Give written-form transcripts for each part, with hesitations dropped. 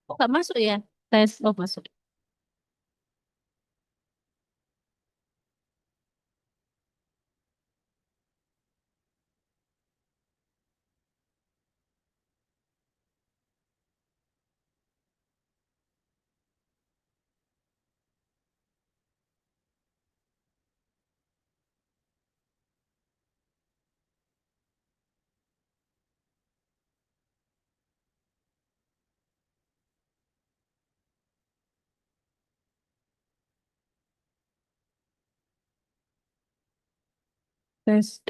Oh, nggak masuk ya? Tes, oh masuk. Tes.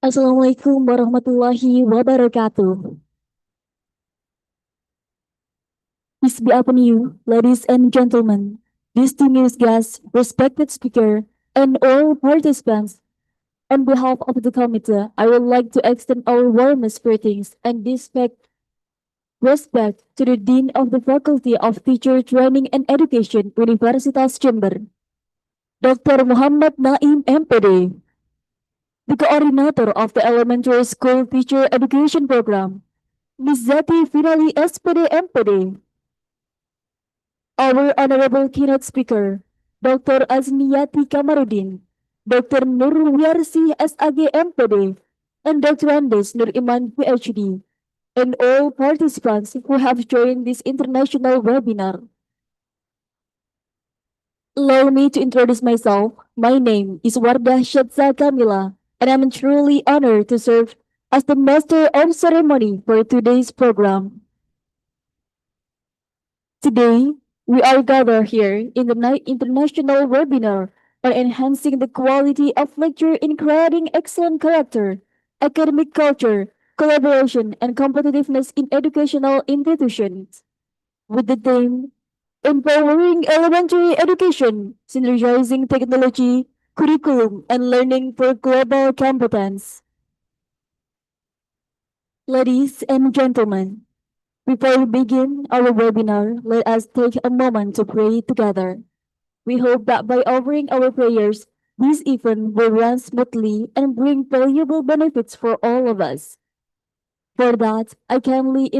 Assalamualaikum warahmatullahi wabarakatuh. Peace be upon you, ladies and gentlemen, distinguished guests, respected speaker, and all participants. On behalf of the committee, I would like to extend our warmest greetings and respect to the Dean of the Faculty of Teacher Training and Education, Universitas Jember, Dr. Muhammad Naim MPD, the coordinator of the Elementary School Teacher Education Program, Ms. Zati Finali SPD MPD, our Honorable Keynote Speaker, Dr. Azni Yati Kamarudin, Dr. Nur Wiarsi SAG MPD, and Dr. Andes Nur Iman PhD, and all participants who have joined this international webinar. Allow me to introduce myself. My name is Wardah Shadza Kamila, and I'm truly honored to serve as the Master of Ceremony for today's program. Today, we are gathered here in the International webinar on enhancing the quality of lecture in creating excellent character, academic culture, collaboration, and competitiveness in educational institutions. With the theme, Empowering Elementary Education, Synergizing Technology, Curriculum, and Learning for Global Competence. Ladies and gentlemen, before we begin our webinar, let us take a moment to pray together. We hope that by offering our prayers, this event will run smoothly and bring valuable benefits for all of us. For that, I kindly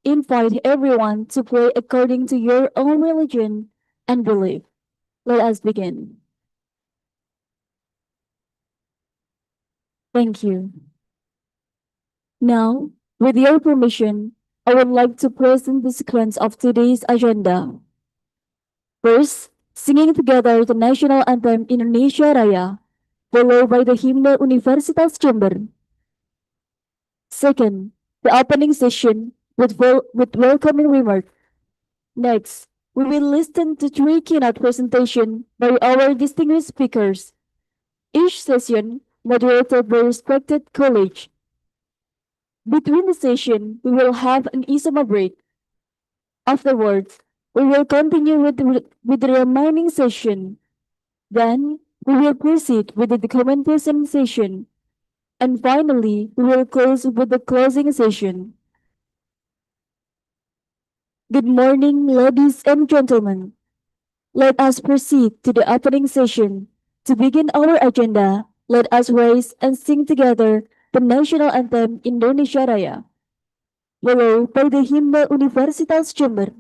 invite everyone to pray according to your own religion and belief. Let us begin. Thank you. Now, with your permission, I would like to present the sequence of today's agenda. First, singing together the national anthem Indonesia Raya, followed by the hymnal Universitas Jember. Second, the opening session with welcoming remark. Next, we will listen to three keynote presentations by our distinguished speakers. Each session moderated by respected colleague. Between the session, we will have an ISOMA break. Afterwards, we will continue with the remaining session. Then, we will proceed with the documentation session. And finally, we will close with the closing session. Good morning, ladies and gentlemen. Let us proceed to the opening session. To begin our agenda, let us raise and sing together the national anthem Indonesia Raya, followed by the hymnal Universitas Jember.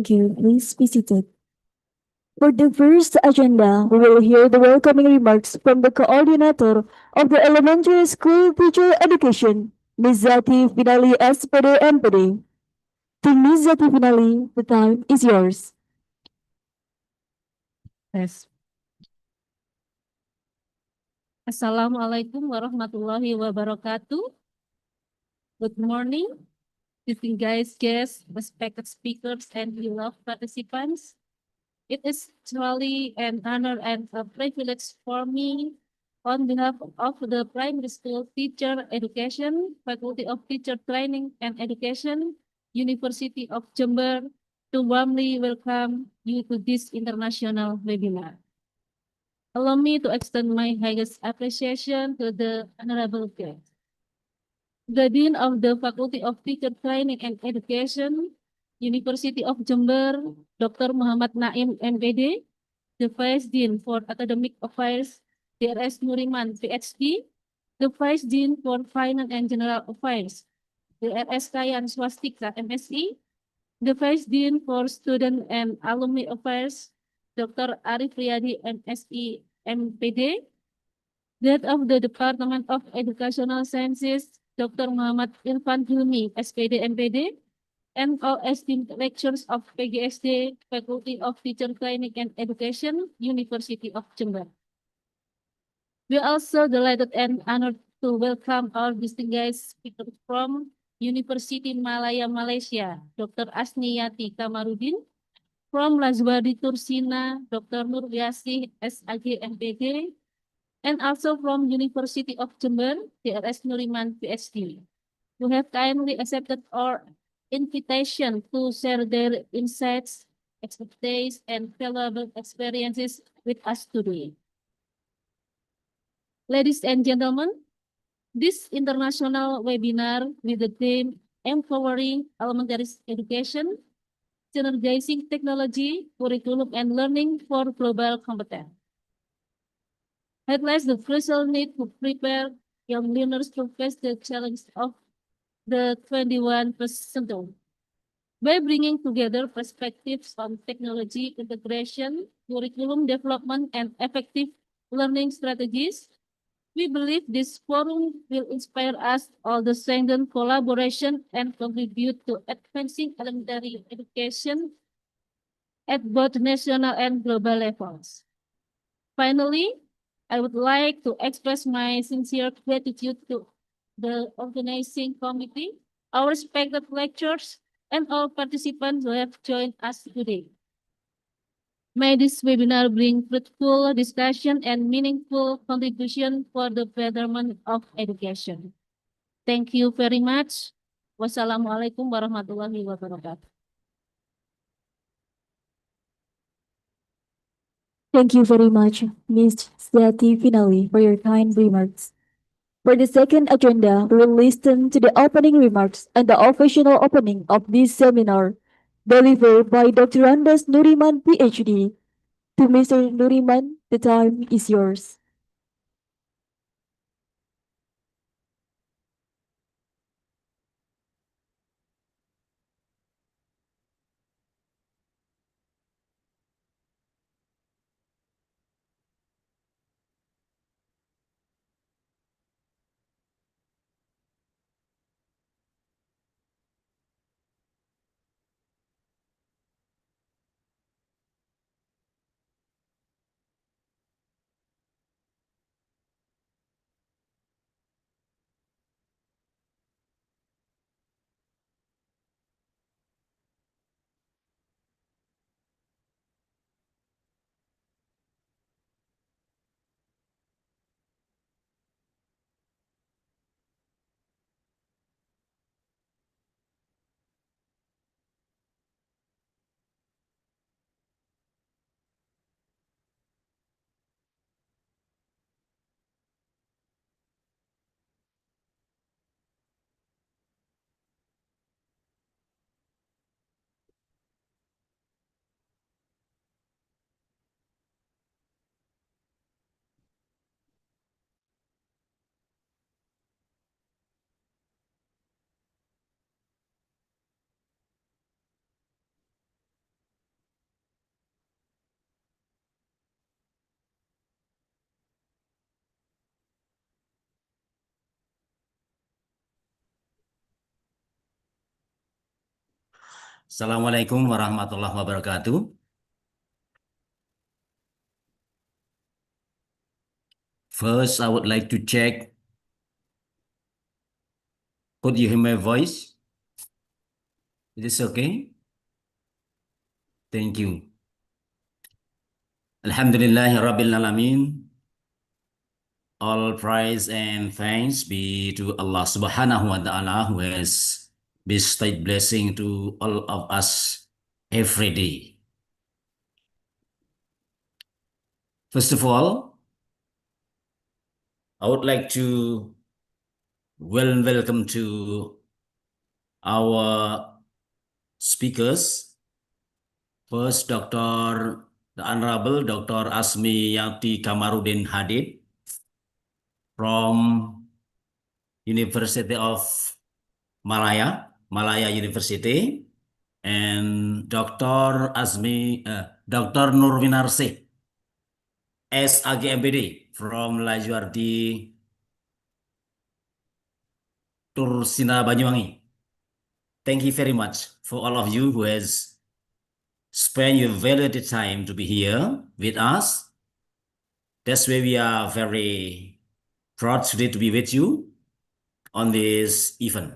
Thank you. Please be seated. For the first agenda, we will hear the welcoming remarks from the coordinator of the elementary school teacher education, Ms. Zati Finali SPD MPD. To Ms. Zati Finali, the time is yours. Yes. Assalamualaikum warahmatullahi wabarakatuh. Good morning, distinguished guests, respected speakers, and beloved participants. It is truly an honor and a privilege for me, on behalf of the Primary School Teacher Education, Faculty of Teacher Training and Education, University of Jember, to warmly welcome you to this international webinar. Allow me to extend my highest appreciation to the honorable guest, the Dean of the Faculty of Teacher Training and Education, University of Jember, Dr. Muhammad Naim MPD, the Vice Dean for Academic Affairs, DRS Nuriman, PhD, the Vice Dean for Finance and General Affairs, DRS Kayan Swastika, MSc, the Vice Dean for Student and Alumni Affairs, Dr. Arif Riyadi, MSc, MPD, Head of the Department of Educational Sciences, Dr. Muhammad Irfan Hilmi, SPD, MPD, and all esteemed lecturers of PGSD, Faculty of Teacher Training and Education, University of Jember. We are also delighted and honored to welcome our distinguished speakers from University Malaya, Malaysia, Dr. Azni Yati Kamarudin, from Lazwadi Tursina, Dr. Nur Yasih, SAG, MPD, and also from University of Jember, DRS Nuriman, PhD, who have kindly accepted our invitation to share their insights, expertise, and valuable experiences with us today. Ladies and gentlemen, this international webinar with the theme Empowering Elementary Education, Synergizing Technology, Curriculum, and Learning for Global Competence highlights the crucial need to prepare young learners to face the challenge of the 21st century by bringing together perspectives on technology integration, curriculum development, and effective learning strategies. We believe this forum will inspire us all to strengthen collaboration and contribute to advancing elementary education at both national and global levels. Finally, I would like to express my sincere gratitude to the organizing committee, our respected lecturers, and all participants who have joined us today. May this webinar bring fruitful discussion and meaningful contribution for the betterment of education. Thank you very much. Wassalamualaikum warahmatullahi wabarakatuh. Thank you very much, Ms. Zati Finali, for your kind remarks. For the second agenda, we will listen to the opening remarks and the official opening of this seminar, delivered by Dr. Andas Nuriman, PhD. To Mr. Nuriman, the time is yours. Assalamualaikum warahmatullahi wabarakatuh. First, I would like to check, could you hear my voice? Is this okay? Thank you. Alhamdulillahi Rabbil Alamin. All praise and thanks be to Allah Subhanahu wa Ta'ala who has bestowed blessing to all of us every day. First of all, I would like to welcome to our speakers. First, the Honorable Dr. Azni Yati Kamarudin Hadid from University of Malaya University, and Dr. Nurwinarse SAGMBD from Lajuardi Tursina Banyuwangi. Thank you very much for all of you who has spent your valuable time to be here with us. That's why we are very proud today to be with you on this event.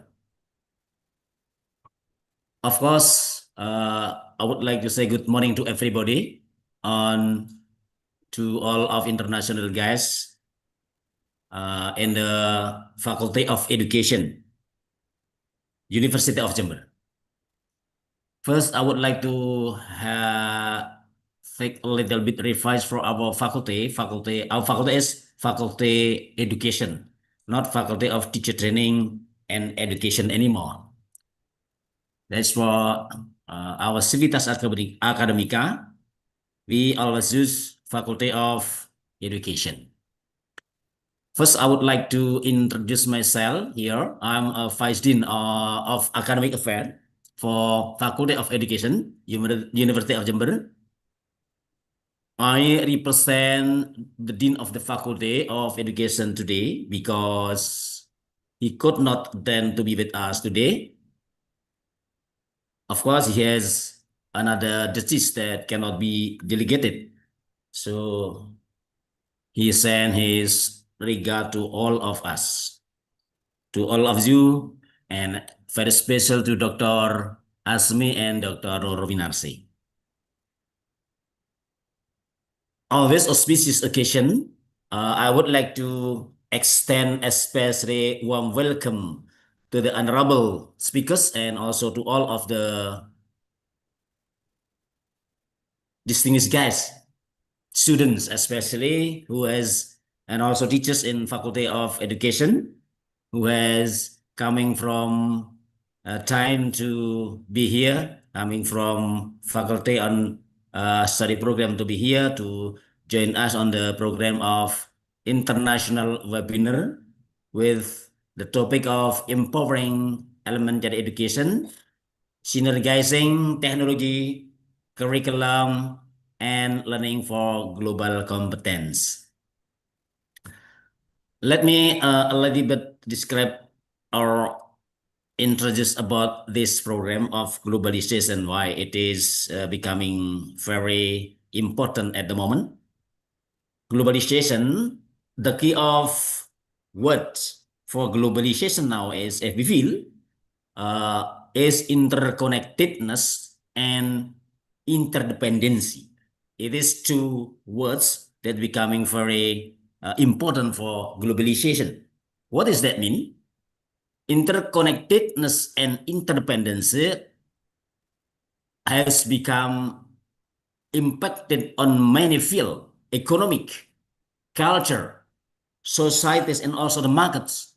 Of course, I would like to say good morning to everybody, on to all of international guests in the Faculty of Education, University of Jember. First, I would like to take a little bit revise for our faculty. Our faculty is Faculty Education, not Faculty of Teacher Training and Education anymore. That's for our Civitas Academica. We always use Faculty of Education. First, I would like to introduce myself here. I'm a Vice Dean of Academic Affairs for Faculty of Education, University of Jember. I represent the Dean of the Faculty of Education today because he could not then to be with us today. Of course, he has another duties that cannot be delegated. So he sent his regard to all of us, to all of you, and very special to Dr. Asmi and Dr. Rowinarsi. On this auspicious occasion, I would like to extend especially warm welcome to the honorable speakers and also to all of the distinguished guests, students especially, who has, and also teachers in Faculty of Education, who has coming from time to be here, coming from faculty on study program to be here to join us on the program of international webinar with the topic of empowering elementary education, synergizing technology, curriculum, and learning for global competence. Let me a little bit describe or introduce about this program of globalization, why it is becoming very important at the moment. Globalization, the key of word for globalization now is, as we feel, is interconnectedness and interdependency. It is two words that becoming very important for globalization. What does that mean? Interconnectedness and interdependency has become impacted on many fields: economic, culture, societies, and also the markets,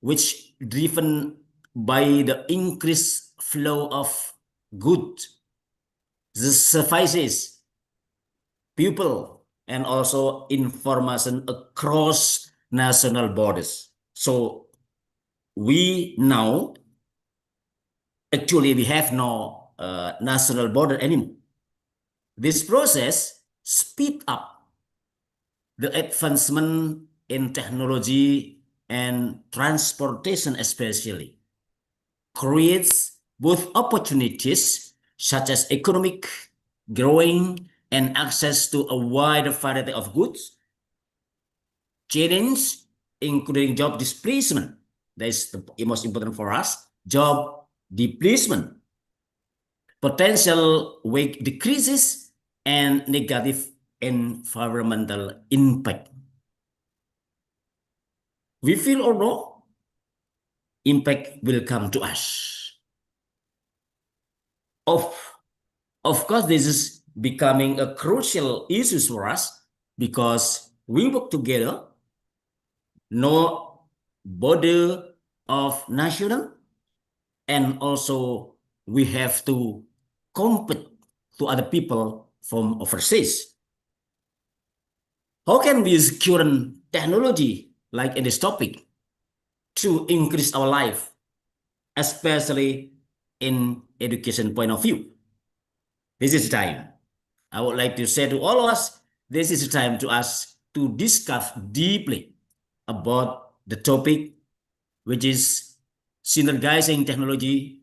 which driven by the increased flow of goods, the services, people, and also information across national borders. So we now, actually, we have no national border anymore. This process speed up the advancement in technology and transportation, especially creates both opportunities such as economic growing and access to a wide variety of goods, challenge including job displacement. That is the most important for us. Job displacement, potential wage decreases, and negative environmental impact. We feel or no, impact will come to us. Of, of course, this is becoming a crucial issue for us because we work together, no border of national, and also we have to compete to other people from overseas. How can we use current technology like in this topic to increase our life, especially in education point of view? This is time. I would like to say to all of us, this is time to us to discuss deeply about the topic, which is synergizing technology,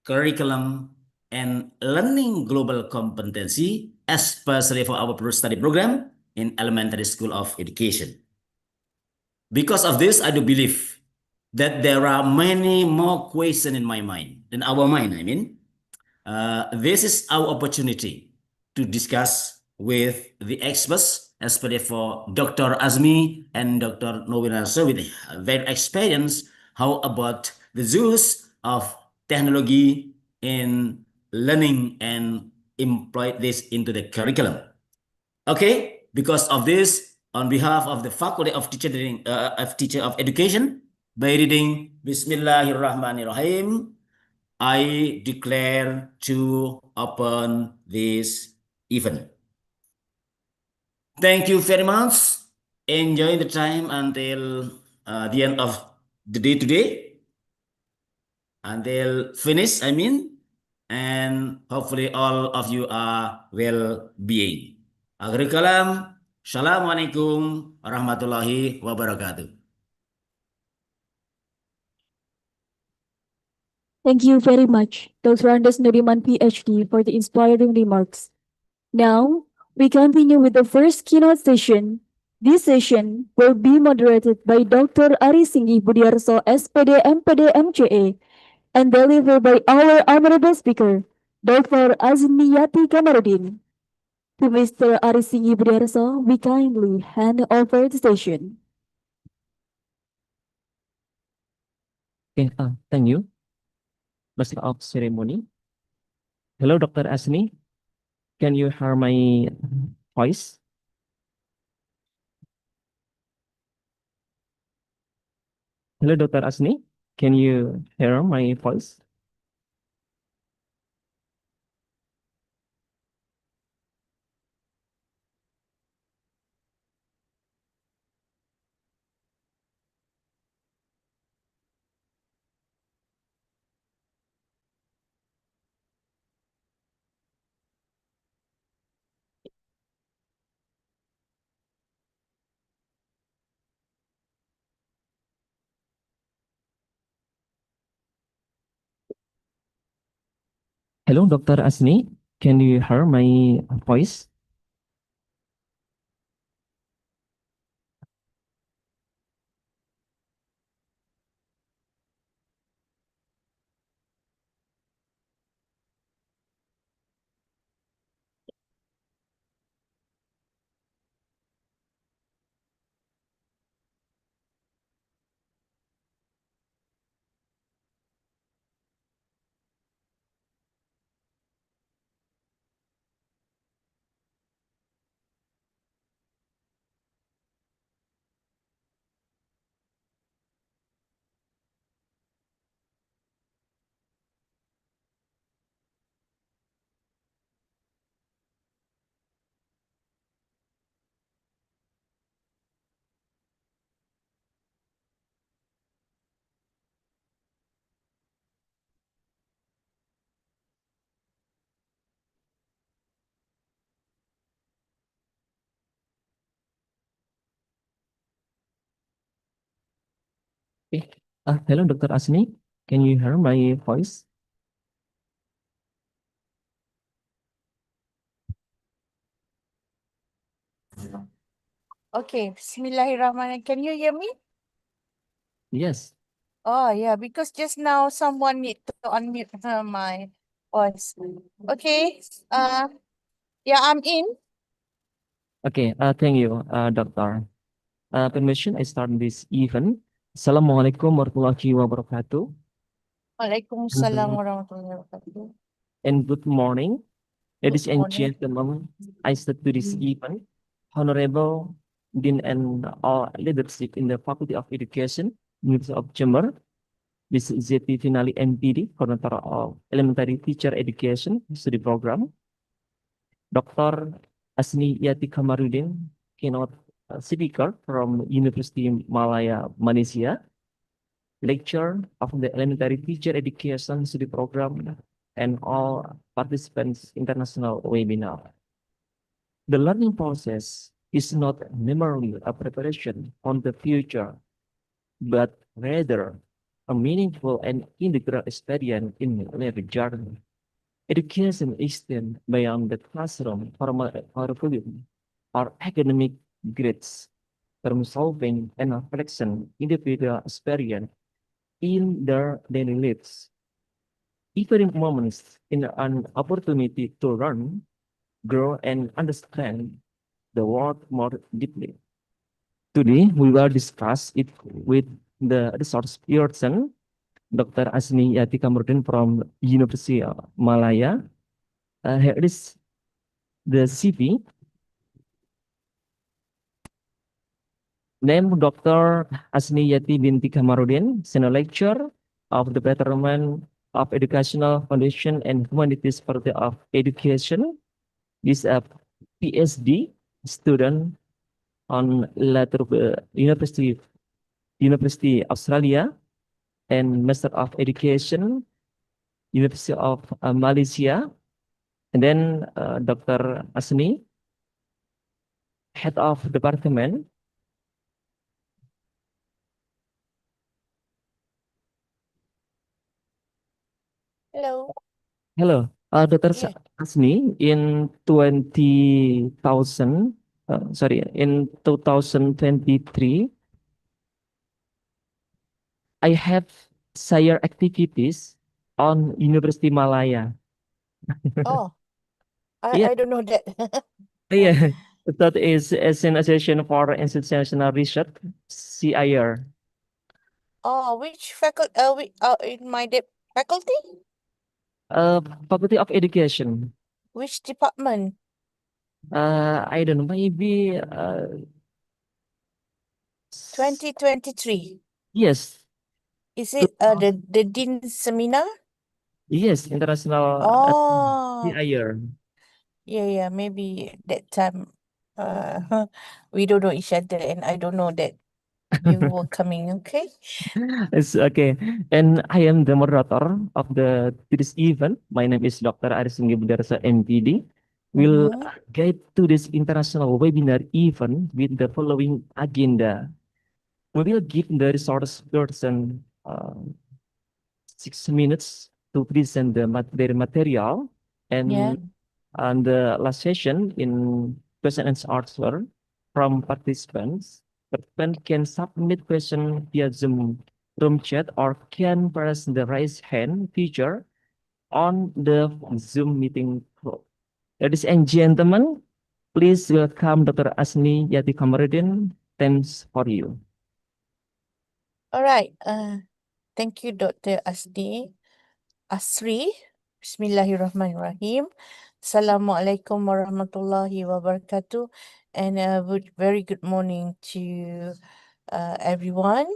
curriculum, and learning global competency, especially for our post-study program in elementary school of education. Because of this, I do believe that there are many more questions in my mind, in our mind, I mean. This is our opportunity to discuss with the experts, especially for Dr. Azmi and Dr. Nowina. So with their experience, how about the use of technology in learning and employ this into the curriculum? Okay, because of this, on behalf of the Faculty of Teacher of Education, by reading Bismillahirrahmanirrahim, I declare to open this event. Thank you very much. Enjoy the time until the end of the day today, until finish, I mean, and hopefully all of you are well-being. Akhirul kalam, Assalamualaikum warahmatullahi wabarakatuh. Thank you very much, Dr. Andes Nuriman, PhD, for the inspiring remarks. Now, we continue with the first keynote session. This session will be moderated by Dr. Ari Singhi Budiarso, SPD, MPD, MCA, and delivered by our honorable speaker, Dr. Azni Yati Kamarudin. To Mr. Ari Singhi Budiarso, we kindly hand over the station. Okay, thank you. Master of Ceremony. Hello, Dr. Asni. Can you hear my voice? Hello, Dr. Asni. Can you hear my voice? Hello, Dr. Asni. Can you hear my voice? Okay. Hello, Dr. Asni. Can you hear my voice? Okay, Bismillahirrahmanirrahim. Can you hear me? Yes. Oh, yeah, because just now someone need to unmute my voice. Okay, yeah, I'm in. Okay. Thank you, Doctor. Permission, I start this event. Assalamualaikum warahmatullahi wabarakatuh. Waalaikumsalam warahmatullahi wabarakatuh. And good morning, ladies Good and morning. gentlemen. I start to this event. Honorable Dean and all leadership in the Faculty of Education, University of Jember. This is Yati Finali MPD, Coordinator of Elementary Teacher Education Study Program. Dr. Azni Yati Kamarudin, Keynote speaker from University Malaya, Malaysia. Lecture of the Elementary Teacher Education Study Program and all participants international webinar. The learning process is not merely a preparation on the future, but rather a meaningful and integral experience in life journey. Education extends beyond the classroom, formal curriculum, or academic grades, problem solving and reflection, individual experience in their daily lives. Every moments in an opportunity to learn, grow, and understand the world more deeply. Today, we will discuss it with the resource person, Dr. Azni Yati Kamrudin from University of Malaya. Here is the CV. Name Dr. Azni Yati binti Kamarudin, Senior Lecturer of the Betterment of Educational Foundation and Humanities Faculty of Education. This a PhD student on University Australia and Master of Education, University of Malaysia. And then Dr. Asni, Head of Department. Hello. Hello, Dr. Yeah. Asni, in 20,000, in 2023, I have share activities on University Malaya. Oh, Yeah, I don't know that. yeah. That is as an Association for Institutional Research, CIR. Oh, which faculty? In my faculty? Faculty of Education. Which department? I don't know, maybe 2023. yes, Is it the Dean seminar? yes, International Oh, CIR. yeah, maybe that time we don't know each other and I don't know that you were coming, okay? It's okay. And I am the moderator of this event. My name is Dr. Arisingi Budarsa MPD. We'll Mm-hmm. guide to this international webinar event with the following agenda. We will give the resource person 6 minutes to present their material, Yeah. and the last session in question and answer from participants. Participants can submit question via Zoom room chat or can press the raise hand feature on the Zoom meeting floor. Ladies and gentlemen, please welcome Dr. Asni Yati Kamarudin. Thanks for you. All right. Thank you, Dr. Asri. Bismillahirrahmanirrahim. Assalamualaikum warahmatullahi wabarakatuh. And very good morning to everyone,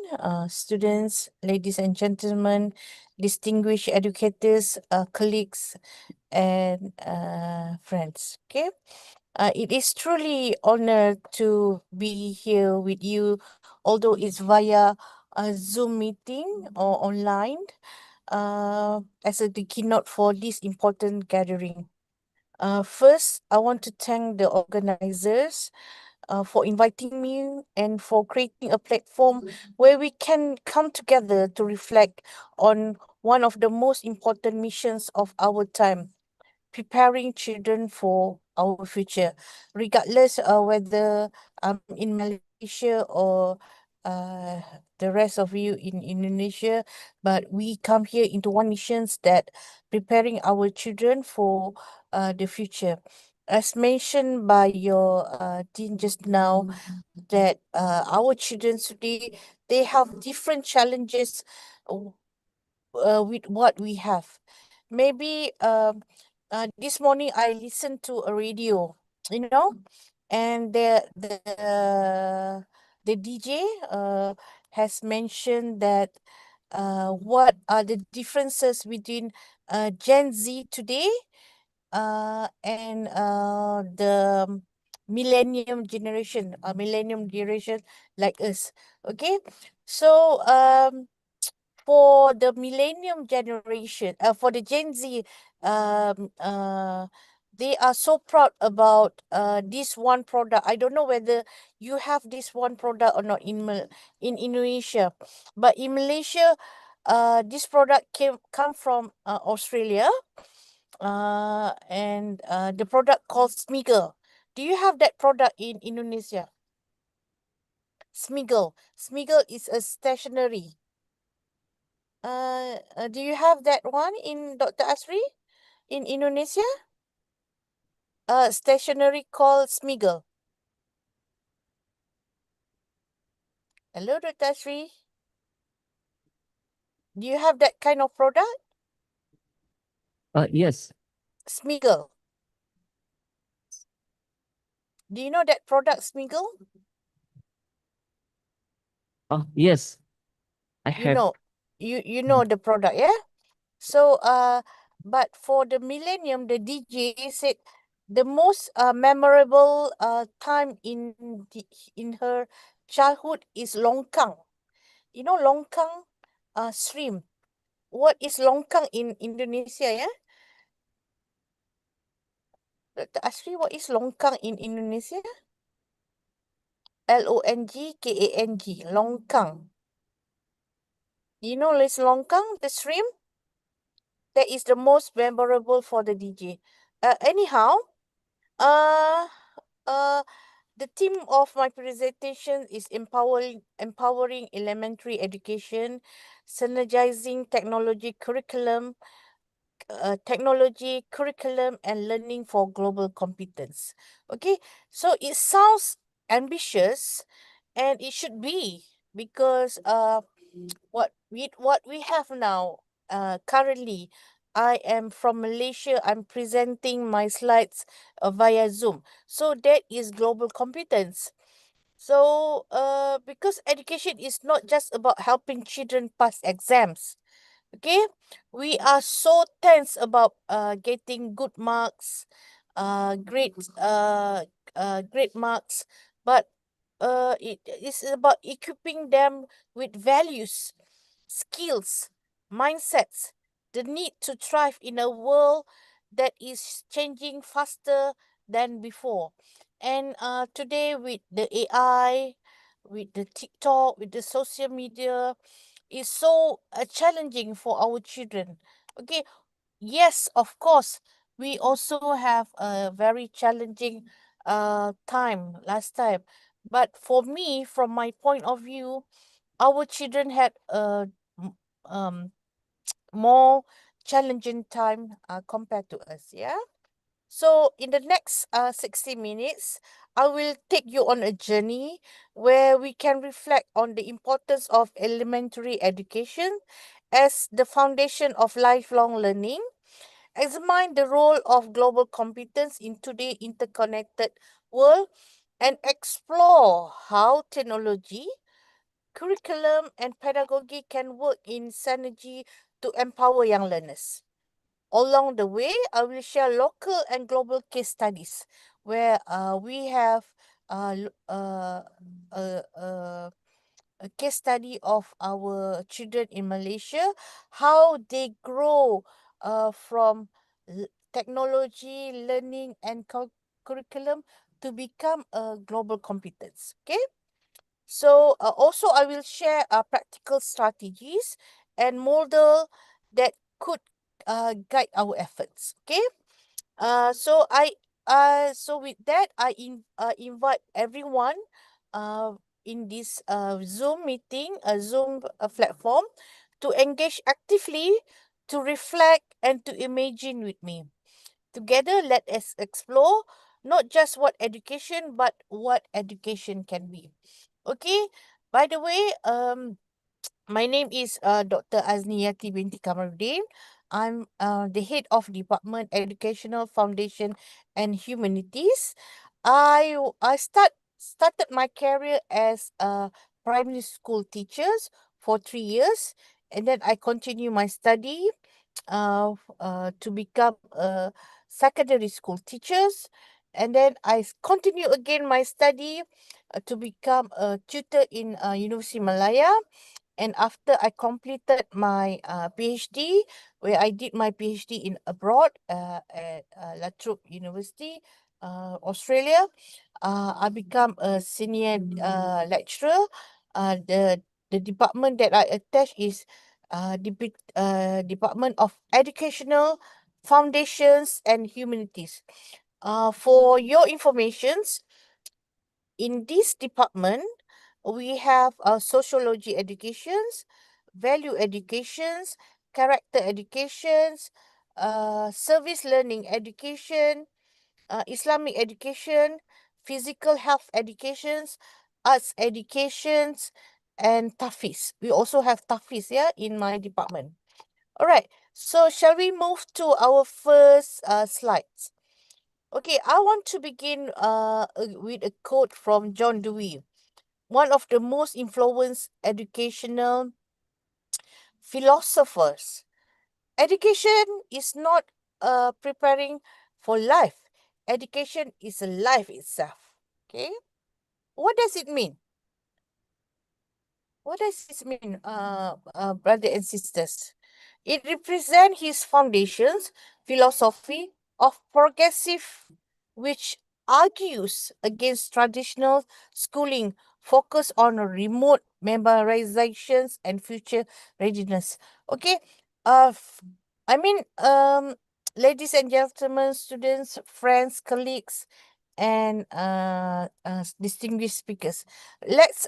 students, ladies and gentlemen, distinguished educators, colleagues, and friends. Okay. It is truly honor to be here with you, although it's via a Zoom meeting or online, as the keynote for this important gathering. First, I want to thank the organizers for inviting me and for creating a platform where we can come together to reflect on one of the most important missions of our time, preparing children for our future, regardless whether I'm in Malaysia or the rest of you in Indonesia, but we come here into one missions that preparing our children for the future. As mentioned by your dean just now, that our children today, they have different challenges with what we have. Maybe this morning I listened to a radio, and the DJ has mentioned that what are the differences between Gen Z today and the millennium generation like us. Okay, so for the millennium generation, for the Gen Z, they are so proud about this one product. I don't know whether you have this one product or not in Indonesia, but in Malaysia, this product come from Australia, and the product called Smiggle. Do you have that product in Indonesia? Smiggle. Smiggle is a stationery. Do you have that one in Dr. Asri in Indonesia? Stationery called Smiggle. Hello, Dr. Asri. Do you have that kind of product? Yes. Smiggle. Do you know that product, Smiggle? Yes. I You have. know, you know the product, yeah? So but for the millennium, the DJ said the most memorable time in her childhood is longkang. You know longkang, shrimp. What is longkang in Indonesia, yeah? Dr. Asri, what is longkang in Indonesia? Longkang, longkang. You know this longkang, the shrimp? That is the most memorable for the DJ. Anyhow, uh, the theme of my presentation is empowering elementary education, synergizing technology, curriculum, and learning for global competence. Okay, so it sounds ambitious, and it should be, because what we have now, currently, I am from Malaysia. I'm presenting my slides via Zoom. So that is global competence. So because education is not just about helping children pass exams. Okay, we are so tense about getting good marks, great great marks, but it is about equipping them with values, skills, mindsets, the need to thrive in a world that is changing faster than before. And today, with the AI, with the TikTok, with the social media, is so challenging for our children. Okay, yes, of course, we also have a very challenging time last time. But for me, from my point of view, our children had a more challenging time compared to us. Yeah. So in the next 60 minutes, I will take you on a journey where we can reflect on the importance of elementary education as the foundation of lifelong learning, examine the role of global competence in today's interconnected world, and explore how technology, curriculum, and pedagogy can work in synergy to empower young learners. Along the way, I will share local and global case studies where we have a case study of our children in Malaysia, how they grow from technology, learning, and curriculum to become a global competence. Okay. So also I will share practical strategies and model that could guide our efforts. Okay. So so with that, I invite everyone in this Zoom meeting, a Zoom platform, to engage actively, to reflect, and to imagine with me. Together, let us explore not just what education, but what education can be. Okay. By the way, my name is Dr. Azni Yati binti Kamaruddin. I'm the head of Department Educational Foundation and Humanities. I started my career as a primary school teachers for 3 years, and then I continue my study to become a secondary school teachers, and then continue again my study to become a tutor in University Malaya. And after I completed my PhD, where I did my PhD in abroad at La Trobe University, Australia, I become a senior lecturer. The department that I attach is Department of Educational Foundations and Humanities. For your informations, in this department, we have sociology educations, value educations, character educations, service learning education, Islamic education, physical health educations, arts educations, and Tafiz. We also have Tafiz, yeah, in my department. All right, so shall we move to our first slides? Okay, I want to begin with a quote from John Dewey, one of the most influenced educational philosophers. Education is not preparing for life. Education is a life itself. Okay, what does it mean? What does this mean, brothers and sisters? It represents his foundations, philosophy of progressive, which argues against traditional schooling, focus on remote memorizations and future readiness. Okay, I mean, ladies and gentlemen, students, friends, colleagues, and distinguished speakers, let's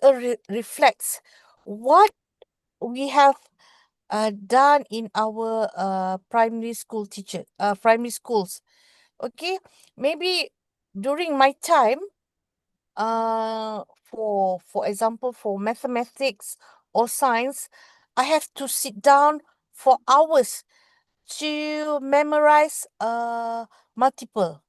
reflect what we have done in our primary schools. Okay, maybe during my time, for example, for mathematics or science, I have to sit down for hours to memorize multiple.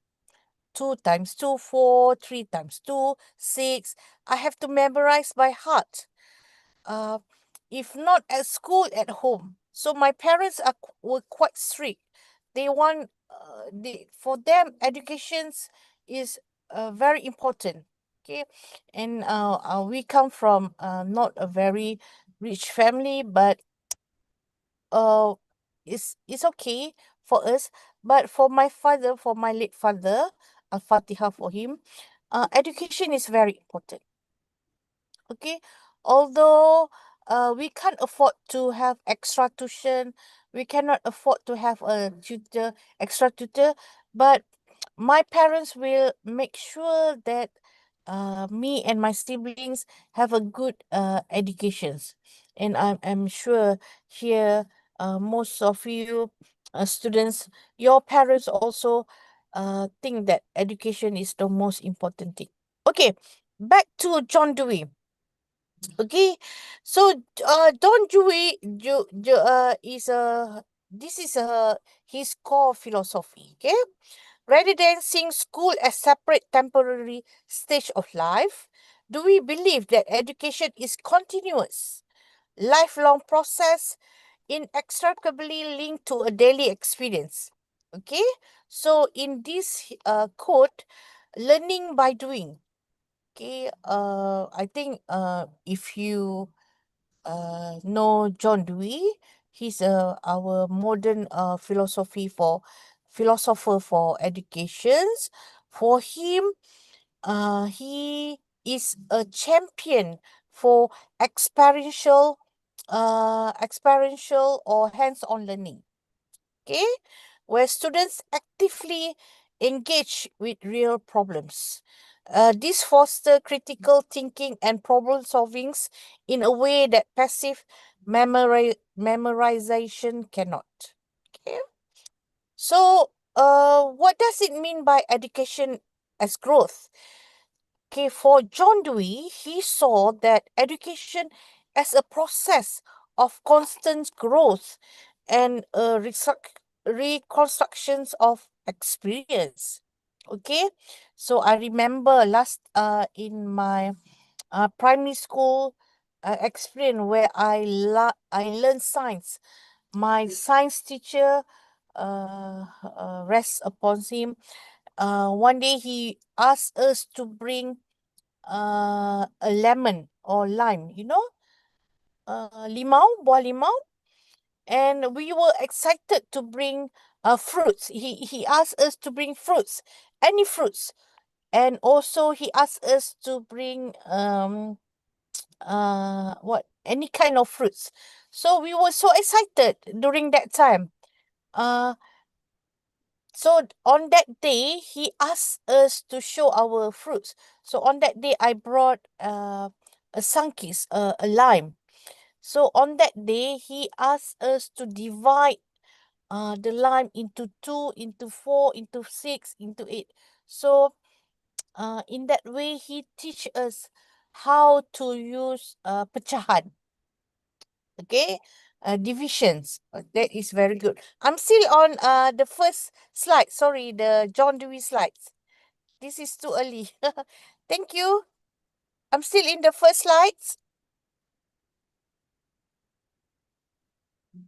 2 times 2, 4, 3 times 2, 6. I have to memorize by heart. If not at school, at home. So my parents were quite strict. They want, for them, educations is very important. Okay, and we come from not a very rich family, but uh, it's okay for us. But for my father, for my late father, Al-Fatiha for him, education is very important. Okay, although we can't afford to have extra tuition, we cannot afford to have a tutor, extra tutor, but my parents will make sure that me and my siblings have a good educations. And I'm sure here, most of you students, your parents also think that education is the most important thing. Okay, back to John Dewey. Okay, so Don Dewey is this is his core philosophy. Okay, rather than seeing school as separate temporary stage of life, do we believe that education is continuous, lifelong process, inextricably linked to a daily experience? Okay, so in this quote, learning by doing. Okay, I think if you know John Dewey, he's our modern philosopher for educations. For him, he is a champion for experiential or hands-on learning. Okay, where students actively engage with real problems. This foster critical thinking and problem solvings in a way that passive memorization cannot. Okay. So, what does it mean by education as growth? Okay, for John Dewey, he saw that education as a process of constant growth and reconstructions of experience. Okay, so I remember last in my primary school experience where I learned science. My science teacher, rest upon him, one day he asked us to bring a lemon or lime, limau, buah limau, and we were excited to bring fruits. He asked us to bring fruits, any fruits, and also he asked us to bring any kind of fruits. So we were so excited during that time. So on that day, he asked us to show our fruits. So on that day, I brought a sunkist, a lime. So on that day, he asked us to divide the lime into 2, into 4, into 6, into 8. So in that way, he teach us how to use pecahan. Okay, divisions. That is very good. I'm still on the first slide. Sorry, the John Dewey slides. This is too early. Thank you. I'm still in the first slides.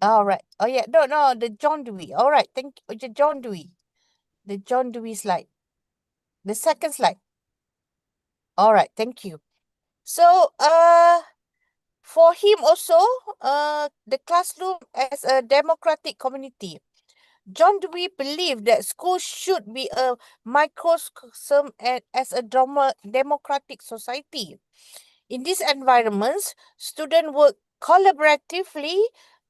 All right. Oh yeah, no, the John Dewey. All right, thank you. The John Dewey. The John Dewey slide. The second slide. All right, thank you. So for him also, the classroom as a democratic community. John Dewey believed that schools should be a microcosm and as a democratic society. In these environments, students work collaboratively,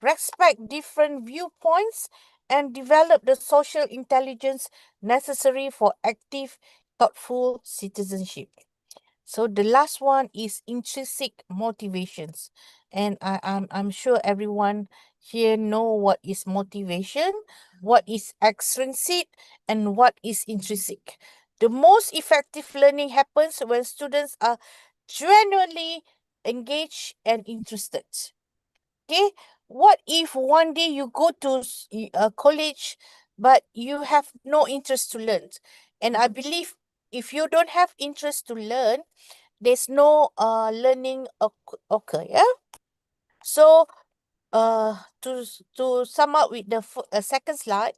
respect different viewpoints, and develop the social intelligence necessary for active, thoughtful citizenship. So the last one is intrinsic motivations. And I'm sure everyone here know what is motivation, what is extrinsic, and what is intrinsic. The most effective learning happens when students are genuinely engaged and interested. Okay, what if one day you go to a college but you have no interest to learn? And I believe if you don't have interest to learn, there's no learning occur. Yeah. So to sum up with the second slide,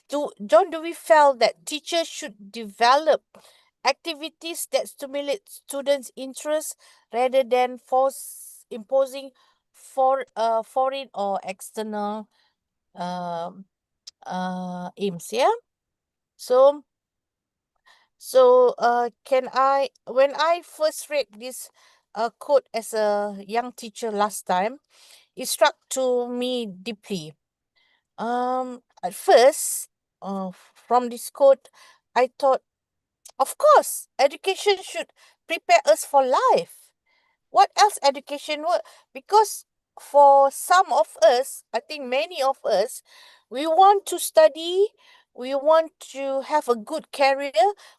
John Dewey felt that teachers should develop activities that stimulate students' interest rather than imposing foreign or external um, aims. Yeah. So when I first read this quote as a young teacher last time, it struck to me deeply. At first, from this quote, I thought, of course, education should prepare us for life. What else education would? Because for some of us, I think many of us, we want to study, we want to have a good career.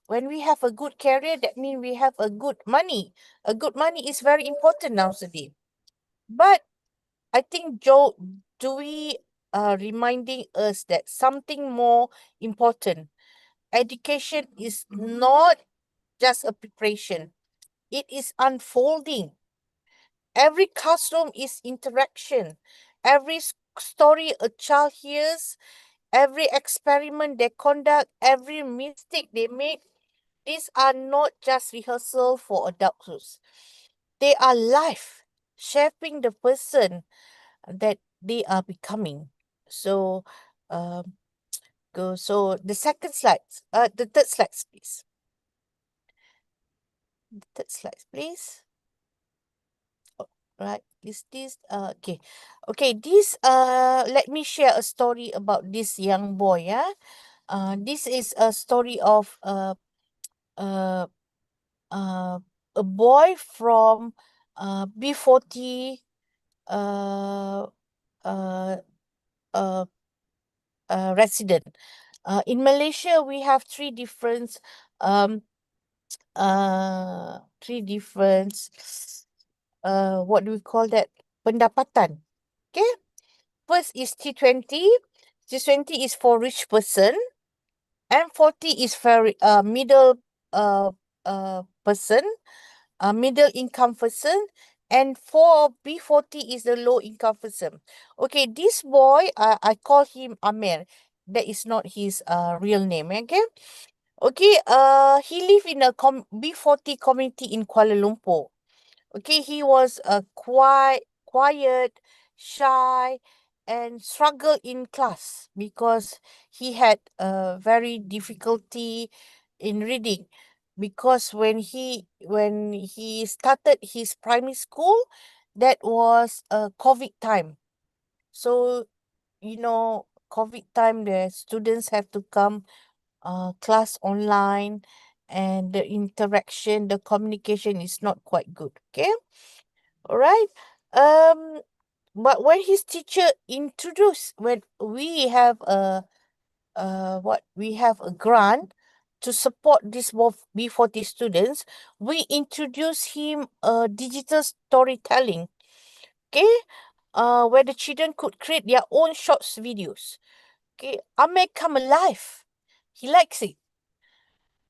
When we have a good career, that means we have a good money. A good money is very important nowadays. But I think Dewey reminding us that something more important. Education is not just a preparation. It is unfolding. Every classroom is interaction. Every story a child hears, every experiment they conduct, every mistake they make, these are not just rehearsal for adulthood. They are life, shaping the person that they are becoming. So, So the second slide, the third slide, please. The third slide, please. Right, is this okay. This let me share a story about this young boy. Yeah, This is a story of uh, a boy from B40 uh, uh, uh, resident. In Malaysia, we have um, three different what do we call that? Pendapatan. Okay. First is T20. T20 is for rich person. M40 is for middle person, middle income person, and for B40 is the low income person. Okay, this boy, I call him Amer. That is not his real name. Okay. Okay, he lived in a B40 community in Kuala Lumpur. Okay, he was quiet, shy, and struggled in class because he had very difficulty in reading. Because when he started his primary school, that was COVID time. So COVID time, the students have to come class online, and the interaction, the communication is not quite good. Okay. All right. But when his teacher introduced, when we have a grant to support these both B40 students, we introduce him digital storytelling. Okay. Where the children could create their own shorts videos. Okay. Ahmed come alive. He likes it.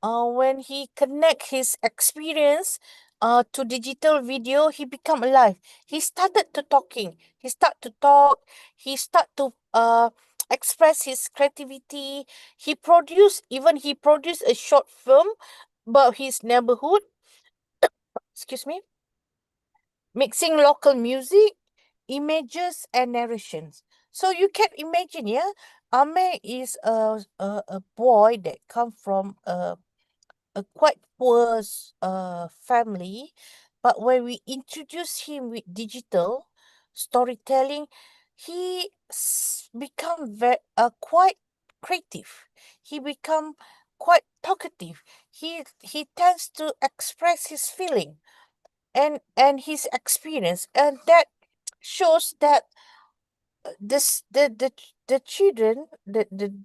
When he connect his experience to digital video, he become alive. He started to talking. He start to talk. He start to express his creativity. He produced a short film about his neighborhood. Excuse me. Mixing local music, images, and narrations. So you can imagine, yeah, Ame is a boy that come from a quite poor family, but when we introduce him with digital storytelling, he become quite creative. He become quite talkative. He tends to express his feeling and his experience, and that shows that this the children,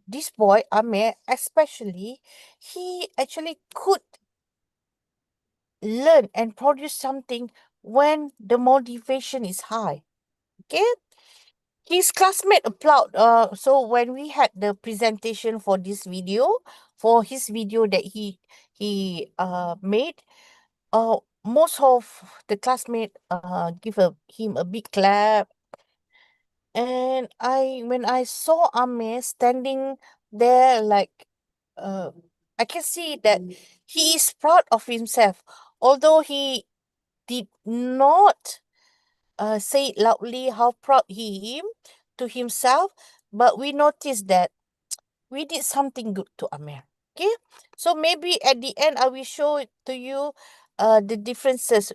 this boy Amir especially, he actually could learn and produce something when the motivation is high. Okay. His classmate applaud. So when we had the presentation for this video, for his video that he made, most of the classmate give him a big clap. And when I saw Amir standing there, like I can see that he is proud of himself, although he did not say it loudly how proud he is to himself, but we noticed that we did something good to Amir. Okay, so maybe at the end I will show it to you the differences,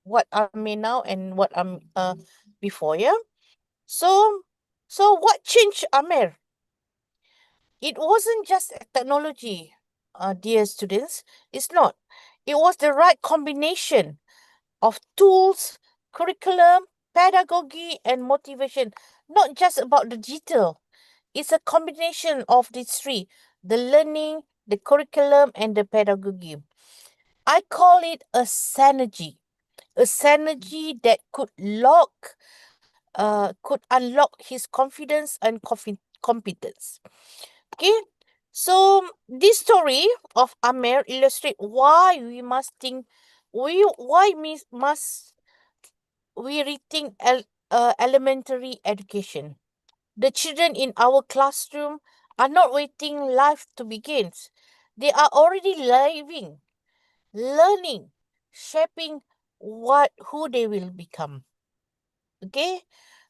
what Amir now and what I'm before. Yeah. So what changed Amir? It wasn't just a technology, dear students. It's not. It was the right combination of tools, curriculum, pedagogy, and motivation. Not just about the digital. It's a combination of these three: the learning, the curriculum, and the pedagogy. I call it a synergy. A synergy that could unlock his confidence and competence. Okay, so this story of Amer illustrate why we must think, must we rethink elementary education. The children in our classroom are not waiting life to begin. They are already living, learning, shaping who they will become. Okay.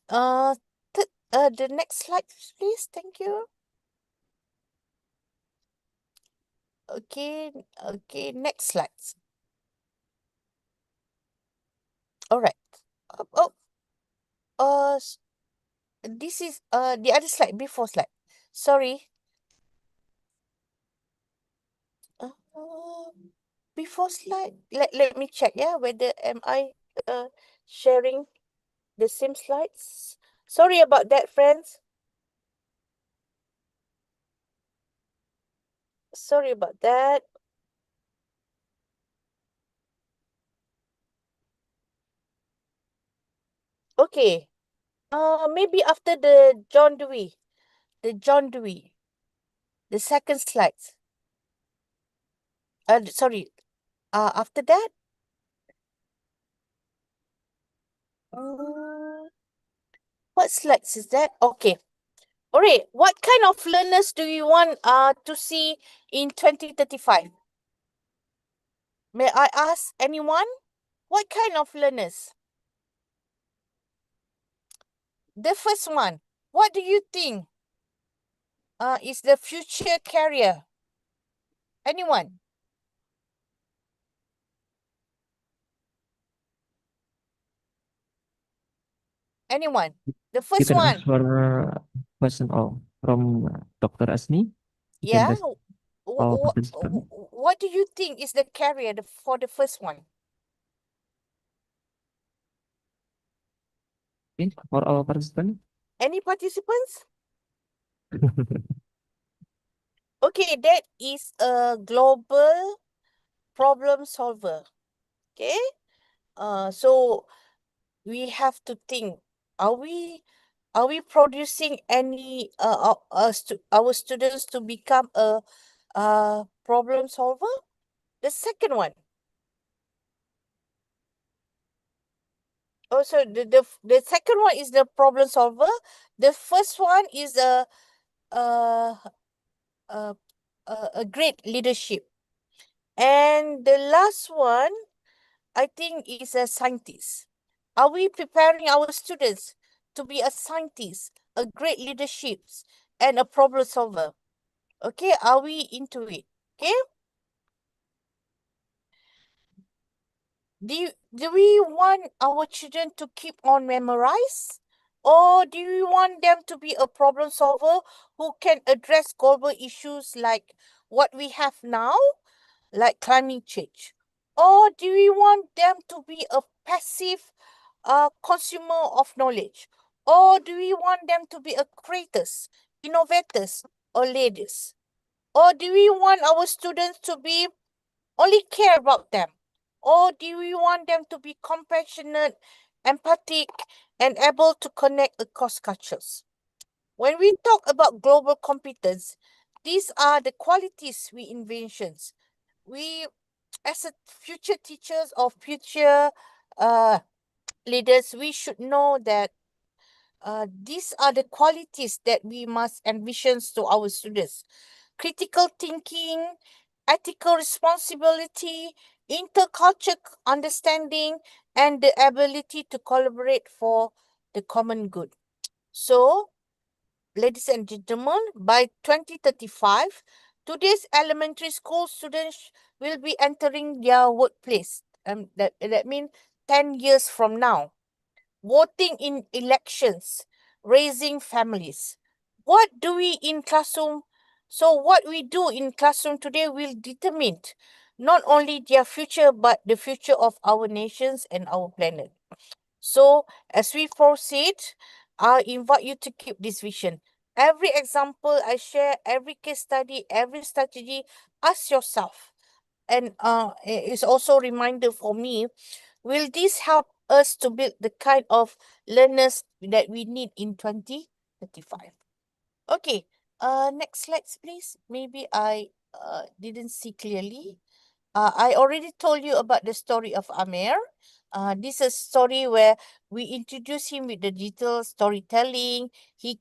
The next slide, please. Thank you. Okay. Next slides. All right. This is the other slide, before slide. Sorry. Before slide, let me check, yeah, whether am I sharing the same slides. Sorry about that, friends. Sorry about that. Okay. Maybe after the John Dewey, the second slides. Sorry. After that. What slides is that? Okay. All right. What kind of learners do you want to see in 2035? May I ask anyone? What kind of learners? The first one. What do you think is the future career? Anyone? Anyone? The You first can one. ask for question from Dr. Azni. You can Yeah. ask all participants. What do you think is the career for the first one? Okay, for all participants. Any participants? Okay, that is a global problem solver. Okay. So we have to think, are we producing any our students to become a problem solver? The second one. Oh, so the second one is the problem solver. The first one is a uh, uh, a great leadership, and the last one, I think, is a scientist. Are we preparing our students to be a scientist, a great leadership, and a problem solver? Okay, are we into it? Okay. Do we want our children to keep on memorize? Or do we want them to be a problem solver who can address global issues like what we have now, like climate change? Or do we want them to be a passive consumer of knowledge? Or do we want them to be a creators, innovators, or leaders? Or do we want our students to be only care about them? Or do we want them to be compassionate, empathic, and able to connect across cultures? When we talk about global competence, these are the qualities we inventions. We, as a future teachers or future leaders, we should know that these are the qualities that we must envision to our students: critical thinking, ethical responsibility, intercultural understanding, and the ability to collaborate for the common good. So, ladies and gentlemen, by 2035, today's elementary school students will be entering their workplace. That means 10 years from now, voting in elections, raising families. What do we in classroom? So what we do in classroom today will determine not only their future, but the future of our nations and our planet. So as we proceed, I invite you to keep this vision. Every example I share, every case study, every strategy, ask yourself. And it's also a reminder for me, will this help us to build the kind of learners that we need in 2035? Okay, next slides, please. Maybe I didn't see clearly. I already told you about the story of Amer. This is a story where we introduce him with the digital storytelling. He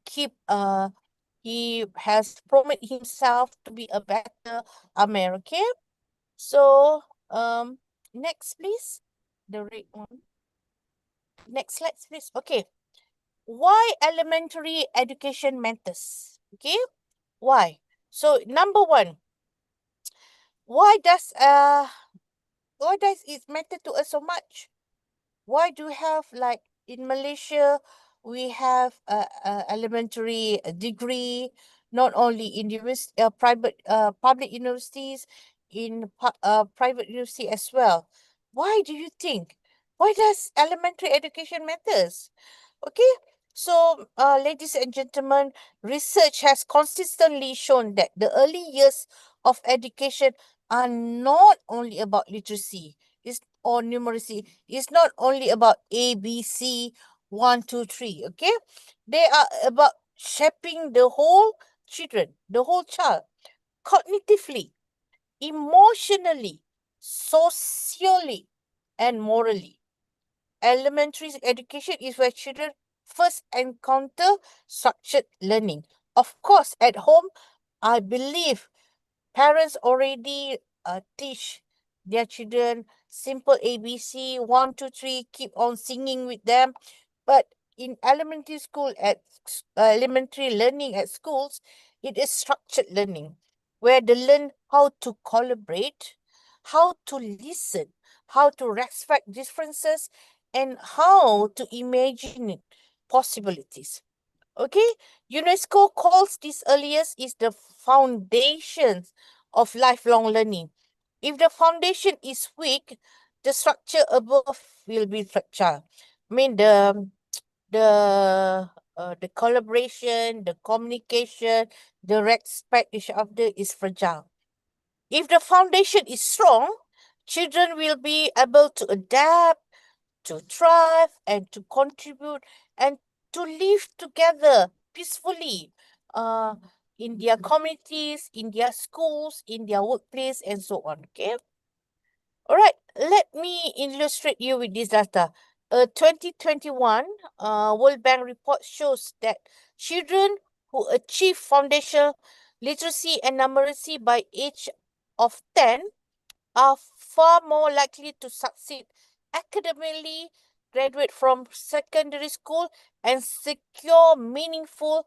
has promised himself to be a better Amer. Okay, so next please, the red one. Next slide, please. Okay. Why elementary education matters? Okay. Why? So number one, why does it matter to us so much? Why do we have, like in Malaysia, we have a elementary degree, not only in public universities, in private university as well. Why do you think? Why does elementary education matters? Okay, so ladies and gentlemen, research has consistently shown that the early years of education are not only about literacy or numeracy. It's not only about A, B, C, 1, 2, 3. Okay, they are about shaping the whole the whole child, cognitively, emotionally, socially, and morally. Elementary education is where children first encounter structured learning. Of course, at home, I believe parents already teach their children simple ABC, 1, 2, 3, keep on singing with them. But in elementary school, elementary learning at schools, it is structured learning where they learn how to collaborate, how to listen, how to respect differences, and how to imagine possibilities. Okay, UNESCO calls this earliest is the foundations of lifelong learning. If the foundation is weak, the structure above will be fragile. I mean the collaboration, the communication, the respect each other is fragile. If the foundation is strong, children will be able to adapt, to thrive, and to contribute, and to live together peacefully in their communities, in their schools, in their workplace, and so on. Okay. All right. Let me illustrate you with this data. A 2021 World Bank report shows that children who achieve foundational literacy and numeracy by age of 10 are far more likely to succeed academically, graduate from secondary school, and secure meaningful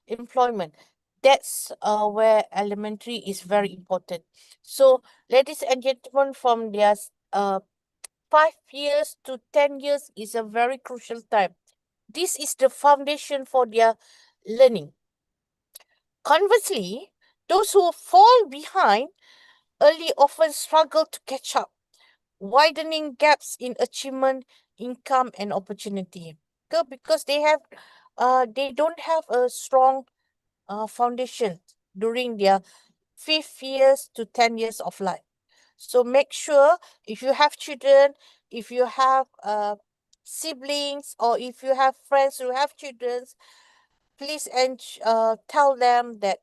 employment. That's where elementary is very important. So, ladies and gentlemen, from their 5 years to 10 years is a very crucial time. This is the foundation for their learning. Conversely, those who fall behind early often struggle to catch up, widening gaps in achievement, income, and opportunity. Because they don't have a strong foundation during their 5 years to 10 years of life. So make sure if you have children, if you have siblings, or if you have friends who have children, please tell them that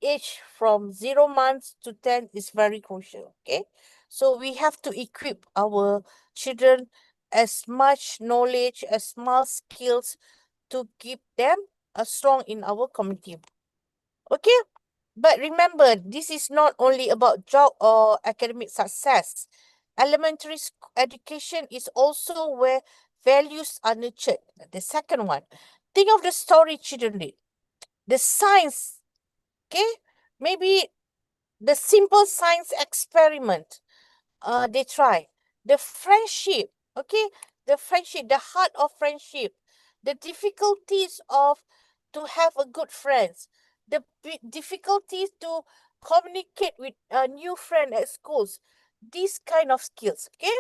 age from 0 months to 10 is very crucial. Okay, so we have to equip our children as much knowledge, as much skills to keep them strong in our community. Okay, but remember, this is not only about job or academic success. Elementary education is also where values are nurtured. The second one, think of the story children read. The science, okay? Maybe the simple science experiment they try. The friendship, okay? The friendship, the heart of friendship. The difficulties of to have a good friends. The difficulties to communicate with a new friend at schools. These kind of skills, okay?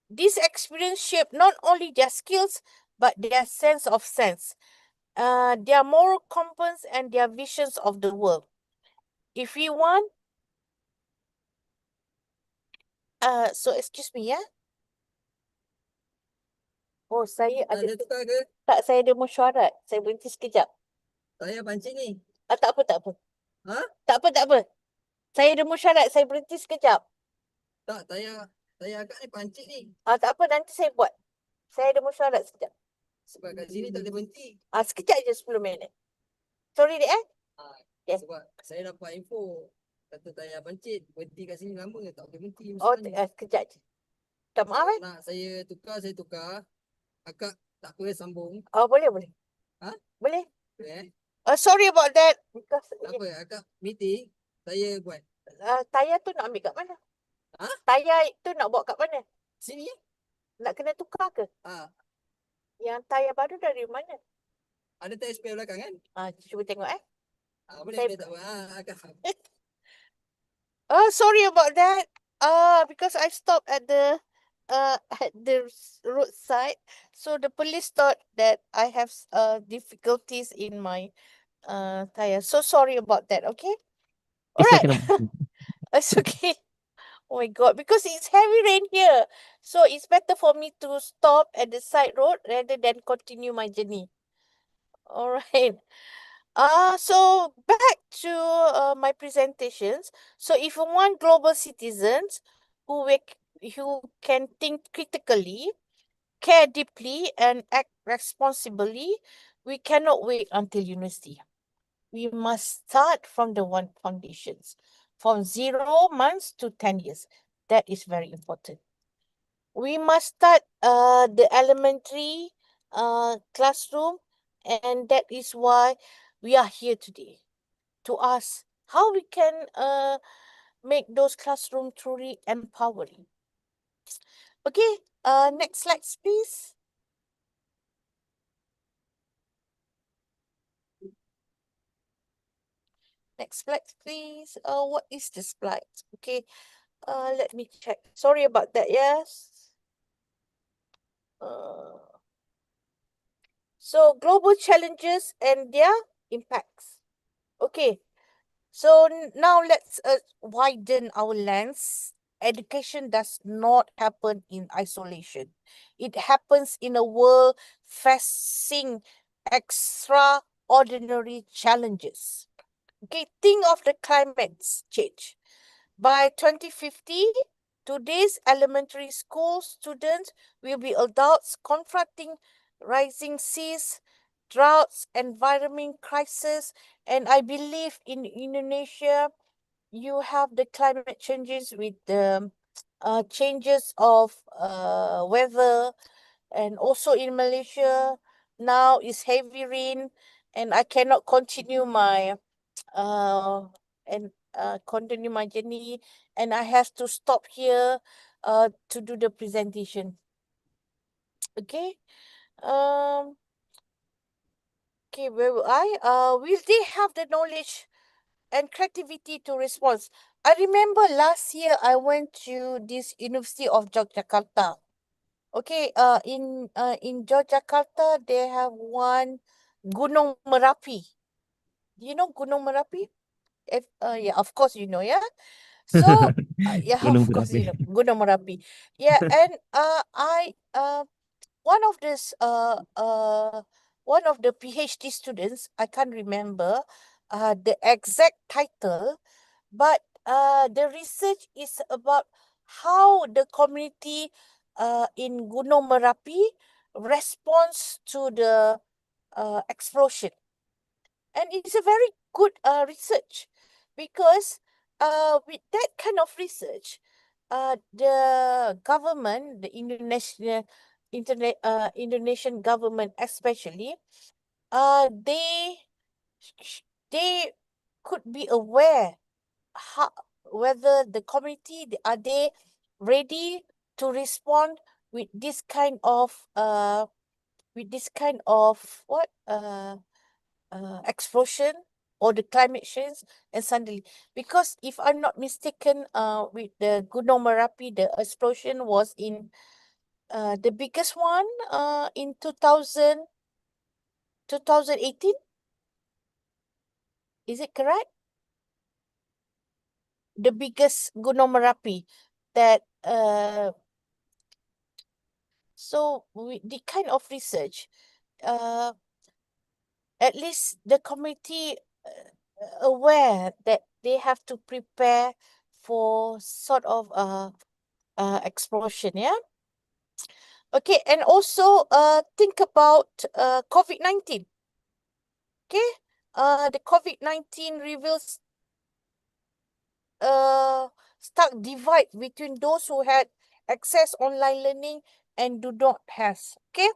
This experience shape not only their skills, but their sense of sense. Their moral compass and their visions of the world. If we want, so excuse me, ya. Oh, saya ada tukar ke? tak, saya ada mesyuarat. Saya berhenti sekejap. Saya pancing ni. Tak apa, tak apa. Ha? Tak apa, tak apa. Saya ada mesyuarat, saya berhenti sekejap. Tak, saya agak ni pancing ni. Tak apa, nanti saya buat. Saya ada mesyuarat sekejap. Sebab kat sini tak ada berhenti. Sekejap je 10 minit. Sorry, Dek, Yes. Sebab saya dapat info. Kata Taya pancit, berhenti kat sini lama tak boleh berhenti. Oh, sekejap je. Tak maaf, Nak saya tukar. Akak tak apa sambung. Oh, boleh, boleh. Ha? Boleh. Sorry about that. Because Tak apa, akak meeting, saya buat. tayar tu nak ambil kat mana? Ha? Tayar tu nak bawa kat mana? Sini? Nak kena tukar ke? Yang tayar baru dari mana? Ada tayar spare belakang kan? Cuba tengok, Boleh, Saya- boleh tak apa. Akak. Sorry about that. Because I stopped at the roadside, so the police thought that I have difficulties in my tire. So sorry about that. Okay. All It's right. okay. It's okay. Oh my God, because it's heavy rain here, so it's better for me to stop at the side road rather than continue my journey. All right. So back to my presentations. So if we want global citizens who can think critically, care deeply, and act responsibly, we cannot wait until university. We must start from the one foundations, from 0 months to 10 years. That is very important. We must start the elementary classroom, and that is why we are here today, to ask how we can make those classroom truly empowering. Okay, next slide, please. Next slide, please. What is the slide? Okay, let me check. Sorry about that. Yes. So global challenges and their impacts. Okay, so now let's widen our lens. Education does not happen in isolation. It happens in a world facing extraordinary challenges. Okay, think of the climate change. By 2050, today's elementary school students will be adults confronting rising seas, droughts, environment crisis, and I believe in Indonesia, you have the climate changes with the changes of weather, and also in Malaysia now is heavy rain, and I cannot continue my uh, continue my journey, and I have to stop here to do the presentation. Okay. Um. Okay, where will I? Will they have the knowledge and creativity to respond? I remember last year I went to this University of Yogyakarta. Okay, in Yogyakarta they have one Gunung Merapi. Do you know Gunung Merapi? If yeah, of course you know, yeah. So yeah, Gunung of course you berapi. know Gunung Merapi. Yeah, and I one of this one of the PhD students, I can't remember the exact title, but the research is about how the community in Gunung Merapi responds to the explosion. And it's a very good research, because with that kind of research, the government, the Indonesian government especially, they they could be aware how, whether the community are they ready to respond with this kind of what explosion or the climate change. And suddenly, because if I'm not mistaken, with the Gunung Merapi, the explosion was in the biggest one in 2018. Is it correct? The biggest Gunung Merapi that so the kind of research, at least the committee aware that they have to prepare for sort of explosion, yeah. Okay, and also think about COVID-19. Okay, the COVID-19 reveals stark divide between those who had access online learning and do not have. Okay,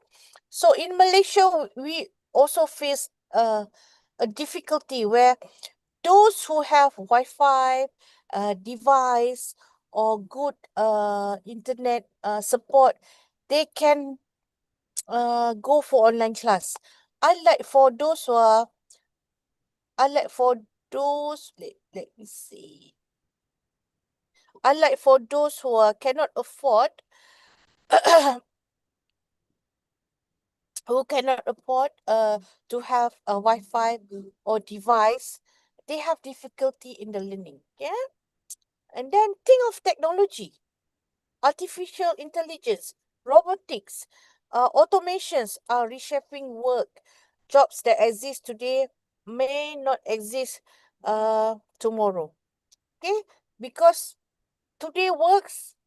so in Malaysia we also face a difficulty where those who have Wi-Fi device or good internet support, they can go for online class. Unlike for those who are, unlike for those, let me see. unlike for those who cannot afford to have a Wi-Fi or device, they have difficulty in the learning. Yeah. And then think of technology, artificial intelligence, robotics, automations are reshaping work. Jobs that exist today may not exist tomorrow. Okay, because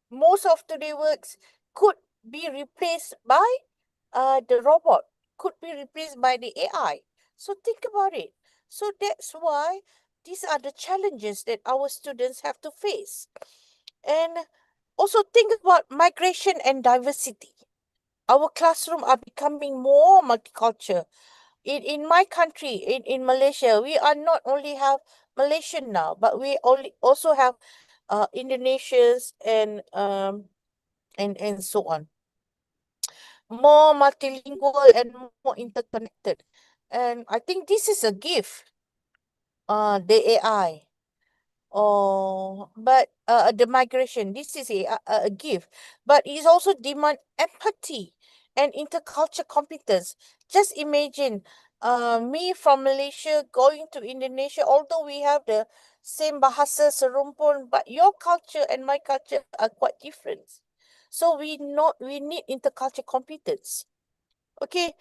most of today works could be replaced by the robot, could be replaced by the AI. So think about it. So that's why these are the challenges that our students have to face. And also think about migration and diversity. Our classroom are becoming more multicultural. In my country, in Malaysia, we are not only have Malaysian now, but we also have Indonesians and so on. More multilingual and more interconnected. And I think this is a gift, the AI. But the migration, this is a gift, but it also demand empathy and intercultural competence. Just imagine me from Malaysia going to Indonesia, although we have the same bahasa serumpun, but your culture and my culture are quite different. So we need intercultural competence. Okay,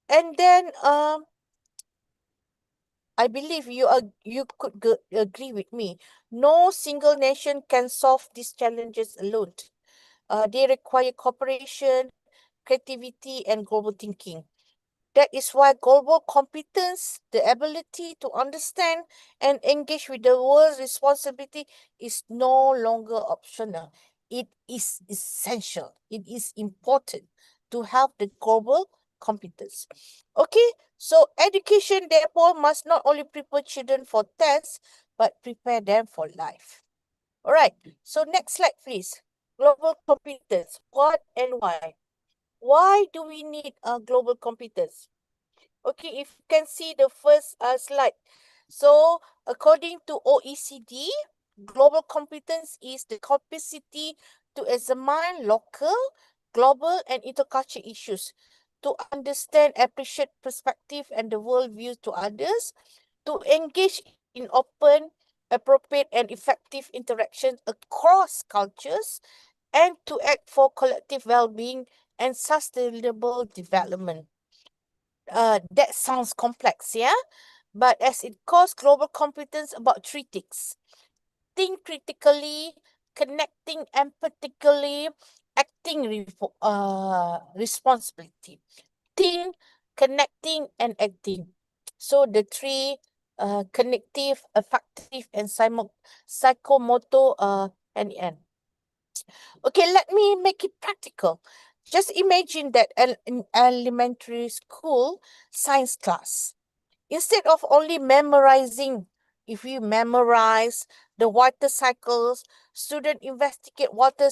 and then I believe you could agree with me. No single nation can solve these challenges alone. They require cooperation, creativity, and global thinking. That is why global competence, the ability to understand and engage with the world's responsibility, is no longer optional. It is essential. It is important to have the global competence. Okay, so education therefore must not only prepare children for tests, but prepare them for life. All right, so next slide, please. Global competence, what and why? Why do we need global competence? Okay, if you can see the first slide. So, according to OECD, global competence is the capacity to examine local, global, and intercultural issues, to understand, appreciate perspective and the worldview to others, to engage in open, appropriate, and effective interaction across cultures, and to act for collective well-being and sustainable development. That sounds complex, yeah? But as it calls global competence about three things: think critically, connecting empathically, acting responsibility. Think, connecting, and acting. So the three connective, affective, and psychomotor and. Okay, let me make it practical. Just imagine that an elementary school science class. Instead of only memorizing, if you memorize the water cycles, students investigate water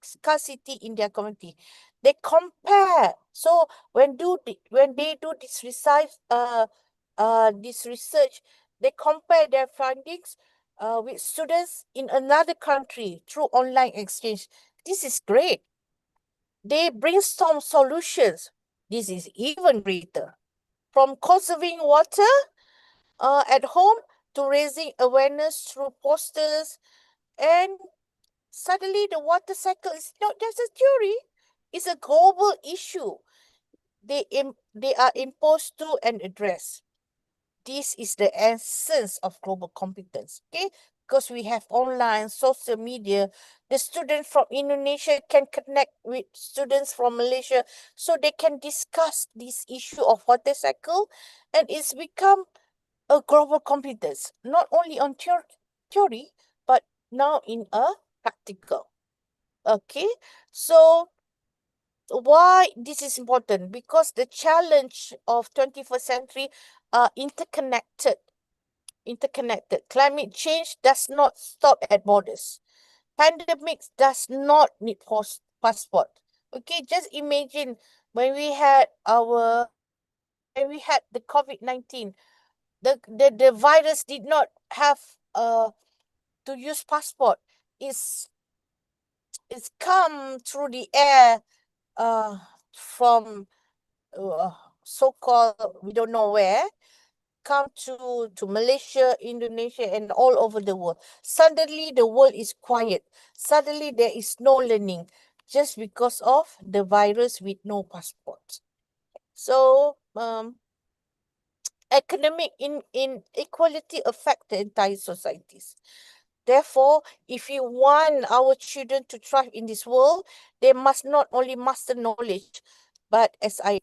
scarcity in their community. They compare. So when they do this research, they compare their findings with students in another country through online exchange. This is great. They brainstorm solutions. This is even greater. From conserving water at home to raising awareness through posters, and suddenly the water cycle is not just a theory, it's a global issue. They are imposed to and addressed. This is the essence of global competence, okay? Because we have online, social media, the students from Indonesia can connect with students from Malaysia so they can discuss this issue of water cycle, and it's become a global competence, not only on theory, but now in a practical. Okay, so why this is important? Because the challenge of 21st century are interconnected. Climate change does not stop at borders. Pandemics does not need passport. Okay, just imagine when we had the COVID-19, the virus did not have to use passport. is come through the air from so-called, we don't know where, come to Malaysia, Indonesia, and all over the world. Suddenly, the world is quiet. Suddenly, there is no learning just because of the virus with no passport. So, academic inequality affect the entire societies. Therefore, if you want our children to thrive in this world, they must not only master knowledge, but as I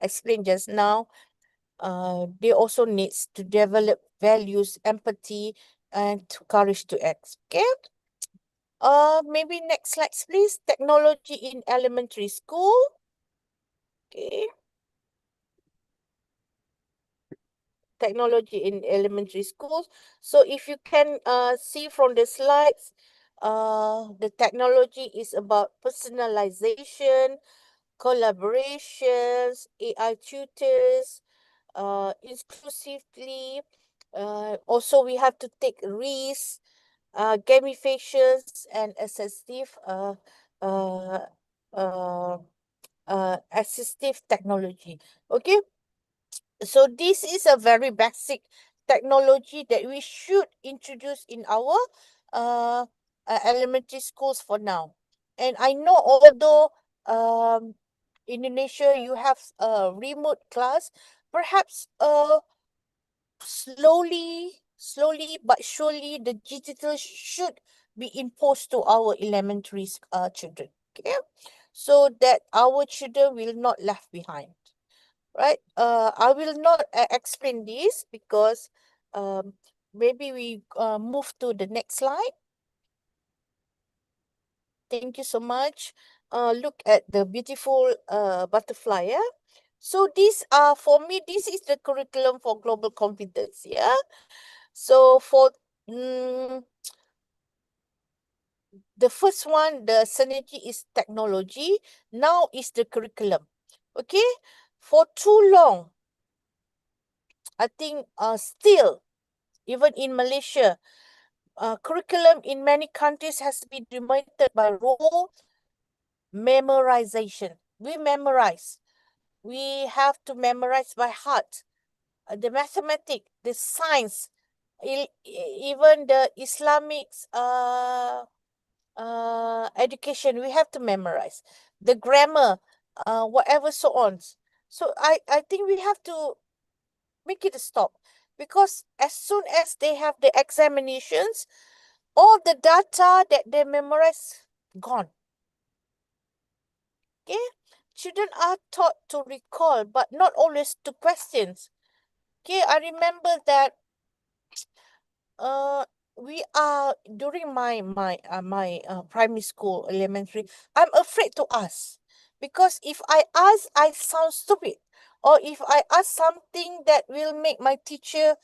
explained just now, they also needs to develop values, empathy, and courage to act. Okay. Maybe next slide, please. Technology in elementary school. Okay. Technology in elementary schools. So if you can see from the slides, the technology is about personalization, collaborations, AI tutors, inclusively. Also, we have to take risks, gamifications, and assistive technology. Okay. So this is a very basic technology that we should introduce in our elementary schools for now. And I know although Indonesia, you have a remote class, perhaps slowly but surely the digital should be imposed to our elementary children. Okay, so that our children will not left behind. Right. I will not explain this because maybe we move to the next slide. Thank you so much. Look at the beautiful butterfly. Yeah. So these are, for me, this is the curriculum for global competence. Yeah. So for the first one, the synergy is technology. Now is the curriculum. Okay. For too long, I think still, even in Malaysia, curriculum in many countries has been dominated by role memorization. We memorize. We have to memorize by heart. The mathematics, the science, even the Islamic education, we have to memorize. The grammar, whatever so on. So I think we have to make it a stop, because as soon as they have the examinations, all the data that they memorize gone. Okay, children are taught to recall, but not always to questions. Okay, I remember that we are during my primary school, elementary, I'm afraid to ask, because if I ask, I sound stupid, or if I ask something that will make my teacher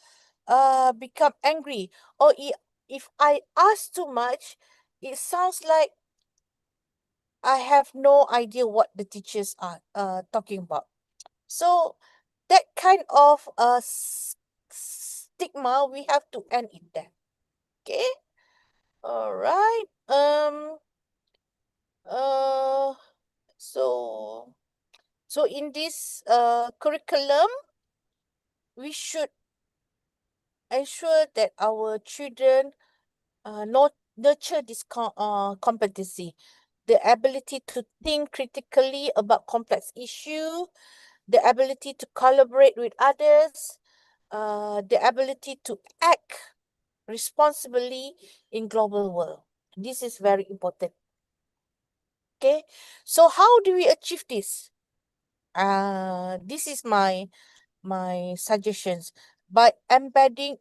become angry, or if I ask too much, it sounds like I have no idea what the teachers are talking about. So that kind of stigma, we have to end it there. Okay. All right. So in this curriculum, we should ensure that our children nurture this competency, the ability to think critically about complex issue, the ability to collaborate with others, the ability to act responsibly in global world. This is very important. Okay, so how do we achieve this? This is my suggestions, by embedding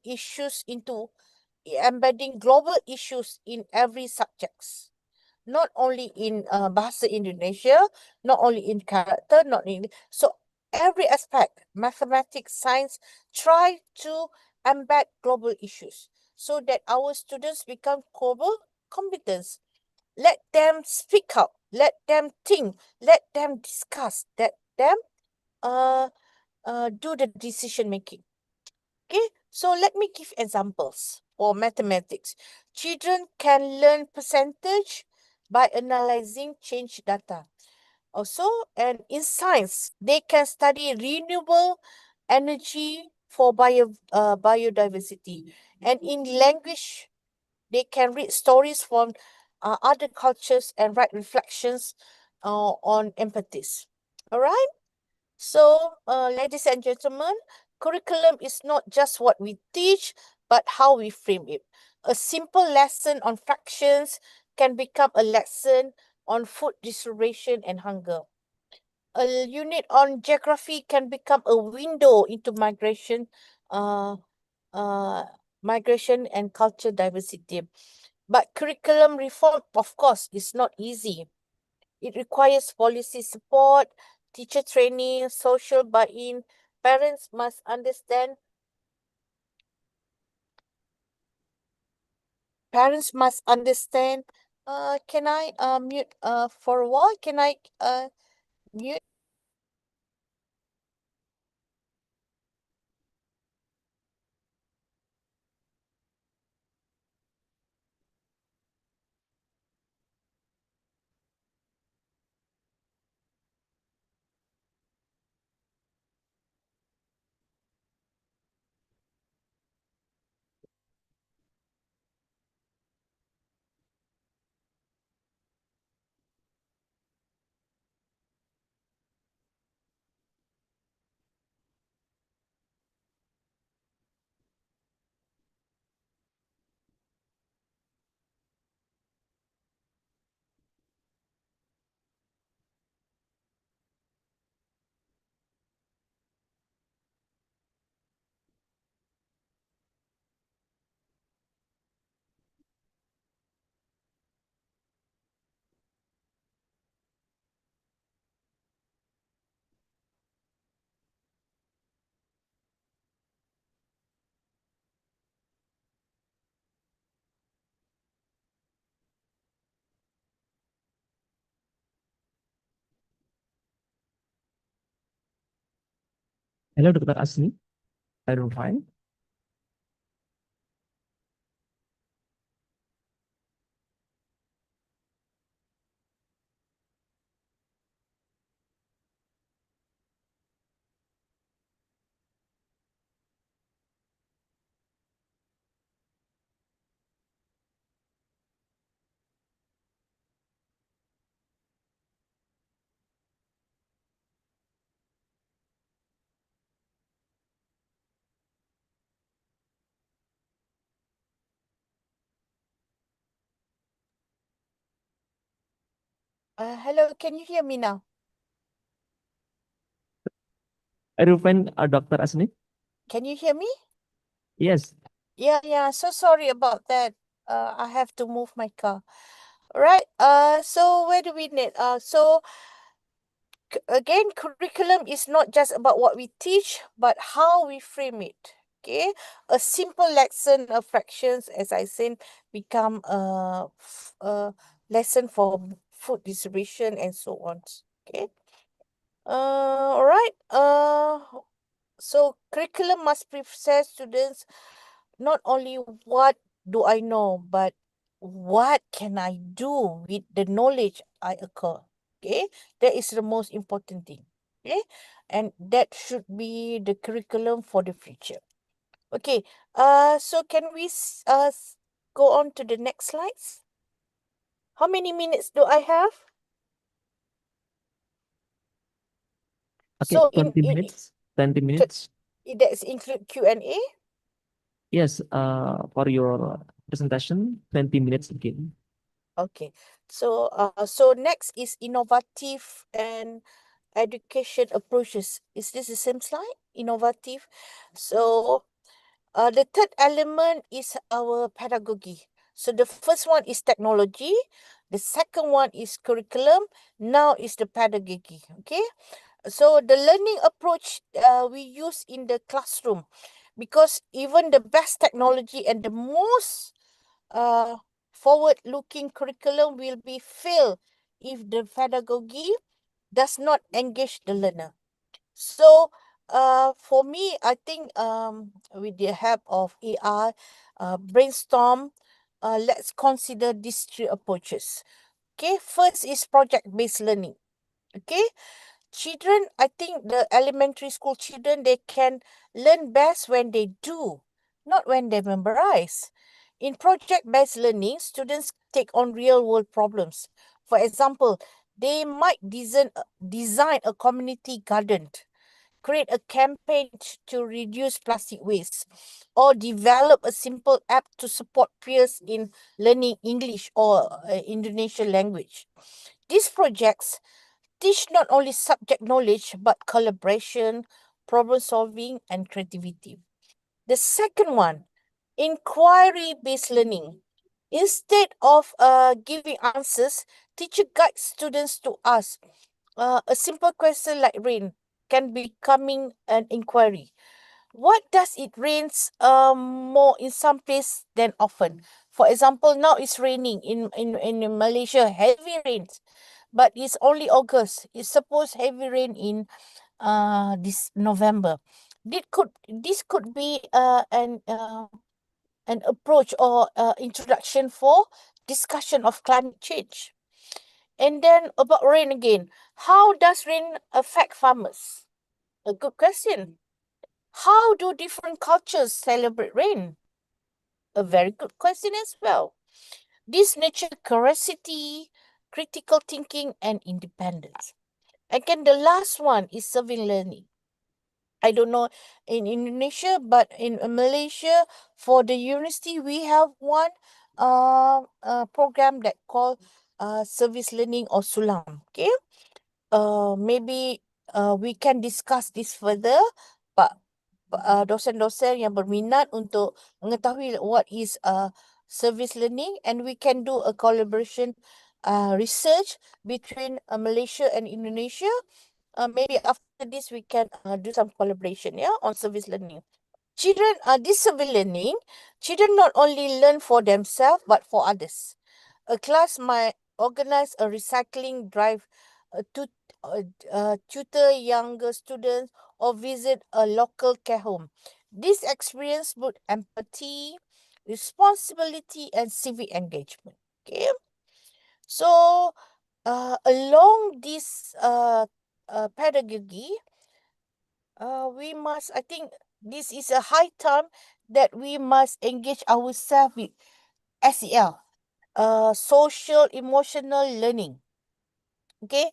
global issues in every subjects, not only in Bahasa Indonesia, not only in character, not in, so every aspect, mathematics, science, try to embed global issues so that our students become global competence. Let them speak out, let them think, let them discuss, let them do the decision making. Okay, so let me give examples. or mathematics. Children can learn percentage by analyzing change data. Also, and in science, they can study renewable energy for biodiversity. And in language, they can read stories from other cultures and write reflections on empathies. All right. So, ladies and gentlemen, curriculum is not just what we teach, but how we frame it. A simple lesson on fractions can become a lesson on food distribution and hunger. A unit on geography can become a window into uh, migration and culture diversity. But curriculum reform, of course, is not easy. It requires policy support, teacher training, social buy-in. Parents must understand. Parents must understand. Can I mute for a while? Can I mute? Hello, Dr. Azni. Are you fine? Hello, can you hear me now? Are you fine, Dr. Azni? Can you hear me? Yes. Yeah. So sorry about that. I have to move my car. All right. So where do we need? Again, curriculum is not just about what we teach, but how we frame it. Okay, a simple lesson of fractions, as I said, become a lesson for food distribution and so on. Okay. All right. So curriculum must prepare students not only what do I know, but what can I do with the knowledge I acquire. Okay, that is the most important thing. Okay, and that should be the curriculum for the future. Okay, so can we go on to the next slides? How many minutes do I have? Okay, So 20 minutes. 20 minutes. that's include Q&A. Yes, for your presentation, 20 minutes again. Okay, so next is innovative and education approaches. Is this the same slide? Innovative. So the third element is our pedagogy. So the first one is technology. The second one is curriculum. Now is the pedagogy. Okay. So the learning approach we use in the classroom, because even the best technology and the most forward-looking curriculum will be failed if the pedagogy does not engage the learner. So For me, I think with the help of AI, brainstorm, let's consider these three approaches. Okay, first is project-based learning. Okay, children, I think the elementary school children, they can learn best when they do, not when they memorize. In project-based learning, students take on real-world problems. For example, they might design a community garden, create a campaign to reduce plastic waste, or develop a simple app to support peers in learning English or Indonesian language. These projects teach not only subject knowledge but collaboration, problem solving, and creativity. The second one, inquiry based learning. Instead of giving answers, teacher guides students to ask a simple question like rain can becoming an inquiry. What does it rains more in some place than often? For example, now it's raining in Malaysia, heavy rains, but it's only August. It's supposed heavy rain in this November. This could be an approach or introduction for discussion of climate change. And then about rain again. How does rain affect farmers? A good question. How do different cultures celebrate rain? A very good question as well. This nurture curiosity, critical thinking, and independence. Again, the last one is serving learning. I don't know in Indonesia, but in Malaysia, for the university, we have one program that called service learning or sulam. Okay, maybe we can discuss this further, but dosen-dosen yang berminat untuk mengetahui what is service learning, and we can do a collaboration research between Malaysia and Indonesia. Maybe after this we can do some collaboration on service learning. Children, this service learning, children not only learn for themselves but for others. A class might organize a recycling drive to tutor younger students or visit a local care home. This experience builds empathy, responsibility, and civic engagement. Okay, so along this pedagogy, we must, I think this is a high time that we must engage ourselves with SEL, social emotional learning. Okay,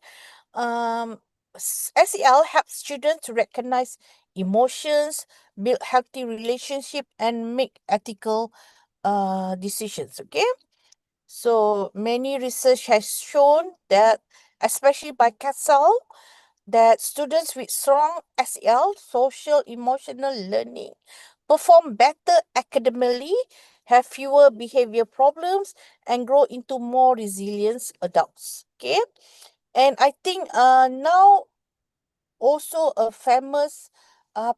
SEL helps children to recognize emotions, build healthy relationship, and make ethical decisions. Okay, so many research has shown that, especially by CASAL, that students with strong SEL, social emotional learning, perform better academically, have fewer behavior problems, and grow into more resilient adults. Okay, and I think now also a famous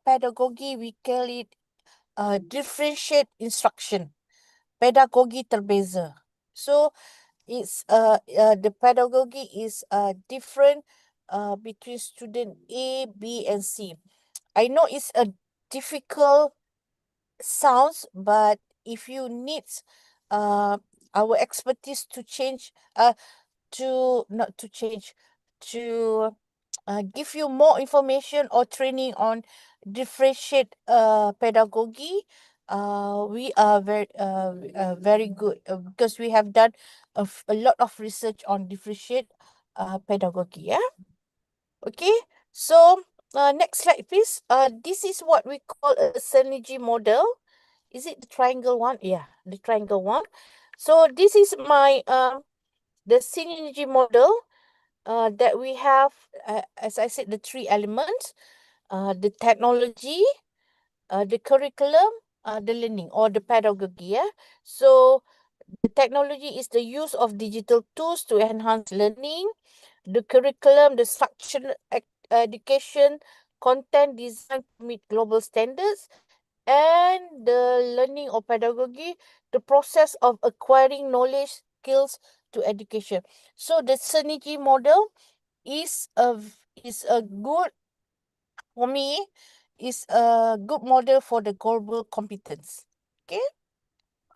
pedagogy, we call it differentiate instruction, pedagogi terbeza. So it's the pedagogy is different between student A, B, and C. I know it's a difficult sounds, but if you need our expertise to change, to not to change, to give you more information or training on differentiate pedagogy, we are very good because we have done a lot of research on differentiate pedagogy. Yeah. Okay. So next slide, please. This is what we call a synergy model. Is it the triangle one? Yeah, the triangle one. So this is my the synergy model that we have, as I said, the three elements, the technology, the curriculum, the learning or the pedagogy. Yeah. So the technology is the use of digital tools to enhance learning. The curriculum, the structured education, content designed to meet global standards, and the learning or pedagogy, the process of acquiring knowledge, skills to education. So the synergy model is a good for me, is a good model for the global competence. Okay.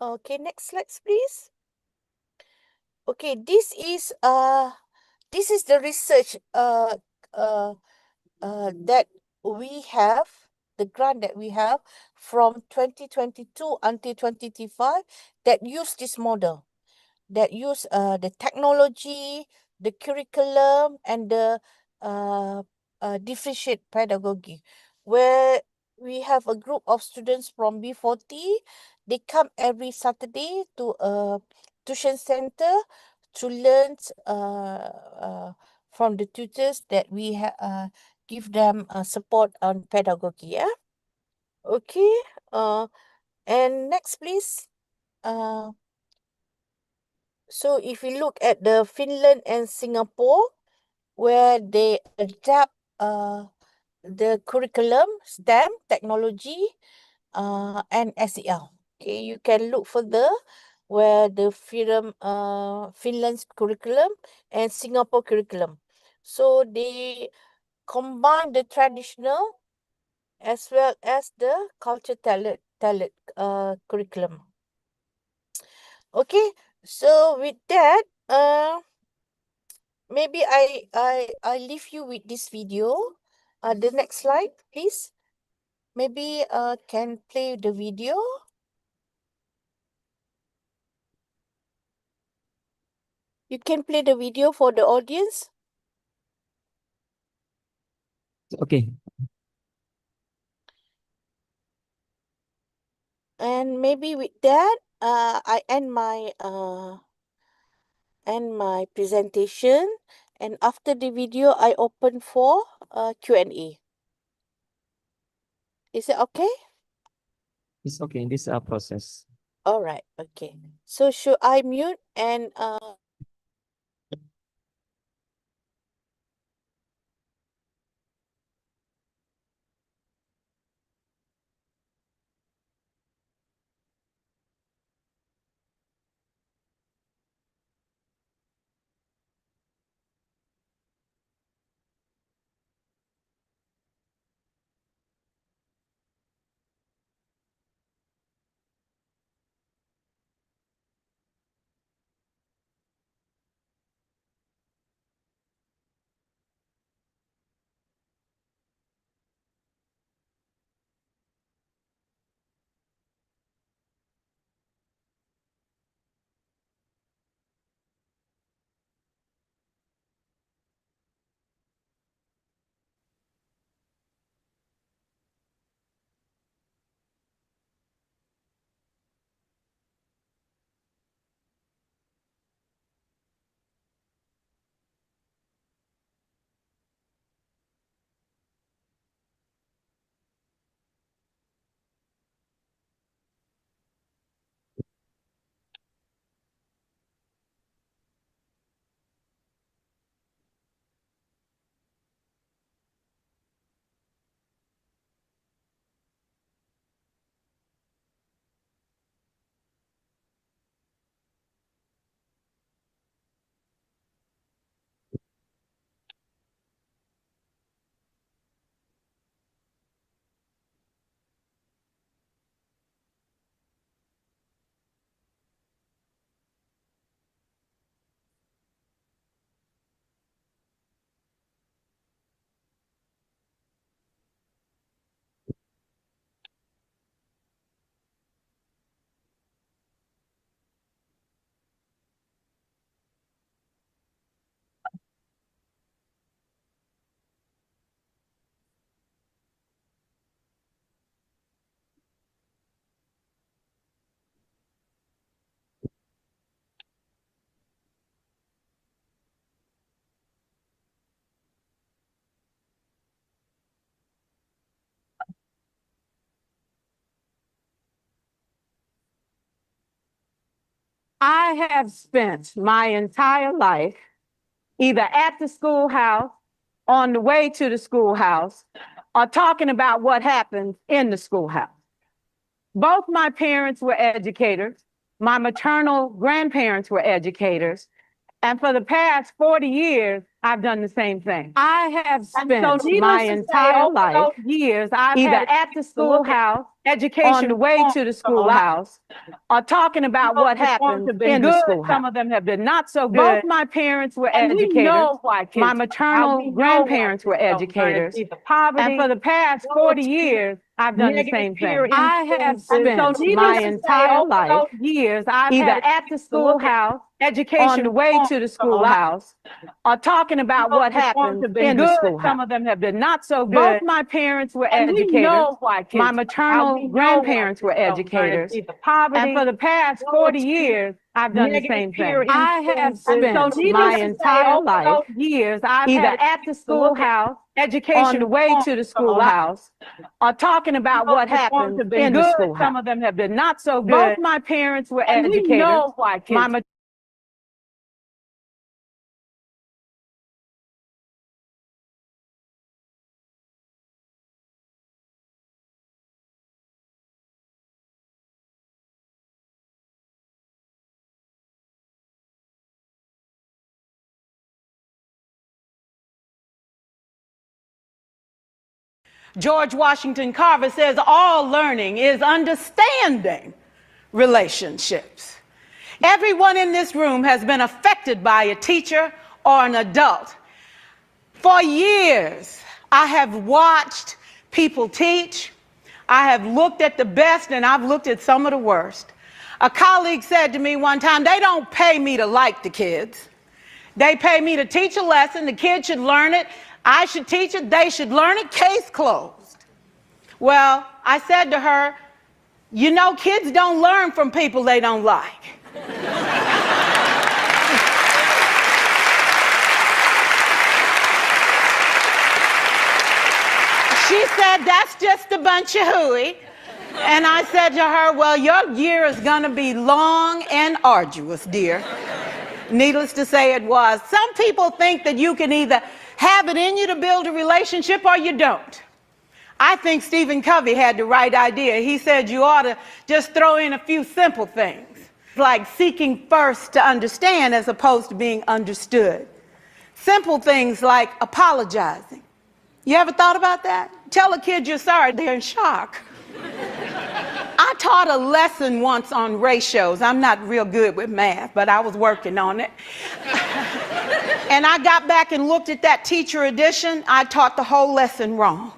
Okay, next slide, please. Okay, this is the research that we have, the grant that we have from 2022 until 2025 that use this model, that use the technology, the curriculum, and the differentiate pedagogy, where we have a group of students from B40. They come every Saturday to a tuition center to learn from the tutors that we give them support on pedagogy. Yeah. Okay. And next, please. So if we look at the Finland and Singapore, where they adapt the curriculum, STEM, technology, and SEL. Okay, you can look further where the Finland's curriculum and Singapore curriculum. So they combine the traditional as well as the culture talent curriculum. Okay, so with that, maybe I leave you with this video. The next slide, please. Maybe can play the video. You can play the video for the audience. Okay. And maybe with that, I end my presentation. And after the video, I open for Q&A. Is it okay? It's okay. This process. All right. Okay. So should I mute and I have spent my entire life either at the schoolhouse, on the way to the schoolhouse, or talking about what happens in the schoolhouse. Both my parents were educators. My maternal grandparents were educators. And for the past 40 years, I've done the same thing. I have spent my entire life years either at the schoolhouse, on the way to the schoolhouse, or talking about what happened in the schoolhouse. Some of them have been not so good. Both my parents were educators. My maternal grandparents were educators. And for the past 40 years, I've done the same thing. I have spent my entire life years either at the schoolhouse, on the way to the schoolhouse, or talking about what happened in the schoolhouse. Some of them have been not so good. Both my parents were educators. My maternal grandparents were educators. And for the past 40 years, I've done the same thing. I have spent my entire life years either at the schoolhouse, on the way to the schoolhouse, or talking about what happened in the schoolhouse. Some of them have been not so good. Both my parents were educators. My George Washington Carver says all learning is understanding relationships. Everyone in this room has been affected by a teacher or an adult. For years, I have watched people teach. I have looked at the best and I've looked at some of the worst. A colleague said to me one time, they don't pay me to like the kids. They pay me to teach a lesson. The kids should learn it. I should teach it. They should learn it. Case closed. Well, I said to her, you know, kids don't learn from people they don't like. She said, that's just a bunch of hooey. And I said to her, well, your year is going to be long and arduous, dear. Needless to say, it was. Some people think that you can either have it in you to build a relationship or you don't. I think Stephen Covey had the right idea. He said you ought to just throw in a few simple things, like seeking first to understand as opposed to being understood. Simple things like apologizing. You ever thought about that? Tell a kid you're sorry, they're in shock. I taught a lesson once on ratios. I'm not real good with math, but I was working on it. And I got back and looked at that teacher edition. I taught the whole lesson wrong.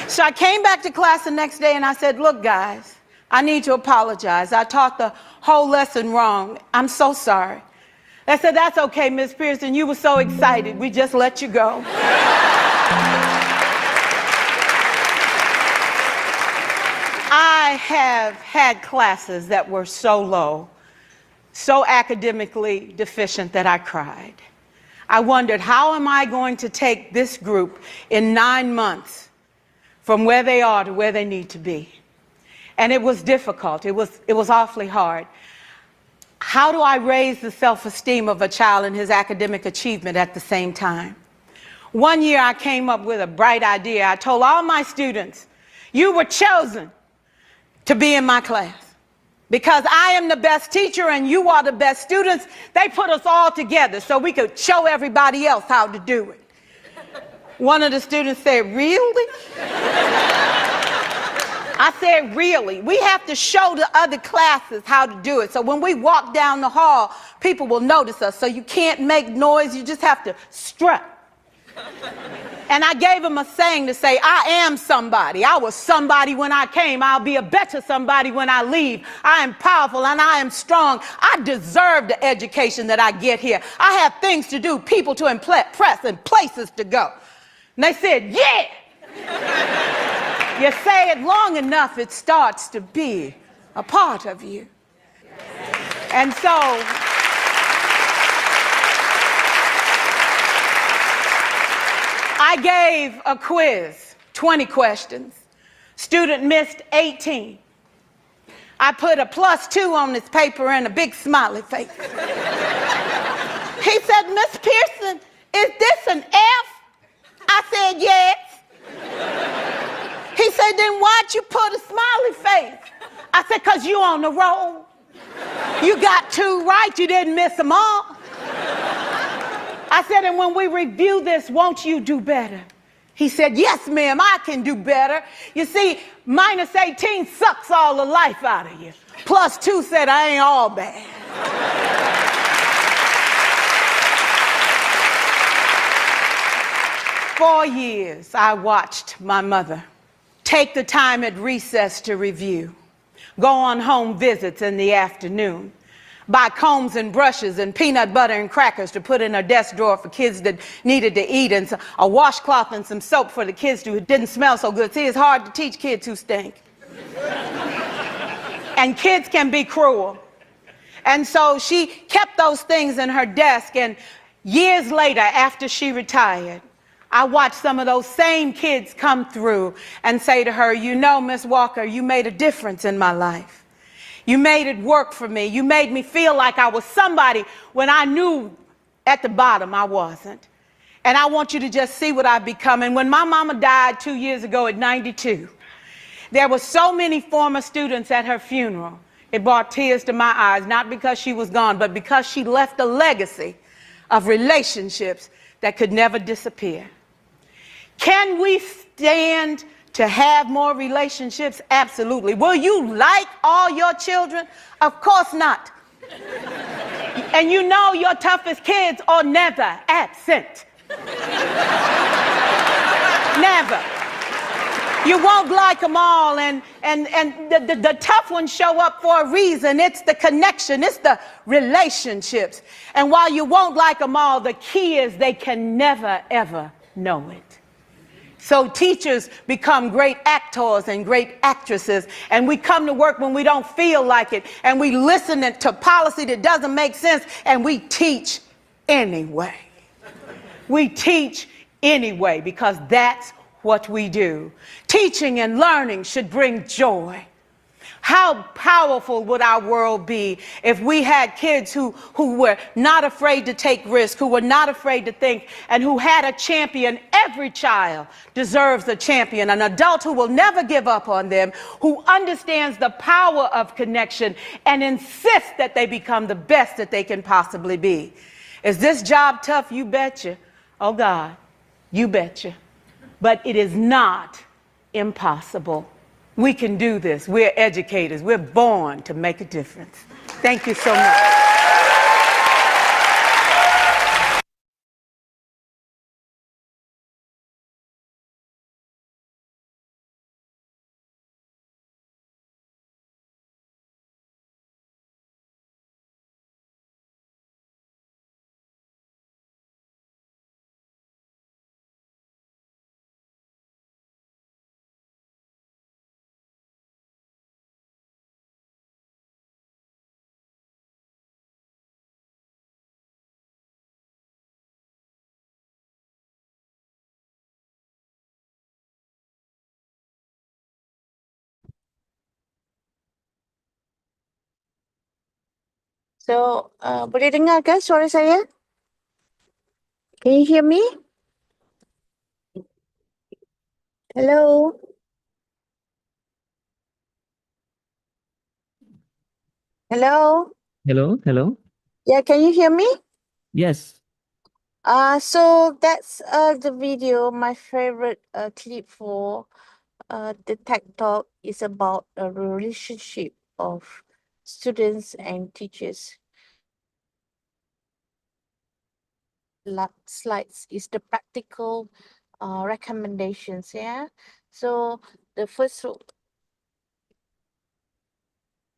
So I came back to class the next day and I said, look, guys, I need to apologize. I taught the whole lesson wrong. I'm so sorry. They said, that's okay, Miss Pearson. You were so excited. We just let you go. I have had classes that were so low, so academically deficient that I cried. I wondered, how am I going to take this group in 9 months from where they are to where they need to be? And it was difficult. It was awfully hard. How do I raise the self-esteem of a child and his academic achievement at the same time? One year I came up with a bright idea. I told all my students, you were chosen to be in my class. Because I am the best teacher and you are the best students, they put us all together so we could show everybody else how to do it. One of the students said, really? I said, really? We have to show the other classes how to do it. So when we walk down the hall, people will notice us. So you can't make noise, you just have to strut. And I gave him a saying to say, I am somebody. I was somebody when I came. I'll be a better somebody when I leave. I am powerful and I am strong. I deserve the education that I get here. I have things to do, people to impress, and places to go. And they said, yeah. You say it long enough, it starts to be a part of you. And so I gave a quiz, 20 questions. Student missed 18. I put a +2 on this paper and a big smiley face. He said, Miss Pearson, is this an F? I said, yes. He said, then why'd you put a smiley face? I said, because you on the roll. You got 2 right, you didn't miss them all. I said, and when we review this, won't you do better? He said, yes, ma'am, I can do better. You see, minus 18 sucks all the life out of you. Plus 2 said, I ain't all bad. 4 years, I watched my mother take the time at recess to review, go on home visits in the afternoon, buy combs and brushes and peanut butter and crackers to put in her desk drawer for kids that needed to eat, and a washcloth and some soap for the kids who didn't smell so good. See, it's hard to teach kids who stink. And kids can be cruel. And so she kept those things in her desk, and years later, after she retired, I watched some of those same kids come through and say to her, you know, Miss Walker, you made a difference in my life. You made it work for me. You made me feel like I was somebody when I knew at the bottom I wasn't. And I want you to just see what I've become. And when my mama died 2 years ago at 92, there were so many former students at her funeral. It brought tears to my eyes, not because she was gone, but because she left a legacy of relationships that could never disappear. Can we stand to have more relationships? Absolutely. Will you like all your children? Of course not. And you know your toughest kids are never absent. Never. You won't like them all, and the tough ones show up for a reason. It's the connection, it's the relationships. And while you won't like them all, the key is they can never, ever know it. So teachers become great actors and great actresses, and we come to work when we don't feel like it, and we listen to policy that doesn't make sense, and we teach anyway. We teach anyway because that's what we do. Teaching and learning should bring joy. How powerful would our world be if we had kids who were not afraid to take risks, who were not afraid to think, and who had a champion? Every child deserves a champion, an adult who will never give up on them, who understands the power of connection and insists that they become the best that they can possibly be. Is this job tough? You betcha. Oh God, you betcha. But it is not impossible. We can do this. We're educators. We're born to make a difference. Thank you so much. So, boleh dengar kan suara saya? Can you hear me? Hello? Hello? Hello, hello. Yeah, can you hear me? Yes. So that's the video. My favorite clip for the tech talk is about a relationship of students and teachers. Slides is the practical recommendations. Yeah. So the first,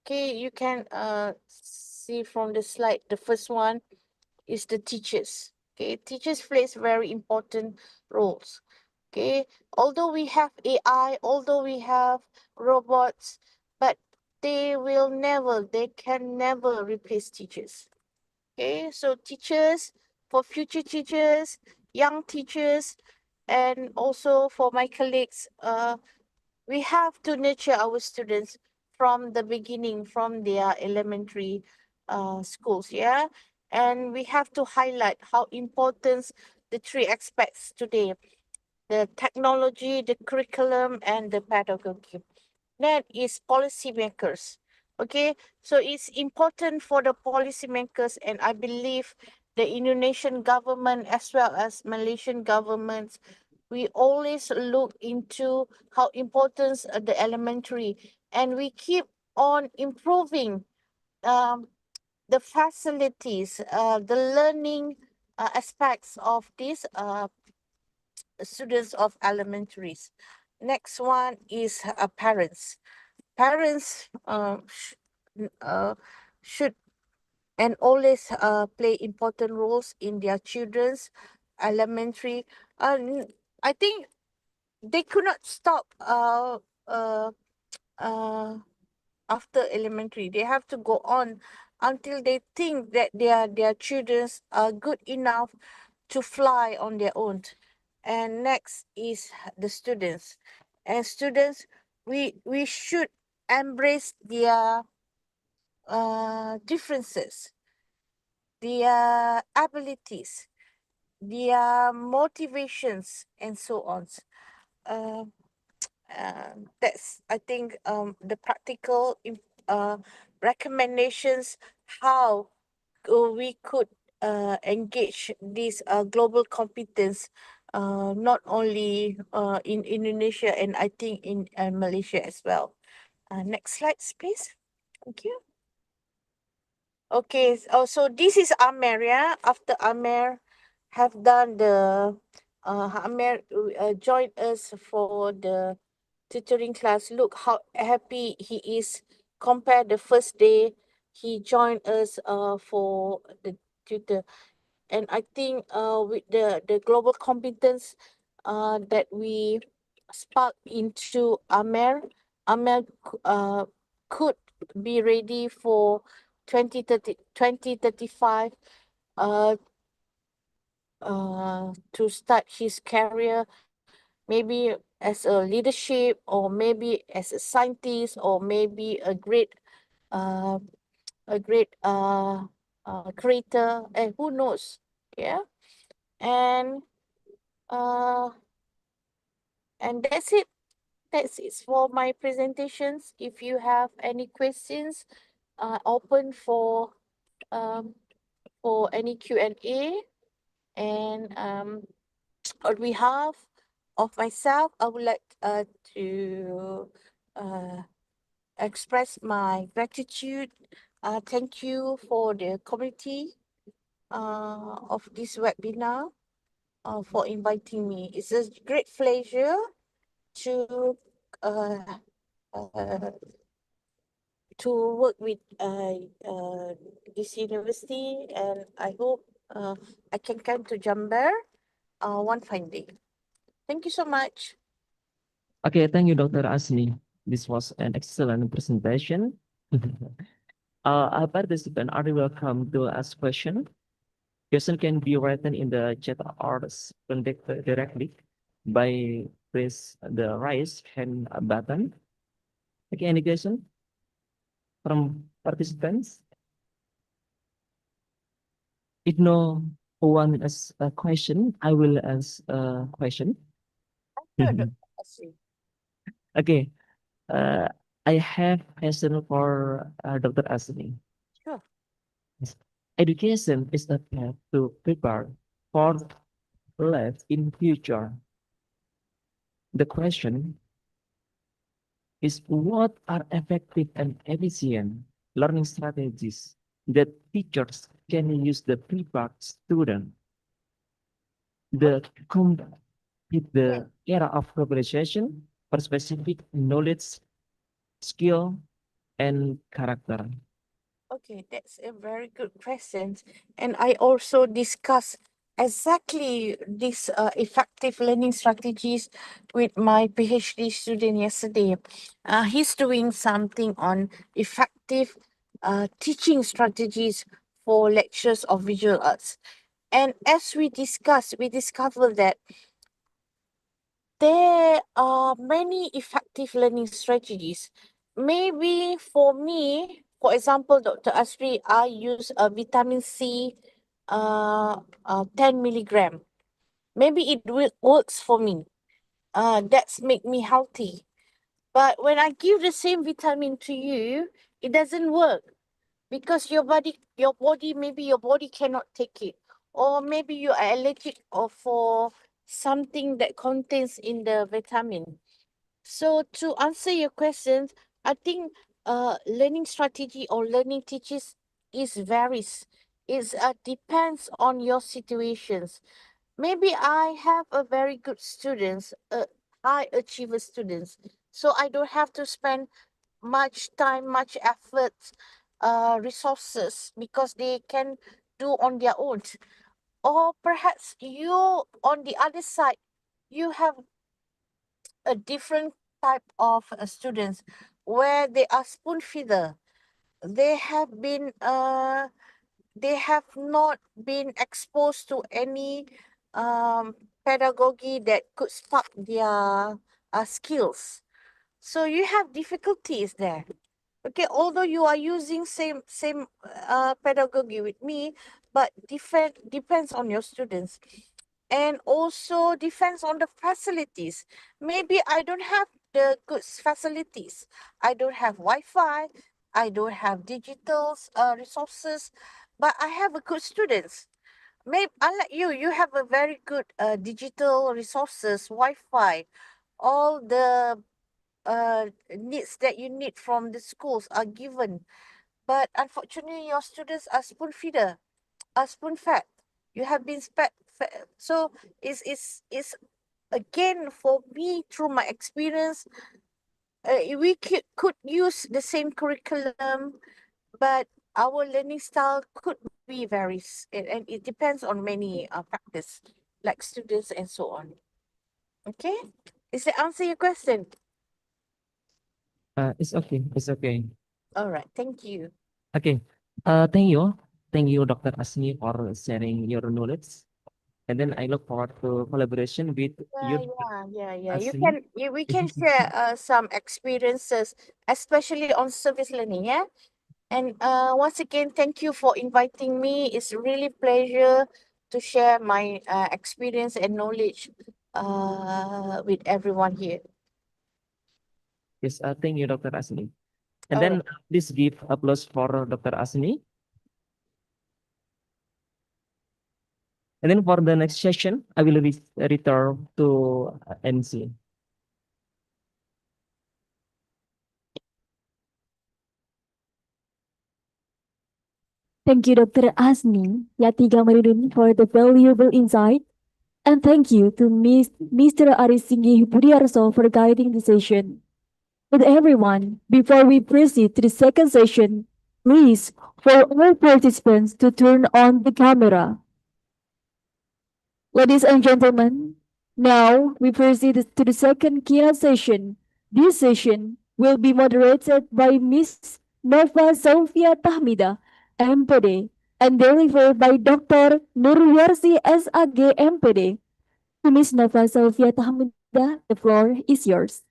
okay, you can see from the slide. The first one is the teachers. Okay, teachers plays very important roles. Okay, although we have AI, although we have robots, but they can never replace teachers. Okay, so teachers, for future teachers, young teachers, and also for my colleagues, we have to nurture our students from the beginning, from their elementary schools, yeah? And we have to highlight how important the three aspects today: the technology, the curriculum, and the pedagogy. That is policymakers. Okay, so it's important for the policymakers, and I believe the Indonesian government as well as Malaysian governments, we always look into how important the elementary, and we keep on improving the facilities, the learning aspects of these students of elementaries. Next one is parents. Parents should and always play important roles in their children's elementary. I think they could not stop uh, after elementary. They have to go on until they think that their children are good enough to fly on their own. And next is the students. And students, we should embrace their differences, their abilities, their motivations, and so on. Uh, that's, I think, the practical recommendations how we could engage this global competence, not only in Indonesia, and I think in Malaysia as well. Next slides, please. Thank you. Okay, so this is Amer, yeah. After Amer have done the Amer joined us for the tutoring class. Look how happy he is compared the first day he joined us for the tutor. And I think with the global competence that we spark into Amer could be ready for 2035 to start his career, maybe as a leadership, or maybe as a scientist, or maybe a great creator, and who knows. Yeah. And that's it. That's it for my presentations. If you have any questions, open for any Q&A. And on behalf of myself, I would like to express my gratitude. Thank you for the committee of this webinar for inviting me. It's a great pleasure to work with this university, and I hope I can come to Jember one fine day. Thank you so much. Okay, thank you, Dr. Azni. This was an excellent presentation. Our participant are welcome to ask question. Question can be written in the chat or conducted directly by press the raise hand button. Okay, any question from participants? If no one asks a question, I will ask a question. Sure, Dr. Asri. Okay, I have question for Dr. Asni. Sure. Education is a path to prepare for life in future. The question is, what are effective and efficient learning strategies that teachers can use to prepare students the combat with the era of globalization for specific knowledge, skill, and character? Okay, that's a very good question. And I also discussed exactly these effective learning strategies with my PhD student yesterday. He's doing something on effective teaching strategies for lectures of visual arts. And as we discussed, we discovered that there are many effective learning strategies. Maybe for me, for example, Dr. Asri, I use a vitamin C 10 milligram. Maybe it will works for me. That's make me healthy. But when I give the same vitamin to you, it doesn't work because your body, maybe your body cannot take it. or maybe you are allergic or for something that contains in the vitamin. So to answer your questions, I think learning strategy or learning teaches is varies. It depends on your situations. Maybe I have a very good students, high achiever students, so I don't have to spend much time, much effort, resources because they can do on their own. Or perhaps you, on the other side, you have a different type of students where they are spoon feeder. They have been they have not been exposed to any pedagogy that could spark their skills. So you have difficulties there. Okay, although you are using same pedagogy with me, but depends on your students, and also depends on the facilities. Maybe I don't have the good facilities. I don't have Wi-Fi. I don't have digital resources, but I have a good students. Maybe unlike you, you have a very good digital resources, Wi-Fi, all the needs that you need from the schools are given. But unfortunately, your students are spoon feeder, are spoon fed. You have been fed. So it's again for me through my experience. We could use the same curriculum, but our learning style could be varies, and it depends on many factors like students and so on. Okay, is that answer your question? It's okay. It's okay. All right, thank you. Okay. Thank you. Thank you, Dr. Asni, for sharing your knowledge. And then I look forward to collaboration with you, Yeah. Asni. We can share some experiences, especially on service learning. Yeah. And once again, thank you for inviting me. It's really pleasure to share my experience and knowledge with everyone here. Yes, thank you, Dr. Asni. And All then right. please give applause for Dr. Asni. And then for the next session, I will return to MC. Thank you, Dr. Azni Yati Gamarudin, for the valuable insight. And thank you to Mr. Arisinghi Budiarso for guiding the session. With everyone, before we proceed to the second session, please, for all participants to turn on the camera. Ladies and gentlemen, now we proceed to the second keynote session. This session will be moderated by Ms. Nova Sofia Tahmida, MPD, and delivered by Dr. Nurwarsi SAG, MPD. To Ms. Nova Sofia Tahmida, the floor is yours.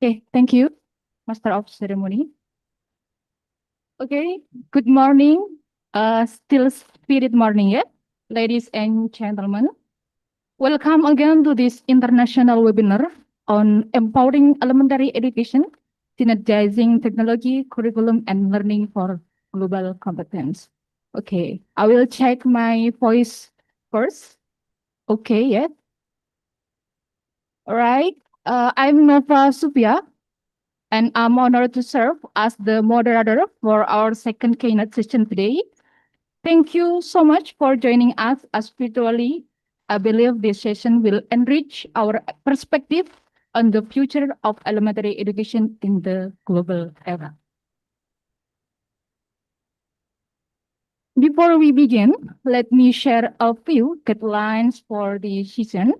Okay, thank you, Master of Ceremony. Okay, good morning. Still spirit morning, yeah? Ladies and gentlemen, welcome again to this international webinar on empowering elementary education, synergizing technology, curriculum, and learning for global competence. Okay, I will check my voice first. Okay, yeah. All right. I'm Nova Supia, and I'm honored to serve as the moderator for our second keynote session today. Thank you so much for joining us as virtually. I believe this session will enrich our perspective on the future of elementary education in the global era. Before we begin, let me share a few guidelines for the session.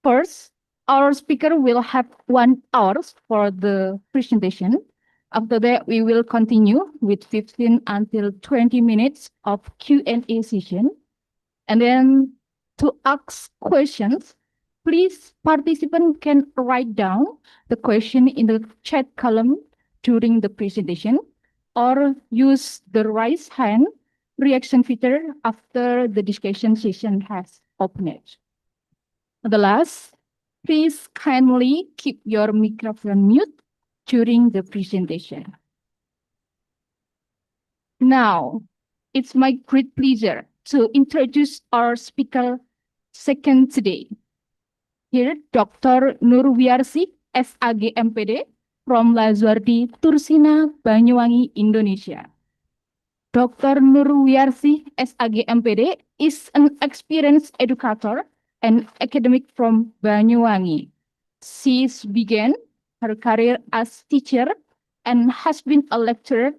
First, our speaker will have 1 hour for the presentation. After that, we will continue with 15 until 20 minutes of Q&A session. And then to ask questions, please participant can write down the question in the chat column during the presentation or use the raise hand reaction feature after the discussion session has opened. The last, please kindly keep your microphone mute during the presentation. Now, it's my great pleasure to introduce our speaker second today. Here, Dr. Nurwiarsi, SAG MPD from Lazuardi, Tursina, Banyuwangi, Indonesia. Dr. Nurwiarsi, SAG MPD, is an experienced educator and academic from Banyuwangi. She began her career as teacher and has been a lecturer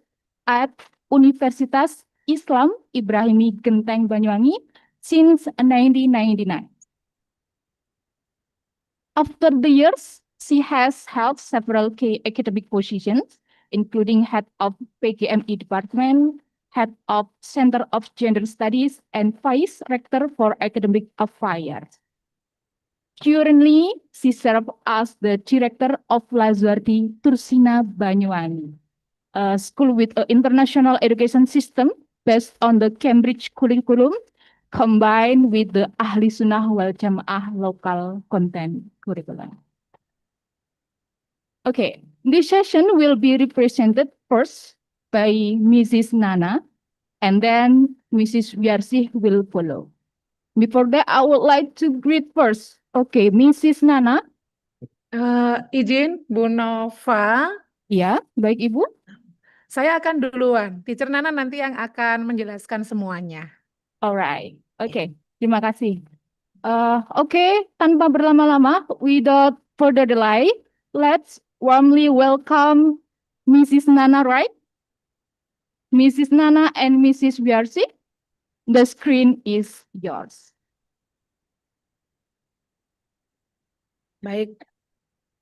at Universitas Islam Ibrahimi Genteng Banyuwangi since 1999. After the years, she has held several key academic positions, including head of PGME department, head of Center of Gender Studies, and vice rector for academic affairs. Currently, she serves as the director of Lazuardi Tursina Banyuwangi, a school with an international education system based on the Cambridge curriculum combined with the Ahli Sunnah wal Jamaah local content curriculum. Okay, this session will be represented first by Mrs. Nana, and then Mrs. Wiarsi will follow. Before that, I would like to greet first. Okay, Mrs. Nana. Izin Bu Nova, Ya, baik Ibu. saya akan duluan. Teacher Nana nanti yang akan menjelaskan semuanya. Alright, okay, terima kasih. Okay, tanpa berlama-lama, without further delay, let's warmly welcome Mrs. Nana, right? Mrs. Nana and Mrs. Wiarsi, the screen is yours. Baik,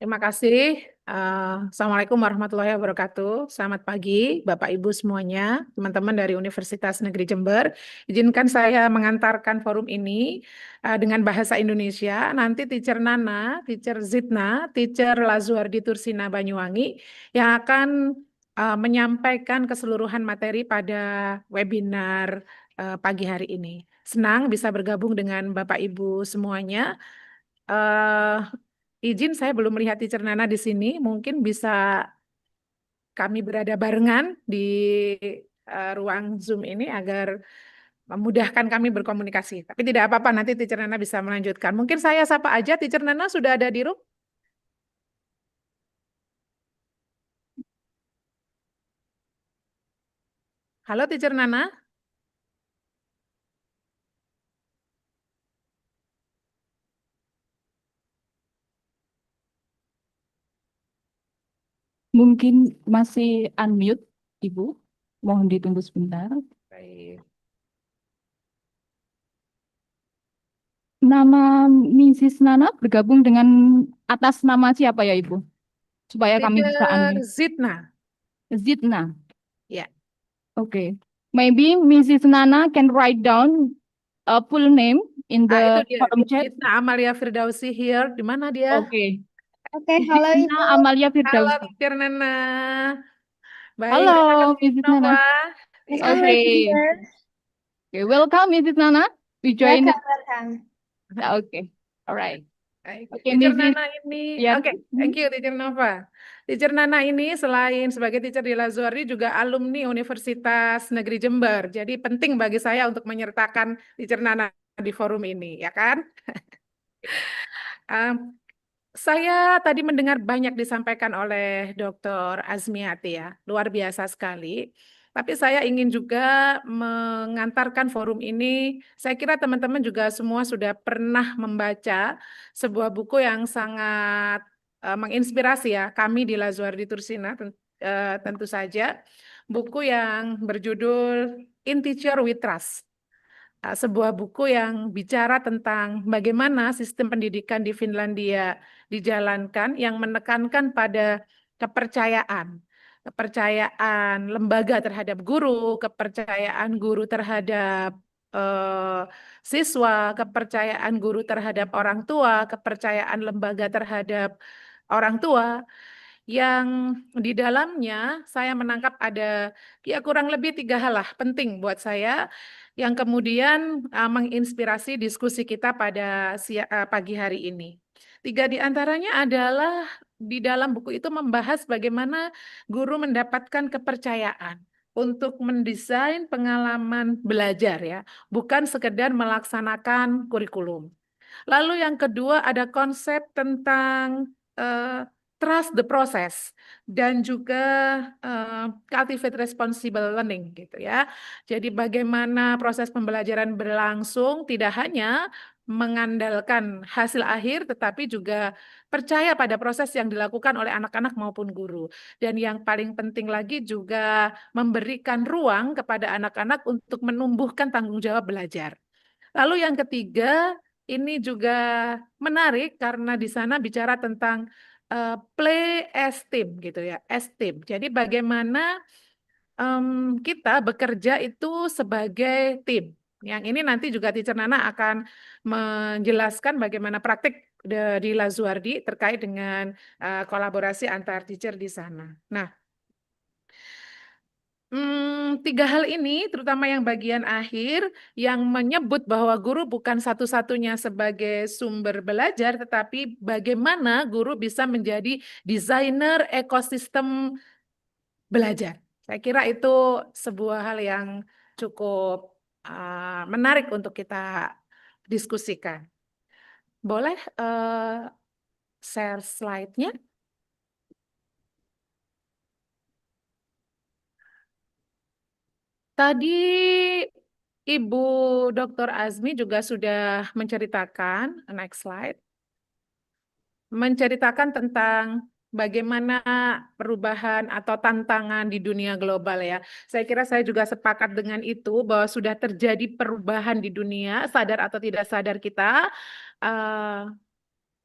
terima kasih. Assalamualaikum warahmatullahi wabarakatuh. Selamat pagi, Bapak Ibu semuanya, teman-teman dari Universitas Negeri Jember. Izinkan saya mengantarkan forum ini dengan bahasa Indonesia. Nanti Teacher Nana, Teacher Zidna, Teacher Lazuardi Tursina Banyuwangi yang akan menyampaikan keseluruhan materi pada webinar pagi hari ini. Senang bisa bergabung dengan Bapak Ibu semuanya. Izin saya belum melihat Teacher Nana di sini, mungkin bisa kami berada barengan di ruang Zoom ini agar memudahkan kami berkomunikasi. Tapi tidak apa-apa, nanti Teacher Nana bisa melanjutkan. Mungkin saya sapa aja, Teacher Nana sudah ada di room? Halo Teacher Nana? Mungkin masih unmute, Ibu. Mohon ditunggu sebentar. Baik. Nama Mrs. Nana bergabung dengan atas nama siapa ya, Ibu? Supaya kami bisa Teacher unmute. Zidna. Zidna. Ya. Okay. Maybe Mrs. Nana can write down a full name in Itu the dia, forum chat. Zidna Amalia Firdausi here. Di mana dia? Oke. Oke, halo Zidna Ibu. Amalia Halo Firdausi. Teacher Nana. Baik, Halo, terima kasih Mrs. Nana. Nova. Oke. Okay, welcome Mrs. Nana. We join. Welcome. Okay. All right. Baik. Oke, Teacher Mrs. Nana ini, Ya. oke, thank you Teacher Nova. Teacher Nana ini selain sebagai teacher di Lazuardi juga alumni Universitas Negeri Jember. Jadi penting bagi saya untuk menyertakan Teacher Nana di forum ini, ya kan? Saya tadi mendengar banyak disampaikan oleh Dr. Azni Yati ya, luar biasa sekali. Tapi saya ingin juga mengantarkan forum ini, saya kira teman-teman juga semua sudah pernah membaca sebuah buku yang sangat menginspirasi ya, kami di Lazuardi Tursina tentu saja. Buku yang berjudul In Teacher We Trust. Sebuah buku yang bicara tentang bagaimana sistem pendidikan di Finlandia dijalankan yang menekankan pada kepercayaan lembaga terhadap guru, kepercayaan guru terhadap siswa, kepercayaan guru terhadap orang tua, kepercayaan lembaga terhadap orang tua yang di dalamnya saya menangkap ada ya kurang lebih 3 hal lah penting buat saya yang kemudian menginspirasi diskusi kita pada pagi hari ini. 3 di antaranya adalah di dalam buku itu membahas bagaimana guru mendapatkan kepercayaan untuk mendesain pengalaman belajar ya, bukan sekedar melaksanakan kurikulum. Lalu yang kedua ada konsep tentang trust the process dan juga cultivate responsible learning gitu ya. Jadi bagaimana proses pembelajaran berlangsung tidak hanya mengandalkan hasil akhir tetapi juga percaya pada proses yang dilakukan oleh anak-anak maupun guru. Dan yang paling penting lagi juga memberikan ruang kepada anak-anak untuk menumbuhkan tanggung jawab belajar. Lalu yang ketiga, ini juga menarik karena di sana bicara tentang play as team gitu ya, as team. Jadi bagaimana kita bekerja itu sebagai tim. Yang ini nanti juga Teacher Nana akan menjelaskan bagaimana praktik di Lazuardi terkait dengan kolaborasi antar teacher di sana. Nah, 3 hal ini, terutama yang bagian akhir, yang menyebut bahwa guru bukan satu-satunya sebagai sumber belajar, tetapi bagaimana guru bisa menjadi desainer ekosistem belajar. Saya kira itu sebuah hal yang cukup menarik untuk kita diskusikan. Boleh share slide-nya? Tadi Ibu Dr. Azmi juga sudah menceritakan, next slide, menceritakan tentang bagaimana perubahan atau tantangan di dunia global ya. Saya kira saya juga sepakat dengan itu bahwa sudah terjadi perubahan di dunia, sadar atau tidak sadar kita.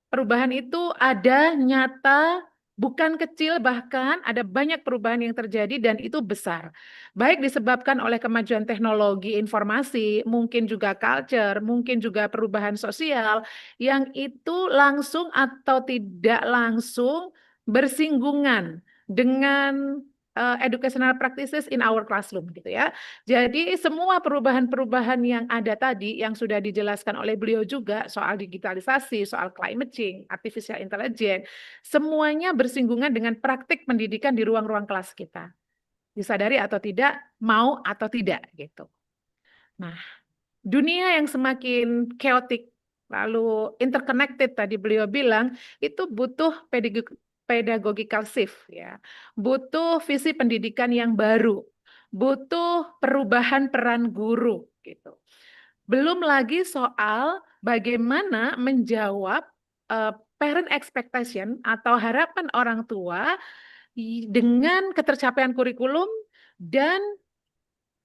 Perubahan itu ada nyata, bukan kecil, bahkan ada banyak perubahan yang terjadi dan itu besar. Baik disebabkan oleh kemajuan teknologi informasi, mungkin juga culture, mungkin juga perubahan sosial, yang itu langsung atau tidak langsung bersinggungan dengan educational practices in our classroom gitu ya. Jadi semua perubahan-perubahan yang ada tadi yang sudah dijelaskan oleh beliau juga soal digitalisasi, soal climate change, artificial intelligence, semuanya bersinggungan dengan praktik pendidikan di ruang-ruang kelas kita. Disadari atau tidak, mau atau tidak gitu. Nah, dunia yang semakin chaotic lalu interconnected tadi beliau bilang itu butuh pedagogical shift ya. Butuh visi pendidikan yang baru, butuh perubahan peran guru gitu. Belum lagi soal bagaimana menjawab parent expectation atau harapan orang tua dengan ketercapaian kurikulum dan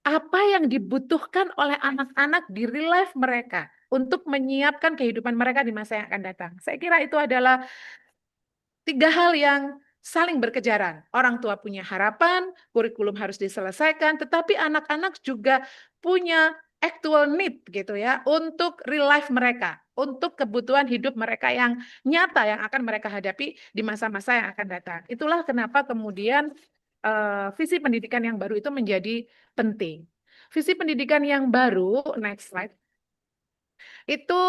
apa yang dibutuhkan oleh anak-anak di real life mereka untuk menyiapkan kehidupan mereka di masa yang akan datang. Saya kira itu adalah 3 hal yang saling berkejaran. Orang tua punya harapan, kurikulum harus diselesaikan, tetapi anak-anak juga punya actual need gitu ya untuk real life mereka, untuk kebutuhan hidup mereka yang nyata yang akan mereka hadapi di masa-masa yang akan datang. Itulah kenapa kemudian visi pendidikan yang baru itu menjadi penting. Visi pendidikan yang baru, next slide, itu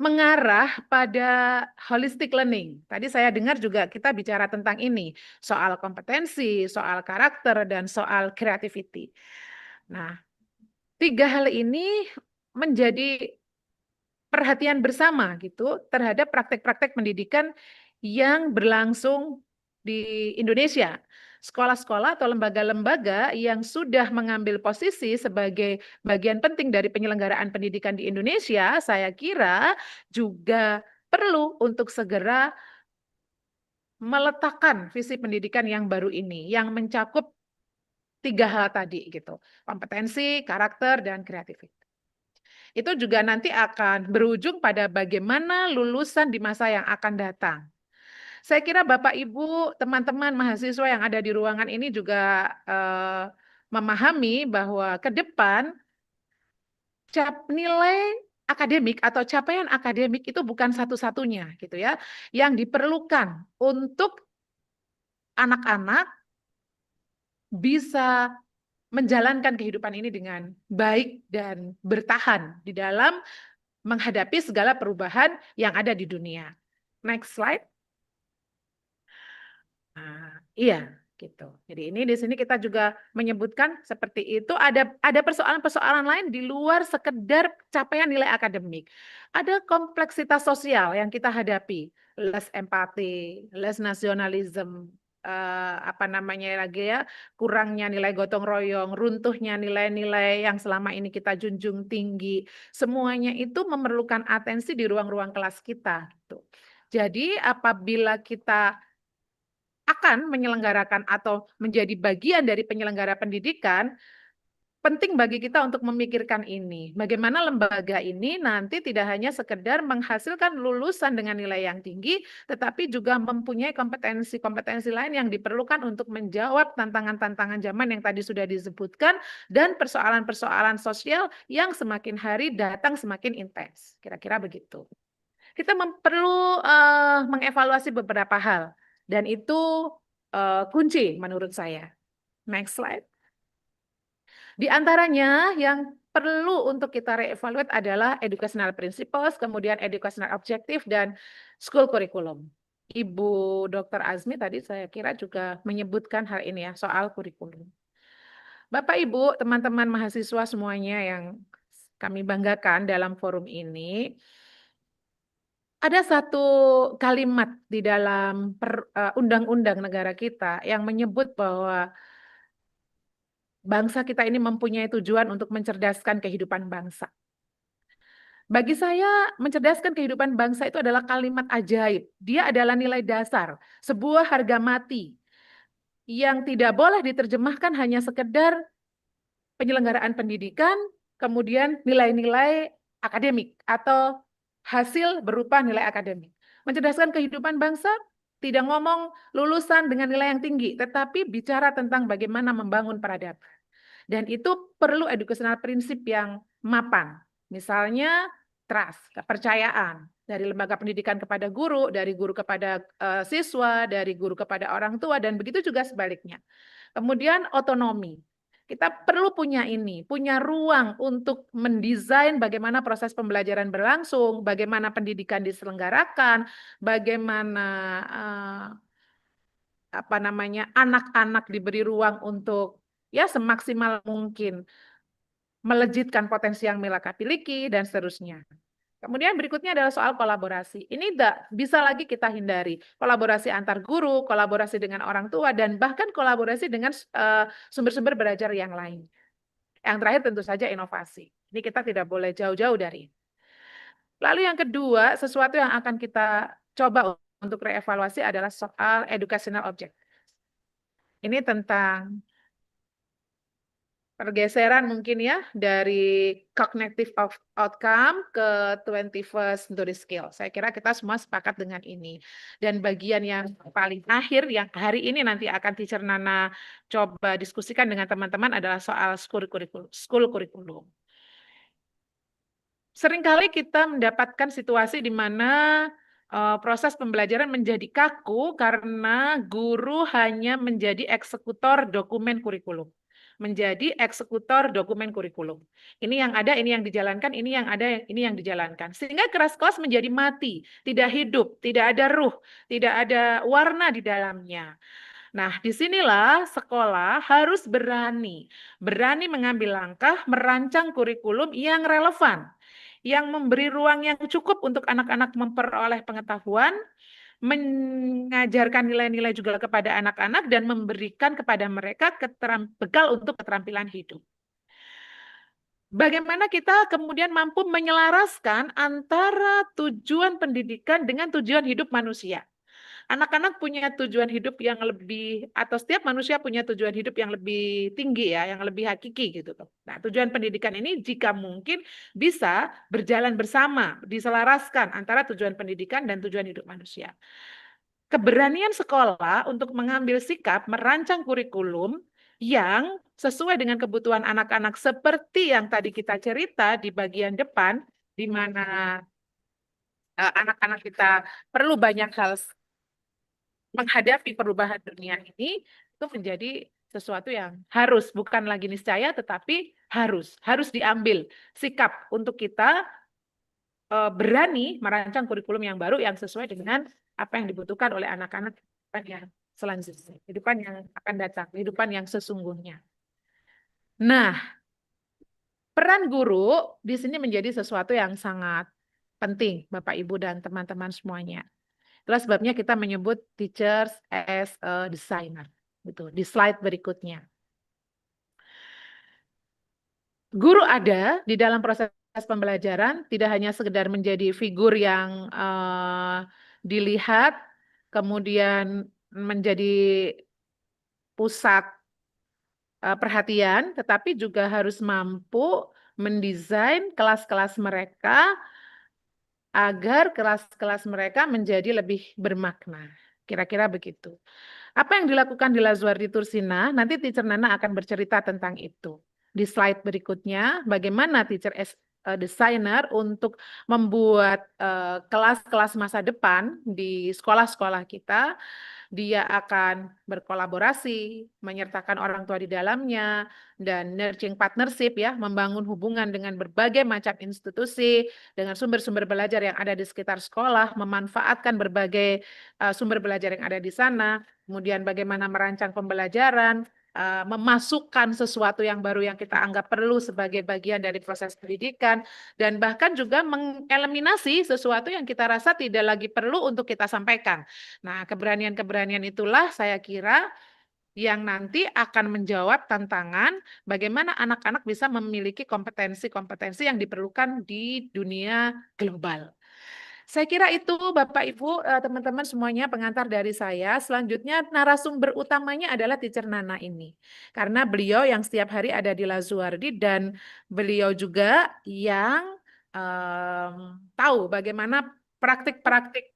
mengarah pada holistic learning. Tadi saya dengar juga kita bicara tentang ini, soal kompetensi, soal karakter, dan soal creativity. Nah, 3 hal ini menjadi perhatian bersama gitu terhadap praktek-praktek pendidikan yang berlangsung di Indonesia. Sekolah-sekolah atau lembaga-lembaga yang sudah mengambil posisi sebagai bagian penting dari penyelenggaraan pendidikan di Indonesia, saya kira juga perlu untuk segera meletakkan visi pendidikan yang baru ini, yang mencakup 3 hal tadi gitu, kompetensi, karakter, dan kreativitas. Itu juga nanti akan berujung pada bagaimana lulusan di masa yang akan datang. Saya kira Bapak Ibu, teman-teman mahasiswa yang ada di ruangan ini juga memahami bahwa ke depan nilai akademik atau capaian akademik itu bukan satu-satunya gitu ya. Yang diperlukan untuk anak-anak bisa menjalankan kehidupan ini dengan baik dan bertahan di dalam menghadapi segala perubahan yang ada di dunia. Next slide. Nah, iya, gitu. Jadi ini di sini kita juga menyebutkan seperti itu. Ada persoalan-persoalan lain di luar sekedar capaian nilai akademik. Ada kompleksitas sosial yang kita hadapi, less empati, less nasionalisme, apa namanya lagi ya, kurangnya nilai gotong royong, runtuhnya nilai-nilai yang selama ini kita junjung tinggi. Semuanya itu memerlukan atensi di ruang-ruang kelas kita. Gitu. Jadi apabila kita akan menyelenggarakan atau menjadi bagian dari penyelenggara pendidikan, penting bagi kita untuk memikirkan ini. Bagaimana lembaga ini nanti tidak hanya sekedar menghasilkan lulusan dengan nilai yang tinggi, tetapi juga mempunyai kompetensi-kompetensi lain yang diperlukan untuk menjawab tantangan-tantangan zaman yang tadi sudah disebutkan, dan persoalan-persoalan sosial yang semakin hari datang semakin intens. Kira-kira begitu. Kita perlu mengevaluasi beberapa hal. Dan itu kunci menurut saya. Next slide. Di antaranya yang perlu untuk kita reevaluate adalah educational principles, kemudian educational objective, dan school curriculum. Ibu Dr. Azni tadi saya kira juga menyebutkan hal ini ya, soal kurikulum. Bapak, Ibu, teman-teman mahasiswa semuanya yang kami banggakan dalam forum ini, ada satu kalimat di dalam undang-undang negara kita yang menyebut bahwa bangsa kita ini mempunyai tujuan untuk mencerdaskan kehidupan bangsa. Bagi saya, mencerdaskan kehidupan bangsa itu adalah kalimat ajaib. Dia adalah nilai dasar, sebuah harga mati yang tidak boleh diterjemahkan hanya sekedar penyelenggaraan pendidikan, kemudian nilai-nilai akademik atau hasil berupa nilai akademik. Mencerdaskan kehidupan bangsa tidak ngomong lulusan dengan nilai yang tinggi, tetapi bicara tentang bagaimana membangun peradaban. Dan itu perlu educational prinsip yang mapan. Misalnya trust, kepercayaan dari lembaga pendidikan kepada guru, dari guru kepada siswa, dari guru kepada orang tua, dan begitu juga sebaliknya. Kemudian otonomi. Kita perlu punya ruang untuk mendesain bagaimana proses pembelajaran berlangsung, bagaimana pendidikan diselenggarakan, bagaimana anak-anak diberi ruang untuk ya semaksimal mungkin melejitkan potensi yang mereka miliki dan seterusnya. Kemudian berikutnya adalah soal kolaborasi. Ini tidak bisa lagi kita hindari. Kolaborasi antar guru, kolaborasi dengan orang tua, dan bahkan kolaborasi dengan sumber-sumber belajar yang lain. Yang terakhir tentu saja inovasi. Ini kita tidak boleh jauh-jauh dari. Lalu yang kedua, sesuatu yang akan kita coba untuk reevaluasi adalah soal educational objective. Ini tentang pergeseran mungkin ya dari cognitive outcome ke 21st century skill. Saya kira kita semua sepakat dengan ini. Dan bagian yang paling akhir yang hari ini nanti akan Teacher Nana coba diskusikan dengan teman-teman adalah soal school curriculum. Seringkali kita mendapatkan situasi di mana proses pembelajaran menjadi kaku karena guru hanya menjadi eksekutor dokumen kurikulum. Ini yang ada, ini yang dijalankan, ini yang ada, ini yang dijalankan. Sehingga kelas menjadi mati, tidak hidup, tidak ada ruh, tidak ada warna di dalamnya. Nah, disinilah sekolah harus berani mengambil langkah, merancang kurikulum yang relevan, yang memberi ruang yang cukup untuk anak-anak memperoleh pengetahuan, mengajarkan nilai-nilai juga kepada anak-anak, dan memberikan kepada mereka bekal untuk keterampilan hidup. Bagaimana kita kemudian mampu menyelaraskan antara tujuan pendidikan dengan tujuan hidup manusia. Anak-anak punya tujuan hidup yang lebih, atau setiap manusia punya tujuan hidup yang lebih tinggi ya, yang lebih hakiki gitu. Nah, tujuan pendidikan ini jika mungkin bisa berjalan bersama, diselaraskan antara tujuan pendidikan dan tujuan hidup manusia. Keberanian sekolah untuk mengambil sikap merancang kurikulum yang sesuai dengan kebutuhan anak-anak seperti yang tadi kita cerita di bagian depan, di mana anak-anak kita perlu banyak hal menghadapi perubahan dunia ini itu menjadi sesuatu yang harus, bukan lagi niscaya, tetapi harus diambil sikap untuk kita berani merancang kurikulum yang baru yang sesuai dengan apa yang dibutuhkan oleh anak-anak kehidupan yang selanjutnya, kehidupan yang akan datang, kehidupan yang sesungguhnya. Nah, peran guru di sini menjadi sesuatu yang sangat penting, Bapak, Ibu, dan teman-teman semuanya. Itulah sebabnya kita menyebut teachers as a designer. Gitu, di slide berikutnya. Guru ada di dalam proses pembelajaran, tidak hanya sekedar menjadi figur yang dilihat, kemudian menjadi pusat perhatian, tetapi juga harus mampu mendesain kelas-kelas mereka agar kelas-kelas mereka menjadi lebih bermakna. Kira-kira begitu. Apa yang dilakukan di Lazuardi Tursina, nanti Teacher Nana akan bercerita tentang itu. Di slide berikutnya, bagaimana teacher as a designer untuk membuat kelas-kelas masa depan di sekolah-sekolah kita. Dia akan berkolaborasi, menyertakan orang tua di dalamnya, dan nurturing partnership ya, membangun hubungan dengan berbagai macam institusi, dengan sumber-sumber belajar yang ada di sekitar sekolah, memanfaatkan berbagai sumber belajar yang ada di sana, kemudian bagaimana merancang pembelajaran, memasukkan sesuatu yang baru yang kita anggap perlu sebagai bagian dari proses pendidikan, dan bahkan juga mengeliminasi sesuatu yang kita rasa tidak lagi perlu untuk kita sampaikan. Nah, keberanian-keberanian itulah saya kira yang nanti akan menjawab tantangan bagaimana anak-anak bisa memiliki kompetensi-kompetensi yang diperlukan di dunia global. Saya kira itu Bapak Ibu, teman-teman semuanya pengantar dari saya. Selanjutnya narasumber utamanya adalah Teacher Nana ini. Karena beliau yang setiap hari ada di Lazuardi dan beliau juga yang tahu bagaimana praktik-praktik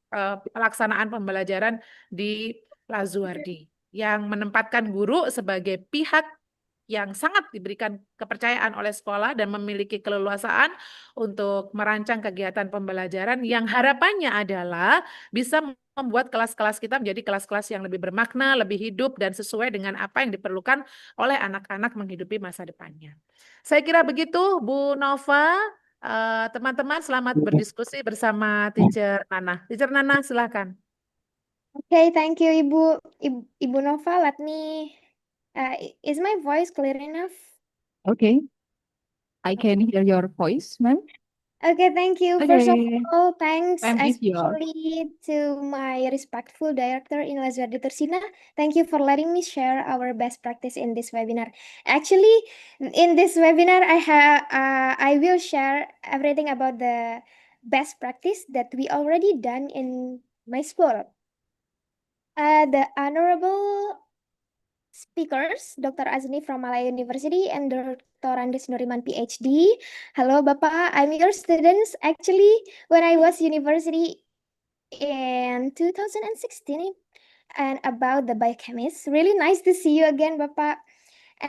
pelaksanaan pembelajaran di Lazuardi. Yang menempatkan guru sebagai pihak yang sangat diberikan kepercayaan oleh sekolah dan memiliki keleluasaan untuk merancang kegiatan pembelajaran yang harapannya adalah bisa membuat kelas-kelas kita menjadi kelas-kelas yang lebih bermakna, lebih hidup, dan sesuai dengan apa yang diperlukan oleh anak-anak menghidupi masa depannya. Saya kira begitu, Bu Nova. Teman-teman selamat berdiskusi bersama Teacher Nana. Teacher Nana, silakan. Okay, thank you, Ibu Nova. Let me. Is my voice clear enough? Okay, I can hear your voice, ma'am. Okay, thank you. First of Okay, all, thanks time is yours. especially to my respectful director in Lazuardi Tursina. Thank you for letting me share our best practice in this webinar. Actually, in this webinar, I will share everything about the best practice that we already done in my school. The honorable speakers, Dr. Azni from Malaya University and Dr. Andes Nuriman, PhD. Hello, Bapak. I'm your students. Actually, when I was university in 2016, and about the biochemist. Really nice to see you again, Bapak.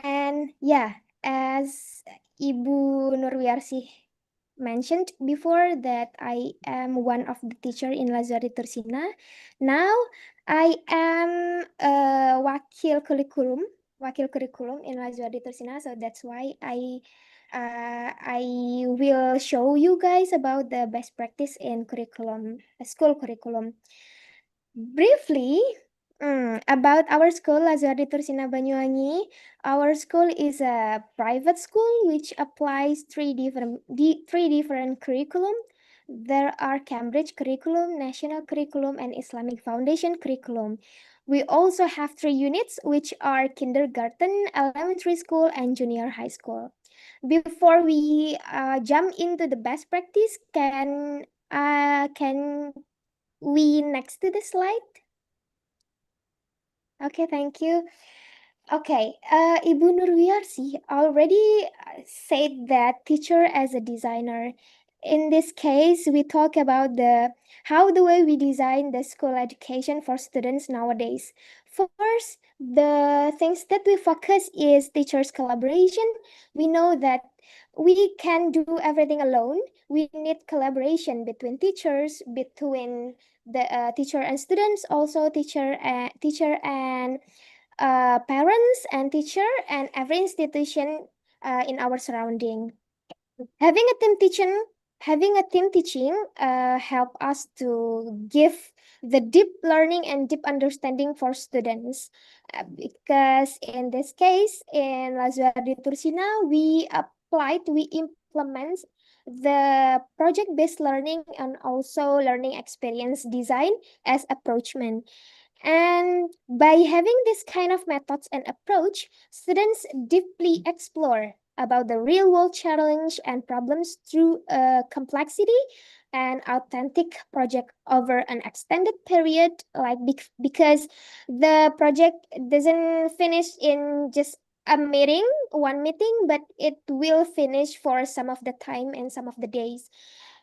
And yeah, as Ibu Nurwiarsi mentioned before that I am one of the teacher in Lazuardi Tursina. Now I am a wakil curriculum in Lazuardi Tursina, so that's why I will show you guys about the best practice in school curriculum. Briefly, about our school, Lazuardi Tursina Banyuwangi. Our school is a private school which applies three different curriculum. There are Cambridge curriculum, National curriculum, and Islamic Foundation curriculum. We also have 3 units, which are kindergarten, elementary school, and junior high school. Before we jump into the best practice, can we next to the slide? Okay, thank you. Okay, Ibu Nurwiarsi already said that teacher as a designer. In this case, we talk about how the way we design the school education for students nowadays. First, the things that we focus is teachers' collaboration. We know that we can do everything alone. We need collaboration between teachers, between the teacher and students, also teacher and parents and teacher and every institution in our surrounding. Having a team teaching help us to give the deep learning and deep understanding for students, because in this case in Lazuardi Tursina we implement the project-based learning and also learning experience design as approachment. And by having this kind of methods and approach, students deeply explore about the real world challenge and problems through complexity and authentic project over an extended period, like because the project doesn't finish in just a meeting, one meeting, but it will finish for some of the time and some of the days.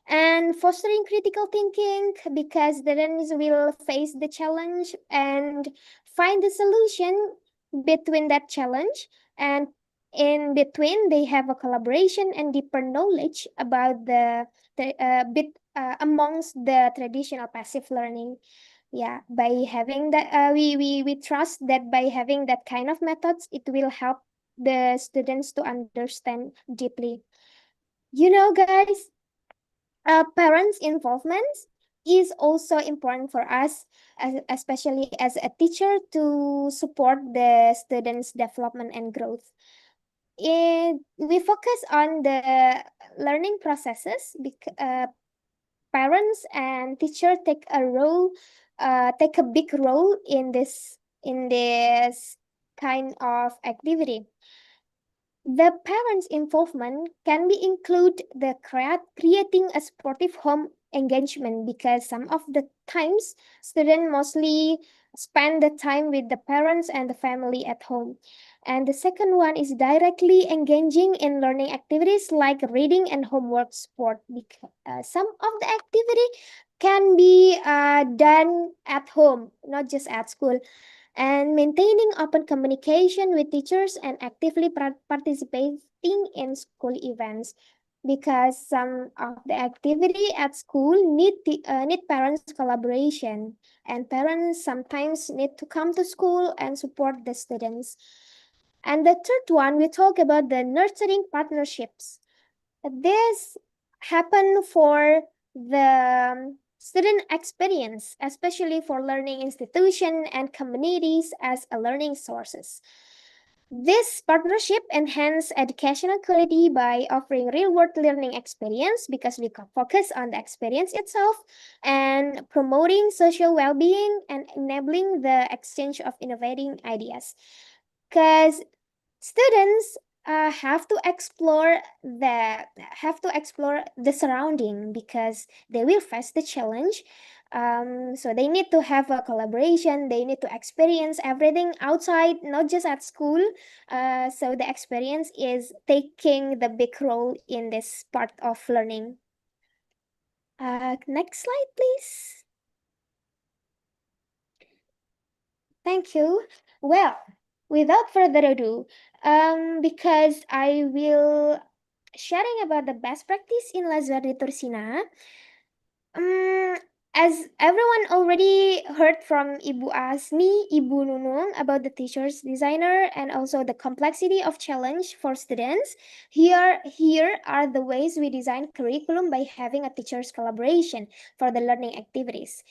And fostering critical thinking, because students will face the challenge and find the solution between that challenge, and in between they have a collaboration and deeper knowledge about the bit amongst the traditional passive learning. Yeah, by having that we trust that by having that kind of methods it will help the students to understand deeply. Guys, parents' involvement is also important for us, especially as a teacher, to support the students' development and growth. We focus on the learning processes because parents and teacher take a big role in this kind of activity. The parents' involvement can be include the creating a sportive home engagement, because some of the times students mostly spend the time with the parents and the family at home. And the second one is directly engaging in learning activities like reading and homework sport, because some of the activity can be done at home, not just at school. And maintaining open communication with teachers and actively participating in school events, because some of the activity at school need parents collaboration, and parents sometimes need to come to school and support the students. And the third one, we talk about the nurturing partnerships. This happen for the student experience, especially for learning institution and communities as a learning sources. This partnership enhance educational quality by offering real-world learning experience, because we can focus on the experience itself, and promoting social well-being and enabling the exchange of innovating ideas. Because students have to explore the surrounding, because they will face the challenge. So they need to have a collaboration, they need to experience everything outside, not just at school. So the experience is taking the big role in this part of learning. Next slide, please. Thank you. Well, without further ado, because I will sharing about the best practice in Lazuardi Tursina. As everyone already heard from Ibu Azni, Ibu Nunung about the teacher's designer and also the complexity of challenge for students, here are the ways we design curriculum by having a teacher's collaboration for the learning activities.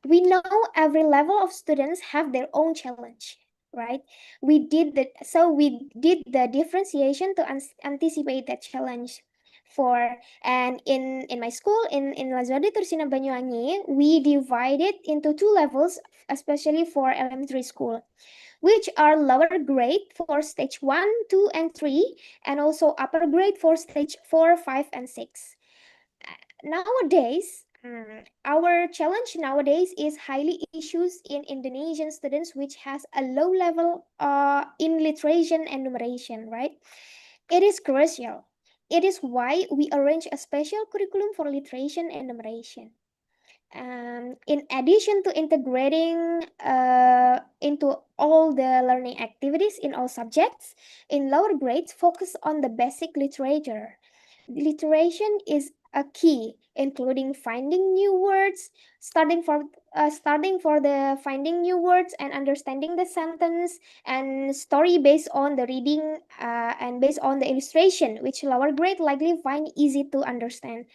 We know every level of students have their own challenge, right? We did the differentiation to anticipate that challenge. And in my school in Lazuardi Tursina Banyuwangi, we divided into two levels, especially for elementary school, which are lower grade for stage 1, 2, and 3, and also upper grade for stage 4, 5, and 6. Nowadays, our challenge nowadays is highly issues in Indonesian students, which has a low level in literature and numeration, right? It is crucial. It is why we arrange a special curriculum for literature and numeration. In addition to integrating into all the learning activities in all subjects, in lower grades, focus on the basic literature. Literature is a key, including finding new words, starting for the finding new words and understanding the sentence, and story based on the reading and based on the illustration, which lower grade likely find easy to understand.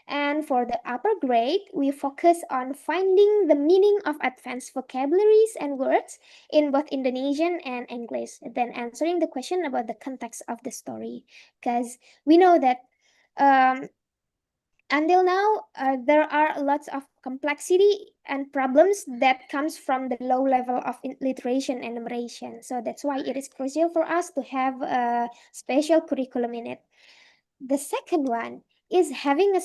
And for the upper grade, we focus on finding the meaning of advanced vocabularies and words in both Indonesian and English, then answering the question about the context of the story. Because we know that until now, there are lots of complexity and problems that comes from the low level of literacy and numeration. So that's why it is crucial for us to have a special curriculum in it. The second one is having a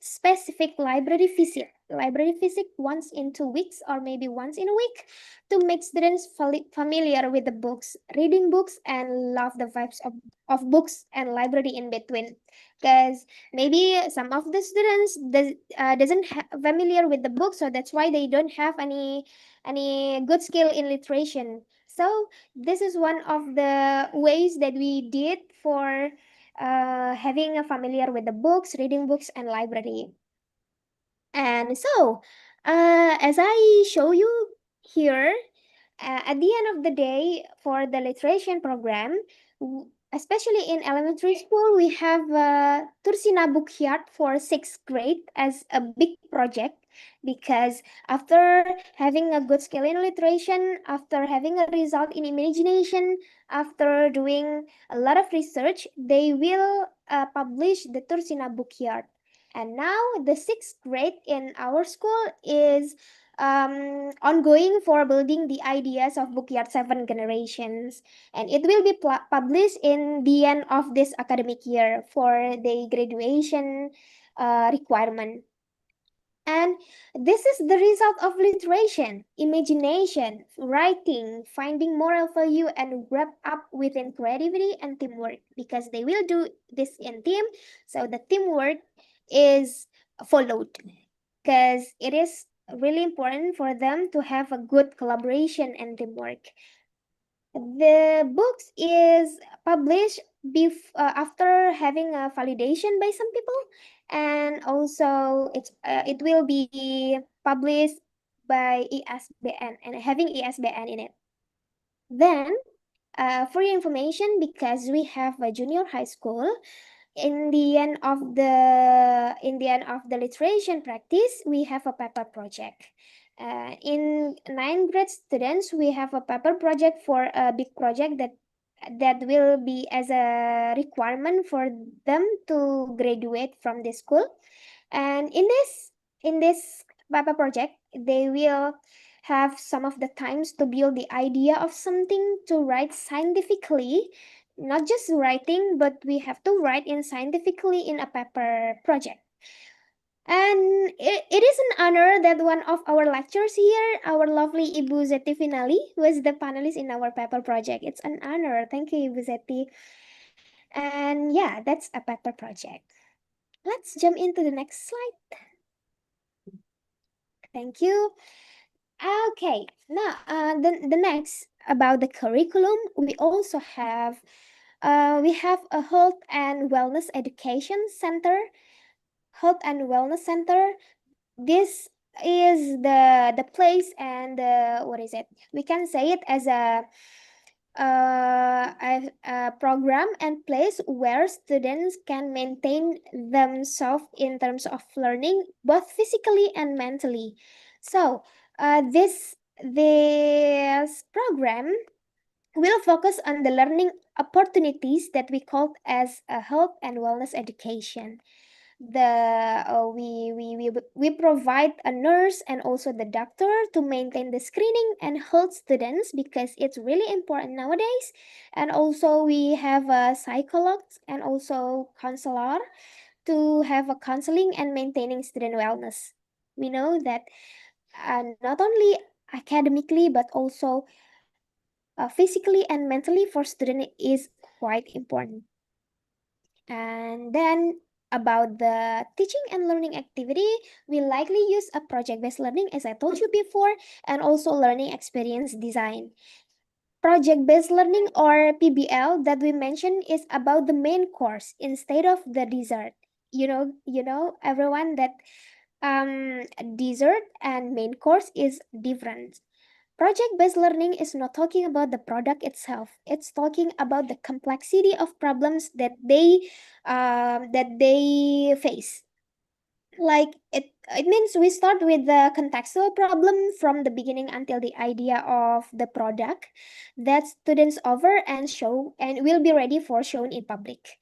specific library visit. Library visit once in 2 weeks or maybe once in a week to make students familiar with the books, reading books, and love the vibes of books and library in between. Because maybe some of the students doesn't familiar with the book, so that's why they don't have any good skill in literacy. So this is one of the ways that we did for having a familiar with the books, reading books, and library. And so, as I show you here, at the end of the day, for the literacy program, especially in elementary school, we have Tursina Book Yard for 6th grade as a big project, because after having a good skill in literacy, after having a result in imagination, after doing a lot of research, they will publish the Tursina Book Yard. And now the 6th grade in our school is ongoing for building the ideas of Bookyard 7 generations, and it will be published in the end of this academic year for the graduation requirement. And this is the result of literation, imagination, writing, finding moral value, and wrap up within creativity and teamwork, because they will do this in team, so the teamwork is followed, because it is really important for them to have a good collaboration and teamwork. The books is published after having a validation by some people, and also it will be published by ISBN and having ISBN in it. Then, for your information, because we have a junior high school, in the end of the literation practice, we have a paper project. In 9th grade students, we have a paper project for a big project that will be as a requirement for them to graduate from the school. And in this paper project, they will have some of the times to build the idea of something to write scientifically, not just writing, but we have to write in scientifically in a paper project. And it is an honor that one of our lecturers here, our lovely Ibu Zeti Finali, was the panelist in our paper project. It's an honor. Thank you, Ibu Zeti. And yeah, that's a paper project. Let's jump into the next slide. Thank you. Okay, now the next about the curriculum, we also have a health and wellness education center. Health and wellness center. This is the place and what is it? We can say it as a program and place where students can maintain themselves in terms of learning, both physically and mentally. So this program will focus on the learning opportunities that we call as a health and wellness education. We provide a nurse and also the doctor to maintain the screening and health students, because it's really important nowadays. And also we have a psychologist and also counselor to have a counseling and maintaining student wellness. We know that not only academically but also physically and mentally for student is quite important. And then about the teaching and learning activity, we likely use a project-based learning, as I told you before, and also learning experience design. Project-based learning, or PBL, that we mentioned is about the main course instead of the dessert. everyone, that dessert and main course is different. Project-based learning is not talking about the product itself. It's talking about the complexity of problems that they face. Like it means we start with the contextual problem from the beginning until the idea of the product that students over and will be ready for shown in public.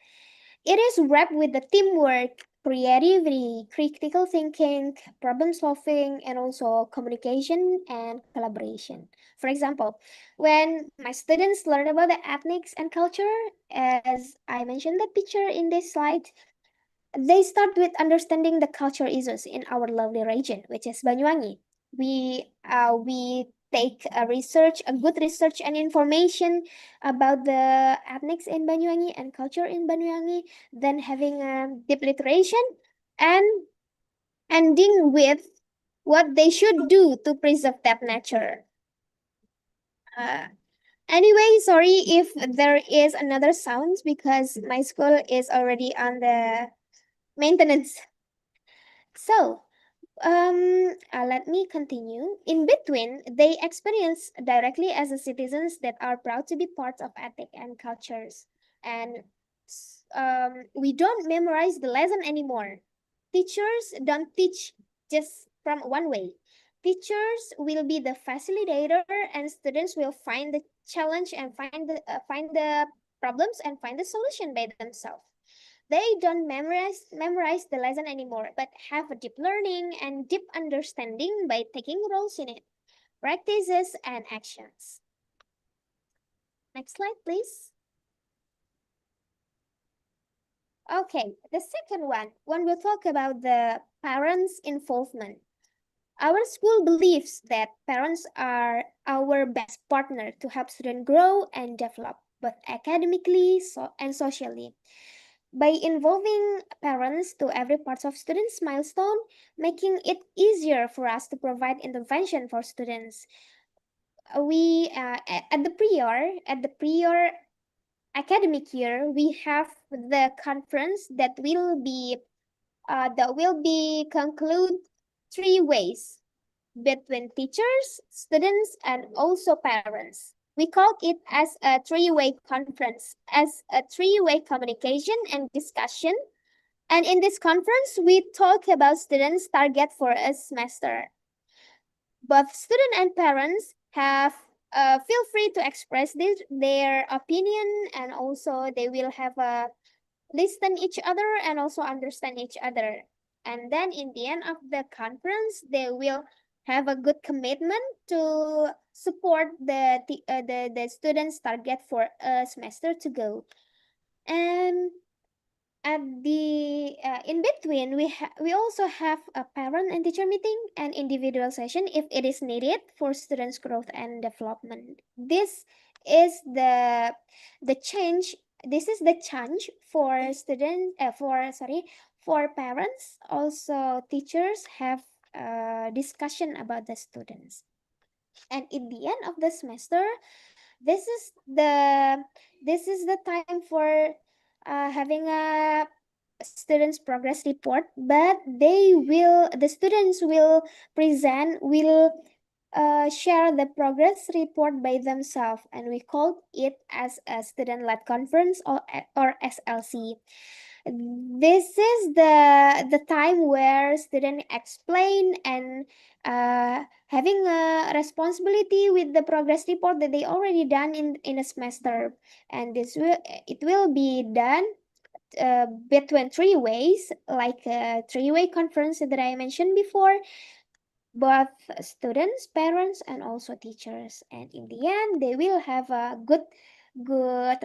It is wrapped with the teamwork, creativity, critical thinking, problem solving, and also communication and collaboration. For example, when my students learn about the ethnics and culture, as I mentioned the picture in this slide, they start with understanding the culture issues in our lovely region, which is Banyuwangi. We take a good research and information about the ethnics in Banyuwangi and culture in Banyuwangi, then having a deep literation and ending with what they should do to preserve that nature. Anyway, sorry if there is another sound because my school is already on the maintenance. So, let me continue. In between, they experience directly as a citizens that are proud to be part of ethnic and cultures. And we don't memorize the lesson anymore. Teachers don't teach just from one way. Teachers will be the facilitator, and students will find the challenge and find the problems and find the solution by themselves. They don't memorize the lesson anymore, but have a deep learning and deep understanding by taking roles in it, practices and actions. Next slide, please. Okay, the second one, when we talk about the parents' involvement. Our school believes that parents are our best partner to help students grow and develop, both academically and socially. By involving parents to every part of students' milestone, making it easier for us to provide intervention for students. We at the prior academic year, we have the conference that will be conclude 3 ways between teachers, students, and also parents. We called it as a 3-way conference, as a 3-way communication and discussion. And in this conference, we talk about students' target for a semester. Both student and parents have feel free to express their opinion, and also they will have a listen each other and also understand each other. And then in the end of the conference, they will have a good commitment to support the students' target for a semester to go. And at the in between, we also have a parent and teacher meeting and individual session if it is needed for students' growth and development. This is the change. This is the change for for parents. Also, teachers have discussion about the students. And in the end of the semester, this is the time for having a students progress report, but the students will share the progress report by themselves, and we called it as a student-led conference or SLC. This is the time where students explain and having a responsibility with the progress report that they already done in a semester, and it will be done between 3 ways, like a 3-way conference that I mentioned before, both students, parents, and also teachers. And in the end, they will have a good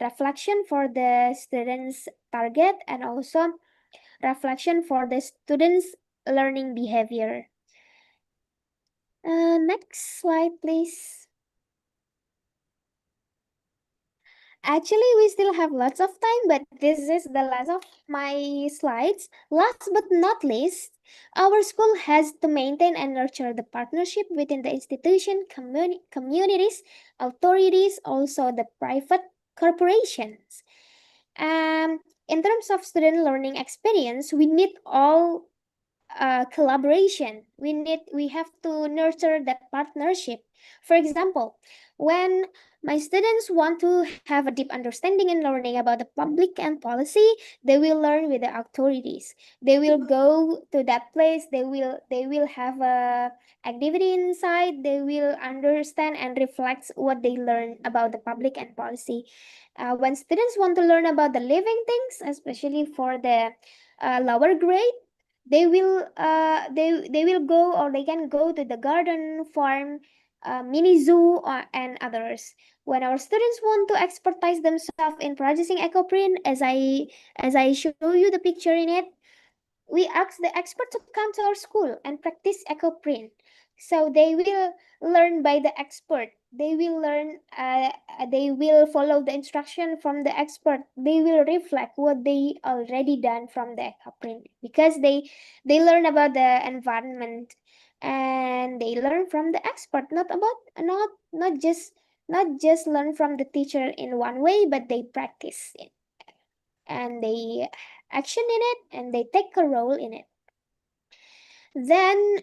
reflection for the students' target and also reflection for the students' learning behavior. Next slide, please. Actually, we still have lots of time, but this is the last of my slides. Last but not least, our school has to maintain and nurture the partnership within the institution, communities, authorities, also the private corporations. in terms of student learning experience, we need all collaboration. We have to nurture that partnership. For example, when my students want to have a deep understanding and learning about the public and policy, they will learn with the authorities. They will go to that place. They will have a activity inside. They will understand and reflect what they learn about the public and policy. When students want to learn about the living things, especially for the lower grade, they will go, or they can go to the garden, farm, mini zoo, and others. When our students want to expertise themselves in producing ecoprint, as I show you the picture in it, we ask the expert to come to our school and practice ecoprint. So they will learn by the expert. They will learn. They will follow the instruction from the expert. They will reflect what they already done from the ecoprint, because they learn about the environment, and they learn from the expert. Not just learn from the teacher in one way, but they practice it, and they action in it, and they take a role in it. Then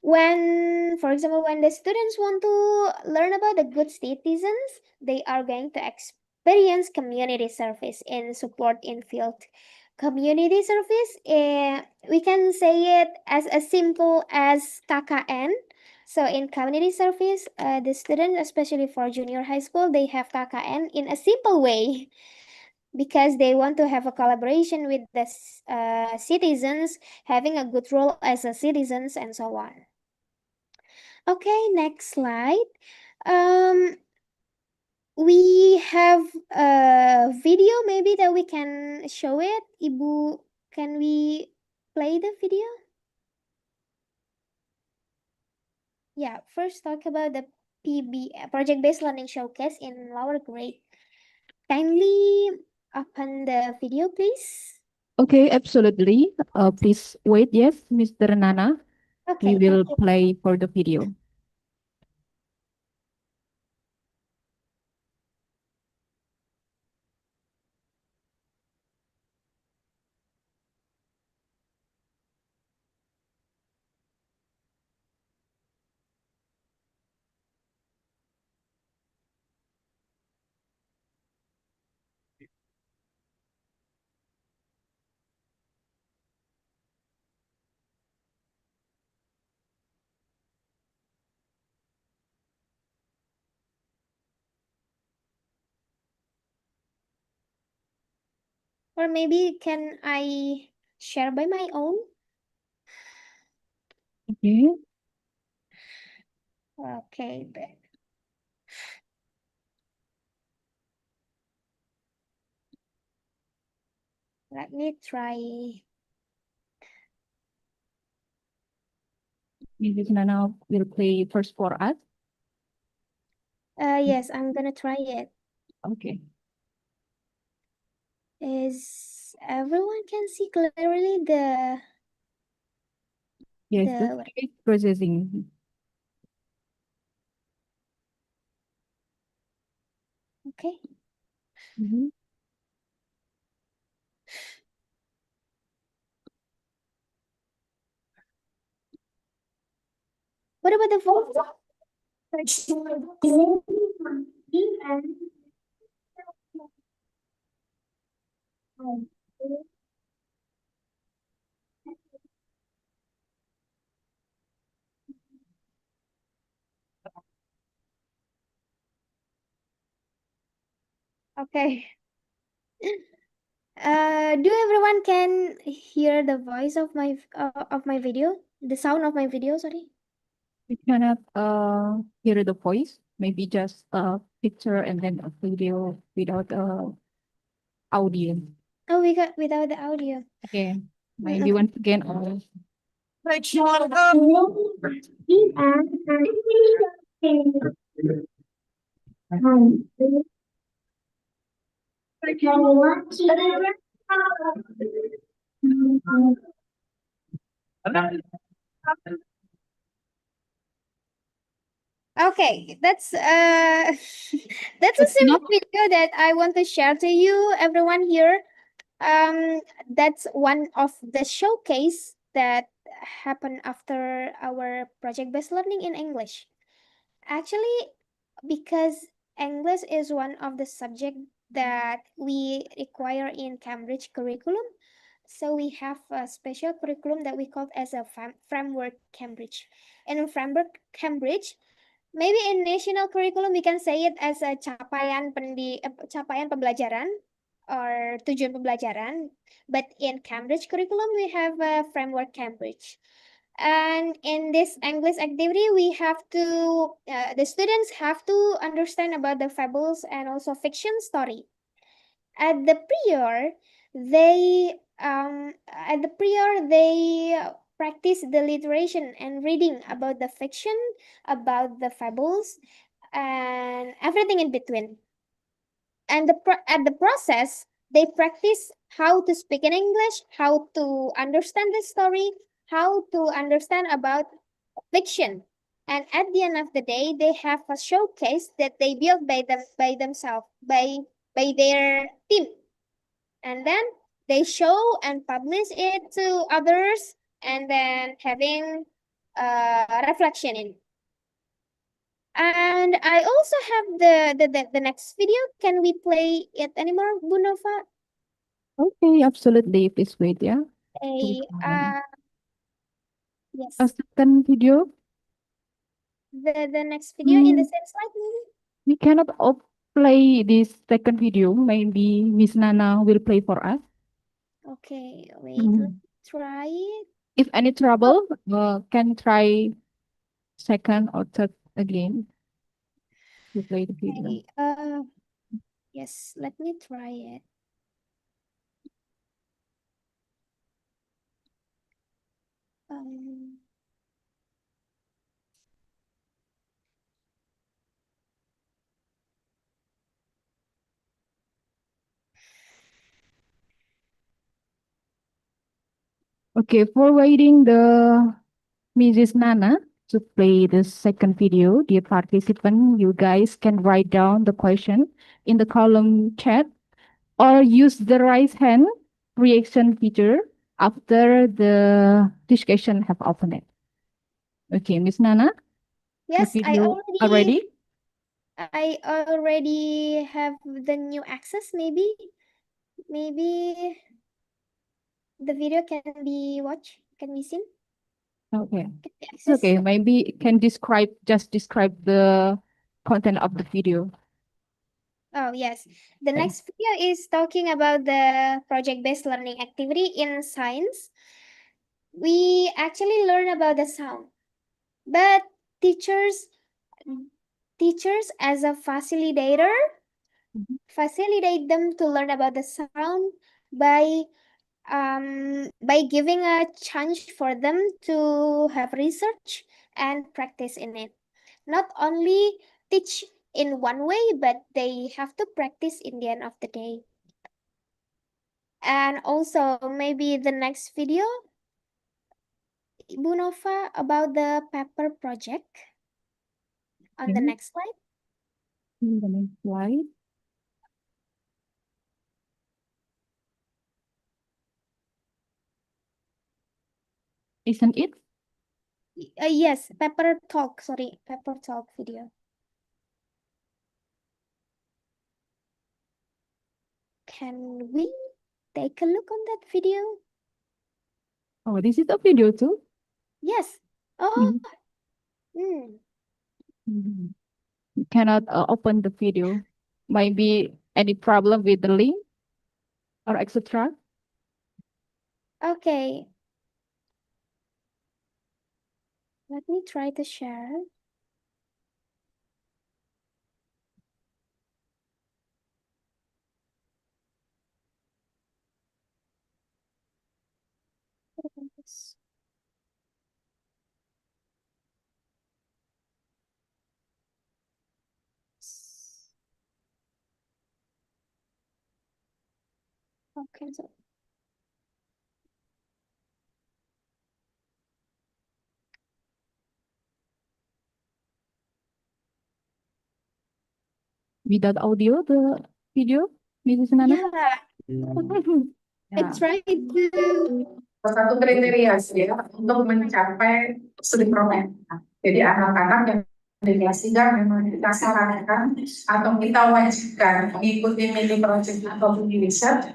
when, for example, when the students want to learn about the good citizens, they are going to experience community service in support in field. Community service, we can say it as simple as KKN. So in community service, the students, especially for junior high school, they have KKN in a simple way, because they want to have a collaboration with the citizens, having a good role as a citizens, and so on. Okay, next slide. We have a video maybe that we can show it. Ibu, can we play the video? Yeah, first talk about the project-based learning showcase in lower grade. Kindly open the video, please. Okay, absolutely. Please wait. Yes, Mr. Nana. We Okay, will thank you. play for the video. Or maybe can I share by my own? Okay. Okay, then. Let me try. Mrs. Nana will play first for us. Yes, I'm gonna try it. Okay. Is everyone can see clearly the Yes, the the speech processing. okay. Mhm. What about the voice? Okay. Do everyone can hear the voice of my video? The sound of my video, sorry. We cannot hear the voice. Maybe just a picture and then a video without audio. Oh, we got without the audio. Okay. Maybe Okay. once again. Okay, that's that's a It's simple not. video that I want to share to you, everyone here. That's one of the showcase that happened after our project-based learning in English. Actually, because English is one of the subject that we require in Cambridge curriculum, so we have a special curriculum that we call as a framework Cambridge. And in framework Cambridge, maybe in national curriculum we can say it as a capaian pembelajaran or tujuan pembelajaran. But in Cambridge curriculum we have a framework Cambridge. And in this English activity, we have to the students have to understand about the fables and also fiction story. At the prior, they practice the literation and reading about the fiction, about the fables, and everything in between. And at the process, they practice how to speak in English, how to understand the story, how to understand about fiction. And at the end of the day, they have a showcase that they built by themselves, by their team. And then they show and publish it to others and then having reflection in. And I also have the next video. Can we play it anymore, Bunova? Okay, absolutely. Please wait, yeah. A yes. A second video. The next video in the same slide, maybe? We cannot play this second video. Maybe Miss Nana will play for us. Okay, wait, let's try it. If any trouble, can try second or third again to play the video. Okay, yes, let me try it. Okay, for waiting the Mrs. Nana to play the second video, dear participant, you guys can write down the question in the column chat or use the raise hand reaction feature after the discussion have opened. Okay, Miss Nana? Yes, the video already? I already have the new access, maybe. Maybe the video can be watched, can be seen. Okay. It's okay, maybe can just describe the content of the video. Oh, yes. The next video is talking about the project-based learning activity in science. We actually learn about the sound, but teachers as a facilitator facilitate them to learn about the sound by giving a chance for them to have research and practice in it. Not only teach in one way, but they have to practice in the end of the day. And also maybe the next video, Ibu Nova, about the paper project on the next slide. The next slide. Isn't it? Yes, paper talk video. Can we take a look on that video? Oh, this is a video too? Yes. Oh. You cannot open the video. Maybe any problem with the link or etc. Okay. Let me try to share. Okay, so Without audio, the video, Mrs. Nana? yeah. I tried to. Salah satu kriteria sih ya untuk mencapai studi profesional. Jadi anak-anak yang dedikasikan memang kita sarankan atau kita wajibkan mengikuti mini project atau mini riset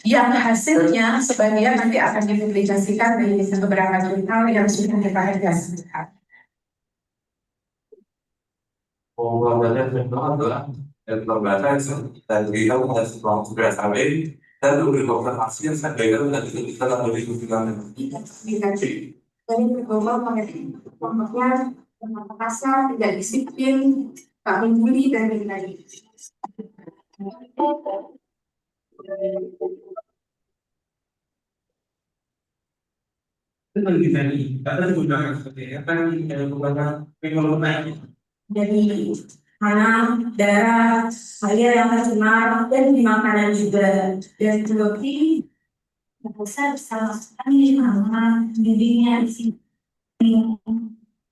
yang hasilnya sebagian nanti akan dipublikasikan di beberapa jurnal yang sudah kita rekomendasikan. Pembuatannya memang adalah lembaga dan kita harus melakukan survei dan memberikan hasil sampai dan kita memberikan Jadi global mengenai pasar tidak disiplin, tak peduli dan lain-lain. Dari tanah, daerah, air yang tercemar, dan di makanan juga. Dan terbukti besar bersama sekali sama dindingnya di sini.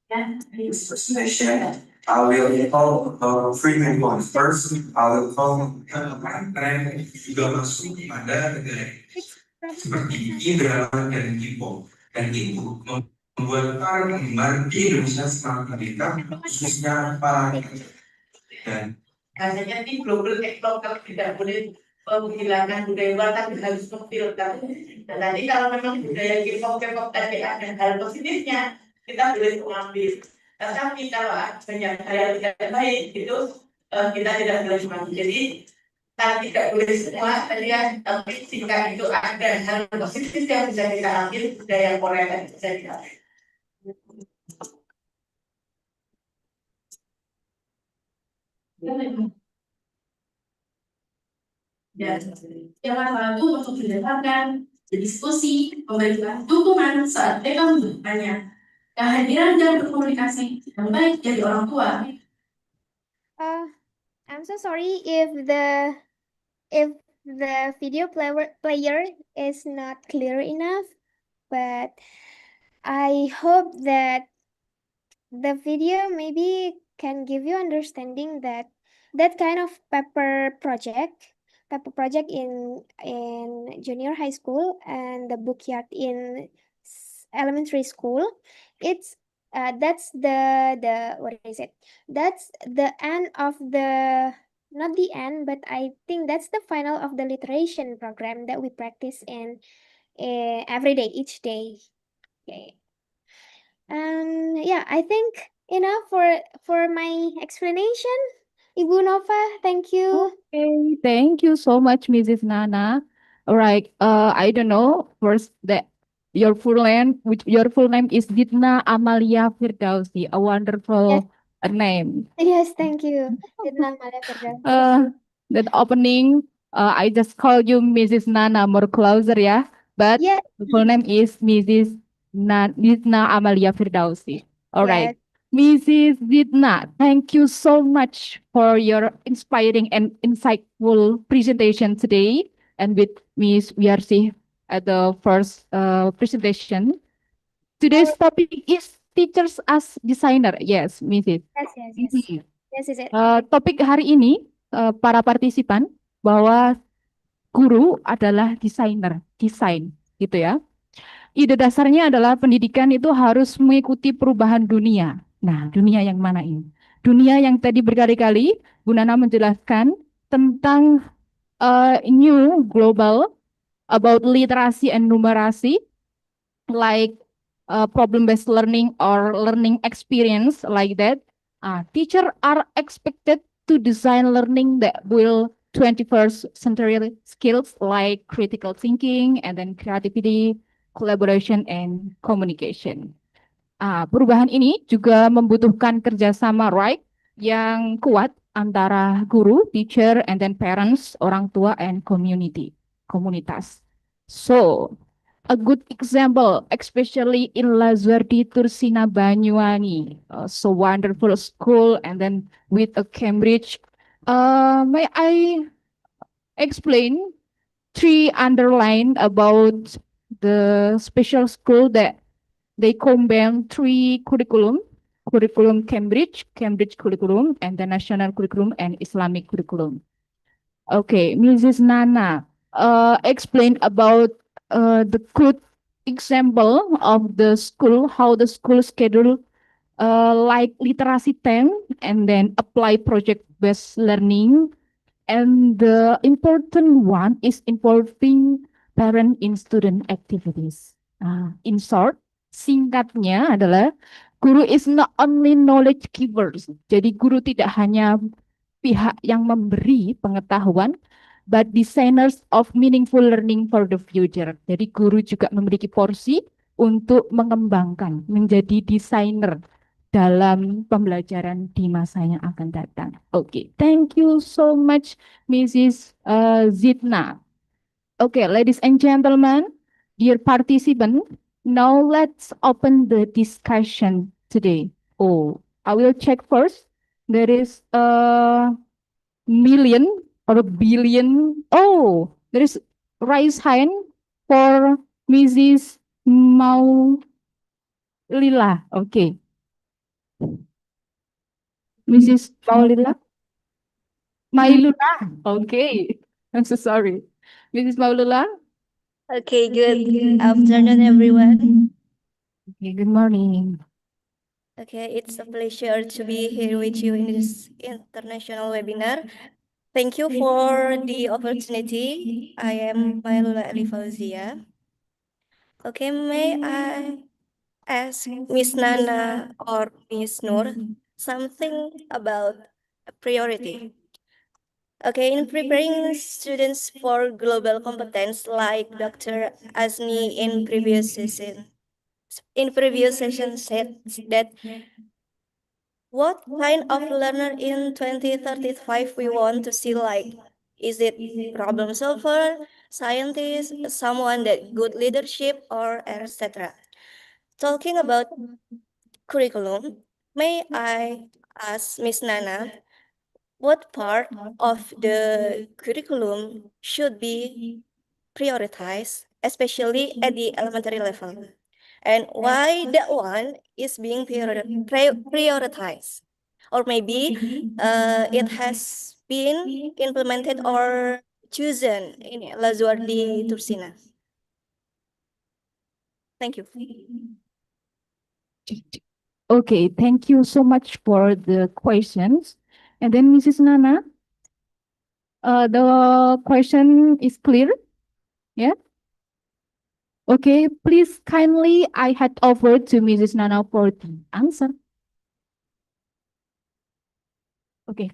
Ya, presentation. I will call three main points. First, I will call tren juga masuk pada negara seperti Indra dan Ipo. Dan itu membuat para penggemar di Indonesia semakin meningkat, khususnya para dan rasanya di global teknologi tidak boleh menghilangkan budaya luar tapi harus memfilter. Dan tadi kalau memang budaya K-pop tadi ada hal positifnya, kita boleh mengambil. Tetapi kalau banyak hal yang tidak baik itu kita tidak boleh mengambil. Jadi tidak boleh semua lihat, tapi jika itu ada hal positif yang bisa kita ambil, budaya Korea yang bisa kita ambil. Dan jangan lalu untuk didengarkan, berdiskusi, memberikan dukungan saat mereka membutuhkannya. Kehadiran dan berkomunikasi yang baik dari orang tua. I'm so sorry if the video player is not clear enough, but I hope that the video maybe can give you understanding that kind of paper project in junior high school and the bookyard in elementary school, it's that's the what is it? That's the end of the, not the end, but I think that's the final of the literation program that we practice in every day, each day. Okay. Yeah, I think enough for my explanation. Ibu Nova, thank you. Okay, thank you so much, Mrs. Nana. All right, I don't know first that your full name, is Ditna Amalia Firdausi, a wonderful name. Yes, thank you. Ditna Amalia Firdausi. That opening, I just call you Mrs. Nana more closer, yeah. But Yes. the full name is Mrs. Ditna Amalia Firdausi. All right. Mrs. Ditna, thank you so much for your inspiring and insightful presentation today. And with Ms. Wiarsi at the first presentation. Today's topic is teachers as designer. Yes, Mrs. Yes. Yes, is it? Topik hari ini, para partisipan, bahwa guru adalah desainer, desain, gitu ya. Ide dasarnya adalah pendidikan itu harus mengikuti perubahan dunia. Nah, dunia yang mana ini? Dunia yang tadi berkali-kali Bu Nana menjelaskan tentang new global about literasi and numerasi, like problem-based learning or learning experience like that. Teachers are expected to design learning that will 21st century skills like critical thinking and then creativity, collaboration, and communication. Perubahan ini juga membutuhkan kerjasama, right, yang kuat antara guru, teacher, and then parents, orang tua, and community, komunitas. So, a good example, especially in Lazuardi Tursina Banyuwangi, so wonderful school, and then with a Cambridge. May I explain three underline about the special school that they combine three curriculum Cambridge curriculum, and the national curriculum and Islamic curriculum. Okay, Mrs. Nana, explain about the good example of the school, how the school schedule like literacy 10 and then apply project-based learning. And the important one is involving parent in student activities. In short, singkatnya adalah guru is not only knowledge givers. Jadi guru tidak hanya pihak yang memberi pengetahuan, but designers of meaningful learning for the future. Jadi guru juga memiliki porsi untuk mengembangkan, menjadi desainer dalam pembelajaran di masa yang akan datang. Oke, thank you so much, Mrs. Zidna. Okay, ladies and gentlemen, dear participant, now let's open the discussion today. Oh, I will check first. There is a million or a billion. Oh, there is raise hand for Mrs. Maulila. Okay. Mrs. Maulila? Mailula. Okay. I'm so sorry. Mrs. Maulula? Okay, good afternoon, everyone. Okay, good morning. Okay, it's a pleasure to be here with you in this international webinar. Thank you for the opportunity. I am Mailula Alifauzia. Okay, may I ask Miss Nana or Miss Nur something about priority? Okay, in preparing students for global competence like Dr. Azni in previous session said that what kind of learner in 2035 we want to see like? Is it problem solver, scientist, someone that good leadership, or etc.? Talking about curriculum, may I ask Miss Nana, what part of the curriculum should be prioritized, especially at the elementary level? And why that one is being prioritized? Or maybe it has been implemented or chosen in Lazuardi Tursina. Thank you. Okay, thank you so much for the questions. And then Mrs. Nana, the question is clear? Yeah? Okay, please kindly I hand over to Mrs. Nana for the answer. Okay.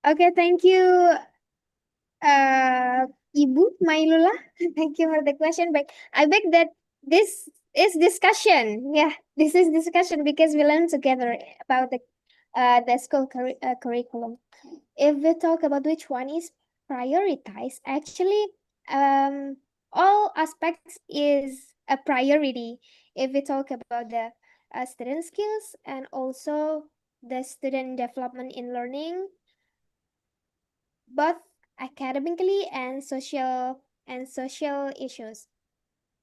Okay, thank you, Ibu Mailula. Thank you for the question. But I beg that this is discussion. Yeah, this is discussion because we learn together about the school curriculum. If we talk about which one is prioritized, actually, all aspects is a priority. If we talk about the student skills and also the student development in learning, both academically and social issues.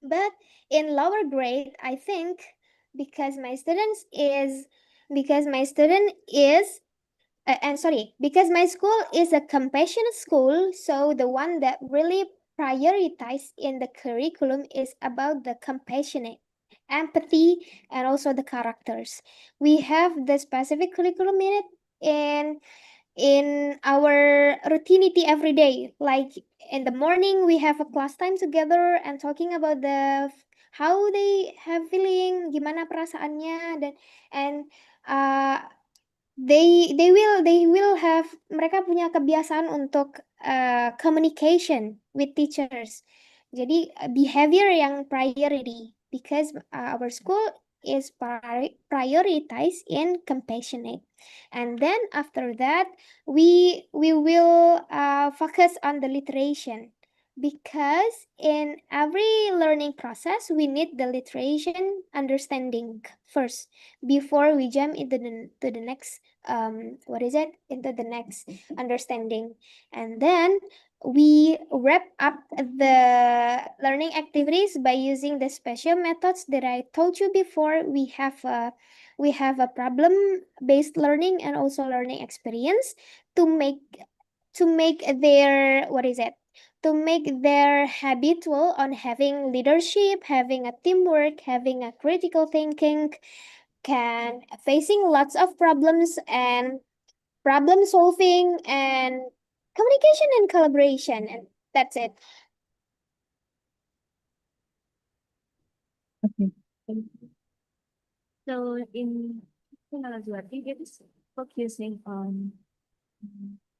But in lower grade, I think because my student is because my school is a compassionate school, so the one that really prioritized in the curriculum is about the compassionate, empathy, and also the characters. We have the specific curriculum in it in our routinity every day. Like in the morning, we have a class time together and talking about how they have feeling, gimana perasaannya, and they will have, mereka punya kebiasaan untuk communication with teachers. Jadi behavior yang priority because our school is prioritized in compassionate. And then after that we will focus on the Because in every learning process, we need the literation understanding first before we jump into the next into the next understanding, and then we wrap up the learning activities by using the special methods that I told you before. We have a problem based learning and also learning experience to make their to make their habitual on having leadership, having a teamwork, having a critical thinking, can facing lots of problems and problem solving and communication and collaboration, and that's it. Okay. So in Internasional, it is focusing on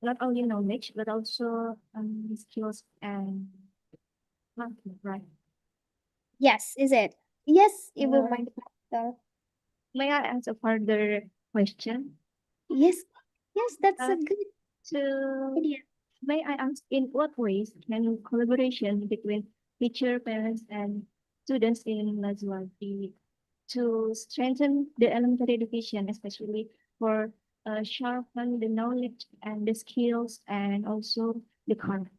not only knowledge but also skills and content, right? Yes, is it? Yes, Ibu Uh, Maindra. May I ask a further question? Yes, yes, that's a Uh, good So idea. may I ask in what ways can collaboration between teacher, parents, and students in Lazwa be to strengthen the elementary education, especially for sharpen the knowledge and the skills and also the content?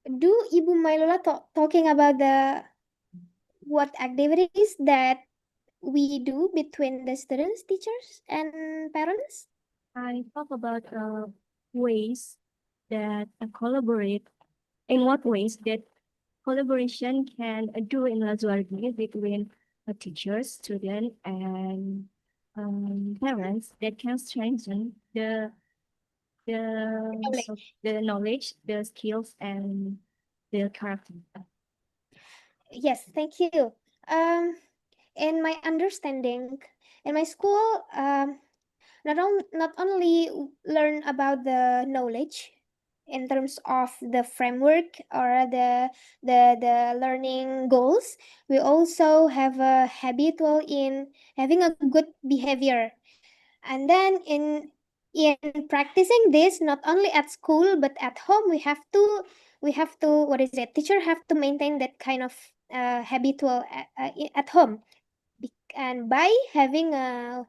Do Ibu Mailula talking about the what activities that we do between the students, teachers, and parents? I talk about ways that collaborate, in what ways that collaboration can do in Lazuardi between teachers, student, and parents that can strengthen the knowledge, the skills, and the character. Yes, thank you. In my understanding, in my school, not only learn about the knowledge in terms of the framework or the learning goals, we also have a habitual in having a good behavior, and then in practicing this not only at school but at home, we have to teacher have to maintain that kind of habitual at home. And by having a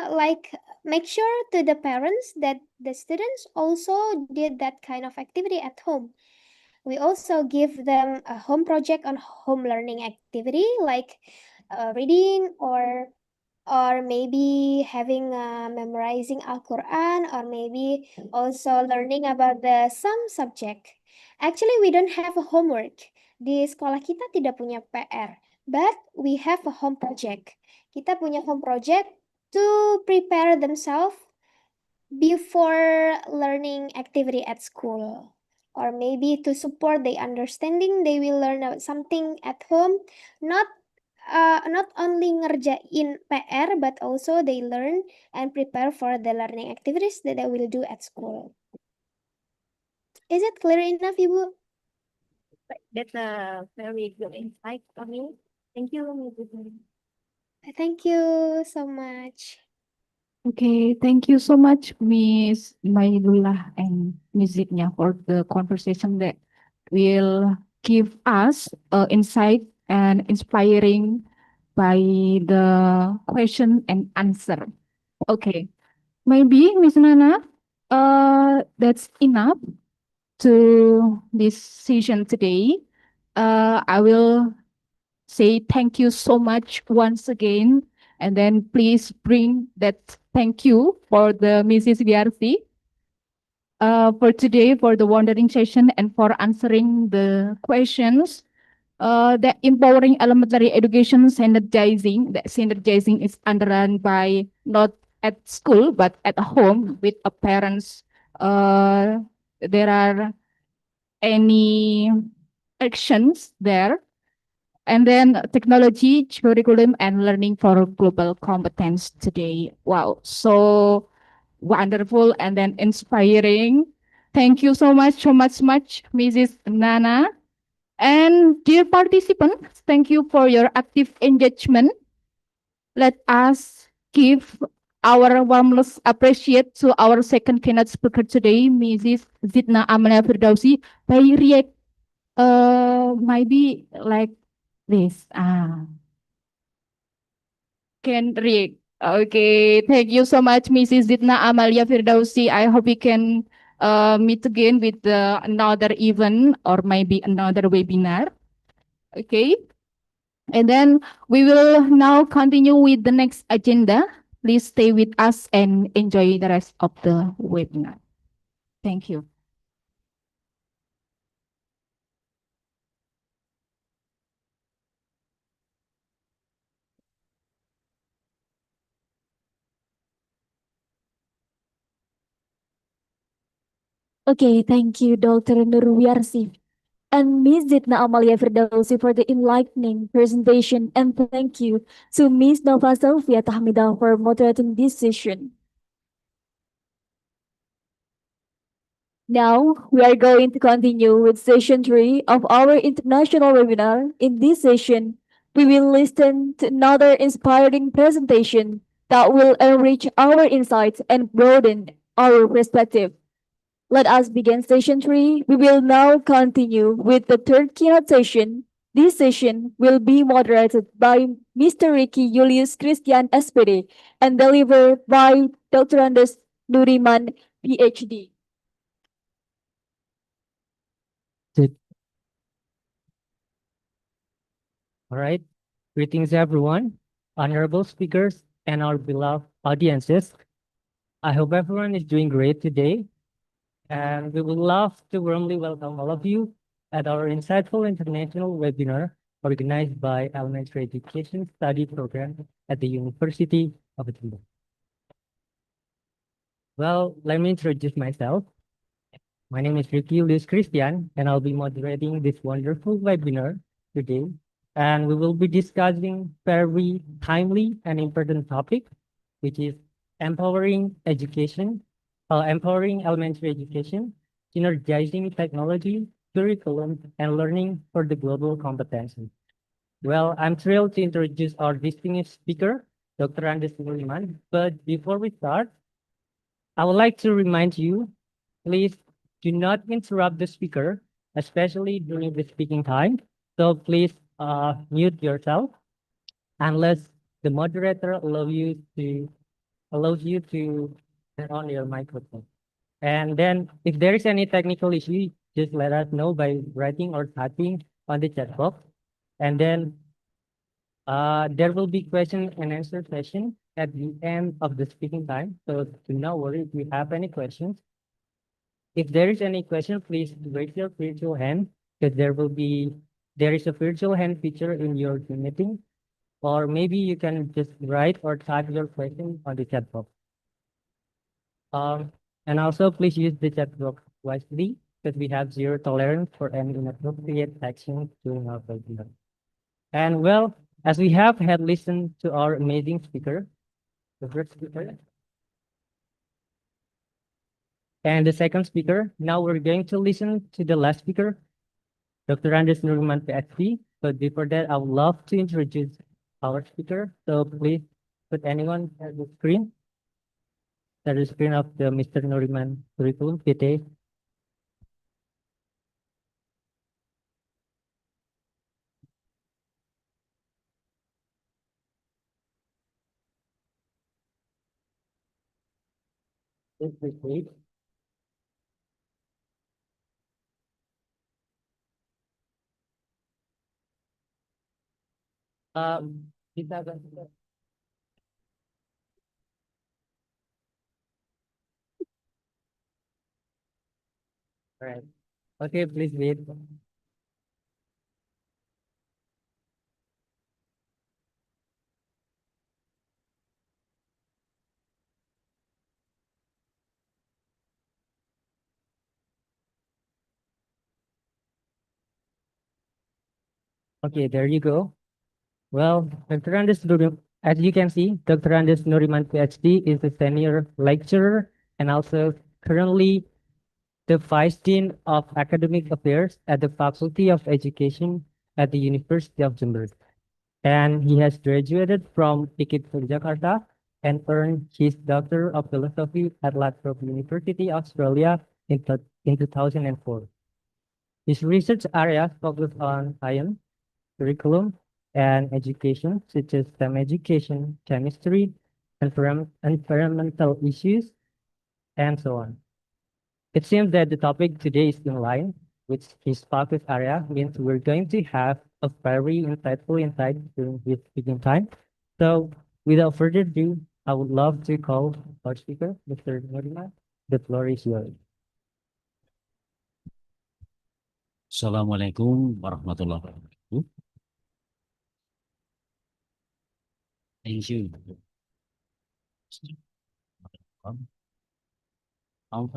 like make sure to the parents that the students also did that kind of activity at home. We also give them a home project on home learning activity like reading or maybe having memorizing Al-Quran, or maybe also learning about the some subject. Actually, we don't have a homework. Di sekolah kita tidak punya PR, but we have a home project. Kita punya home project to prepare themselves before learning activity at school, or maybe to support the understanding they will learn about something at home, not only ngerjain PR but also they learn and prepare for the learning activities that they will do at school. Is it clear enough, Ibu? That's a very good insight for me. Thank you, Ms. Gudni. Thank you so much. Okay, thank you so much, Miss Mailullah and Miss Zidnya, for the conversation that will give us insight and inspiring by the question and answer. Okay, maybe Miss Nana, that's enough to this session today. I will say thank you so much once again, and then please bring that thank you for the Mrs. DRC for today, for the wandering session and for answering the questions. The empowering elementary education standardizing. The standardizing is underrun by not at school but at home with a parents. There are any actions there. And then technology, curriculum, and learning for global competence today. Wow, so wonderful and then inspiring. Thank you so much, Mrs. Nana. And dear participants, thank you for your active engagement. Let us give our warmest appreciate to our second keynote speaker today, Mrs. Zidna Amalia Firdausi, by react maybe like this. Can react. Okay, thank you so much, Mrs. Zidna Amalia Firdausi. I hope we can meet again with another event or maybe another webinar. Okay. And then we will now continue with the next agenda. Please stay with us and enjoy the rest of the webinar. Thank you. Okay, thank you, Dr. Nurwiarsi and Ms. Zidna Amalia Firdausi for the enlightening presentation, and thank you to Ms. Nova Sofia Tahmida for moderating this session. Now, we are going to continue with session 3 of our international webinar. In this session, we will listen to another inspiring presentation that will enrich our insights and broaden our perspective. Let us begin session 3. We will now continue with the third keynote session. This session will be moderated by Mr. Ricky Julius Christian SPD and delivered by Dr. Andes Nuriman, PhD. All right. Greetings, everyone, honorable speakers, and our beloved audiences. I hope everyone is doing great today. And we would love to warmly welcome all of you at our insightful international webinar organized by Elementary Education Study Program at the University of Edinburgh. Well, let me introduce myself. My name is Ricky Luis Christian, and I'll be moderating this wonderful webinar today. And we will be discussing very timely and important topic, which is empowering education, empowering elementary education, synergizing technology, curriculum, and learning for the global competency. Well, I'm thrilled to introduce our distinguished speaker, Dr. Andes Nuriman. But before we start, I would like to remind you, please do not interrupt the speaker, especially during the speaking time. So please mute yourself unless the moderator allows you to turn on your microphone. And then if there is any technical issue, just let us know by writing or typing on the chat box. And then there will be question and answer session at the end of the speaking time. So do not worry if you have any questions. If there is any question, please raise your virtual hand because there is a virtual hand feature in your meeting, or maybe you can just write or type your question on the chat box. And also please use the chat box wisely because we have zero tolerance for any inappropriate actions during our webinar. And well, as we have had listened to our amazing speaker, the first speaker, and the second speaker, now we're going to listen to the last speaker, Dr. Andes Nuriman, PhD. But before that, I would love to introduce our speaker. So please put anyone at the screen. That is the screen of the Mr. Nuriman curriculum PT. Please. Kita akan all right. Okay, please wait. Okay, there you go. Well, Dr. Andes Nuriman, as you can see, Dr. Andes Nuriman, PhD, is a senior lecturer and also currently the Vice Dean of Academic Affairs at the Faculty of Education at the University of Jember. And he has graduated from IKIP Jakarta and earned his Doctor of Philosophy at Lathrop University, Australia in 2004. His research areas focus on science, curriculum, and education, such as STEM education, chemistry, environmental issues, and so on. It seems that the topic today is in line with his focus area, means we're going to have a very insightful insight during this speaking time. So without further ado, I would love to call our speaker, Mr. Morima. The floor is yours. Assalamualaikum warahmatullahi wabarakatuh. Thank you. I'm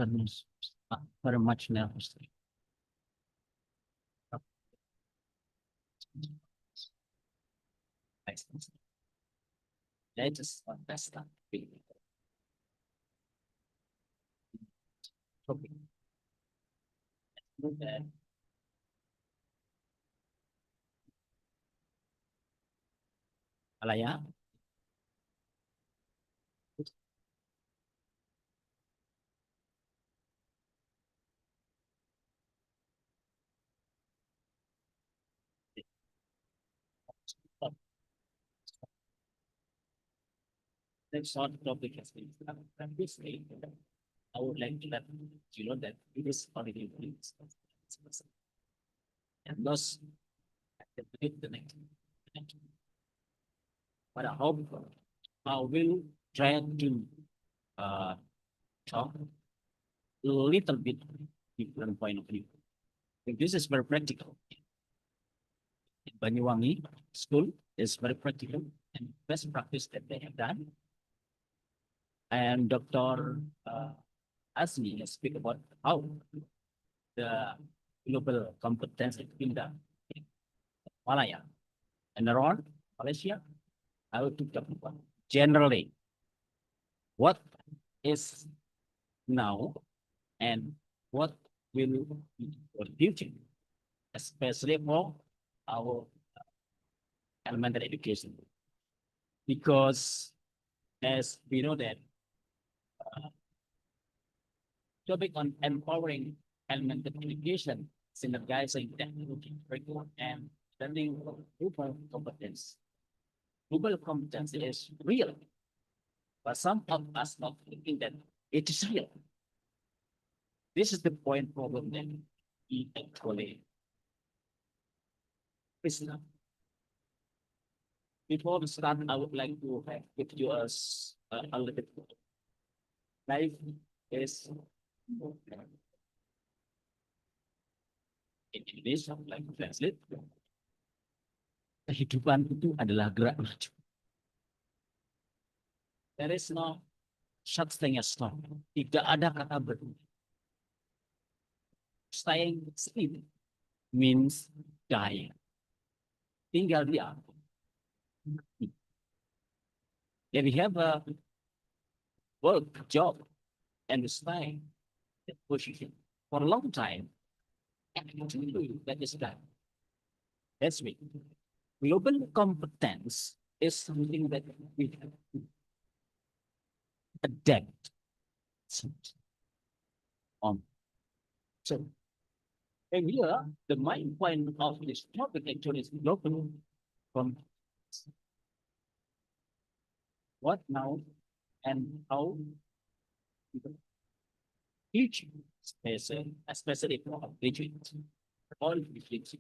very much nervous. I just want to start. Alaya. Next short topic has been previously. I would like to let you know that it is already released. And thus, I can predict the next. But I hope I will try to talk a little bit different point of view. This is very practical. In Banyuwangi school is very practical and best practice that they have done. And Dr. Azni speak about how the global competence is being done in Malaya and around Malaysia. I will talk about generally what is now and what will be for the future, especially for our elementary education. Because as we know that topic on empowering elementary education, synergizing technology, curriculum, and learning global competence. Global competence is real, but some of us not thinking that it is real. This is the point problem that we actually face now. Before we start, I would like to give you a little bit. Life is in Indonesia, like translate. Kehidupan itu adalah gerak maju. There is no such thing as stop. Tidak ada kata berhenti. Staying still means dying. Tinggal diam. If we have a work, job, and staying in position for a long time, actually that is done. That's me. Global competence is something that we have to adapt on. So, and here, the main point of this topic actually is global competence. What now and how teaching, especially for graduates, all graduates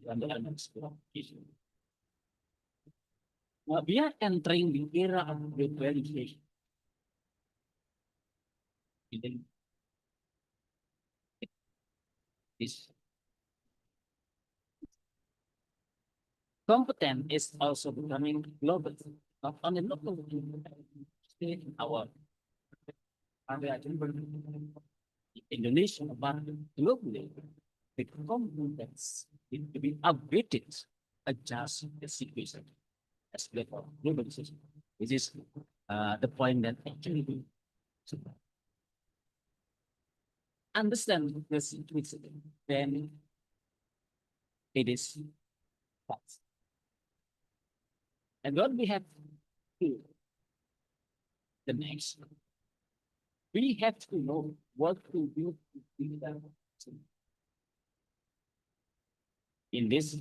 and the elements of education. We are entering the era of globalization. This competence is also becoming global, not only local. In our Indonesia, but globally, the competence need to be updated, adjust the situation. As for globalization, which is the point that actually we understand the situation, then it is fast. And what we have to the next. We have to know what to do in this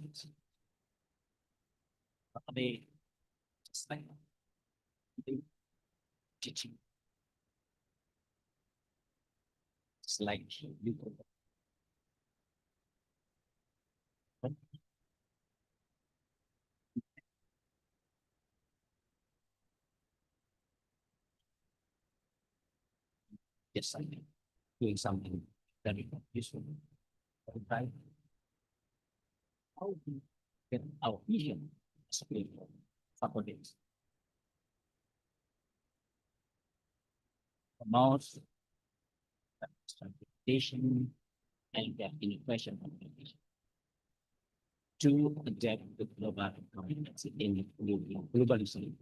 teaching. It's like you just like doing something very useful. Right? How we get our vision as a people for this. Promote transportation and their innovation to adapt to global community in globalization.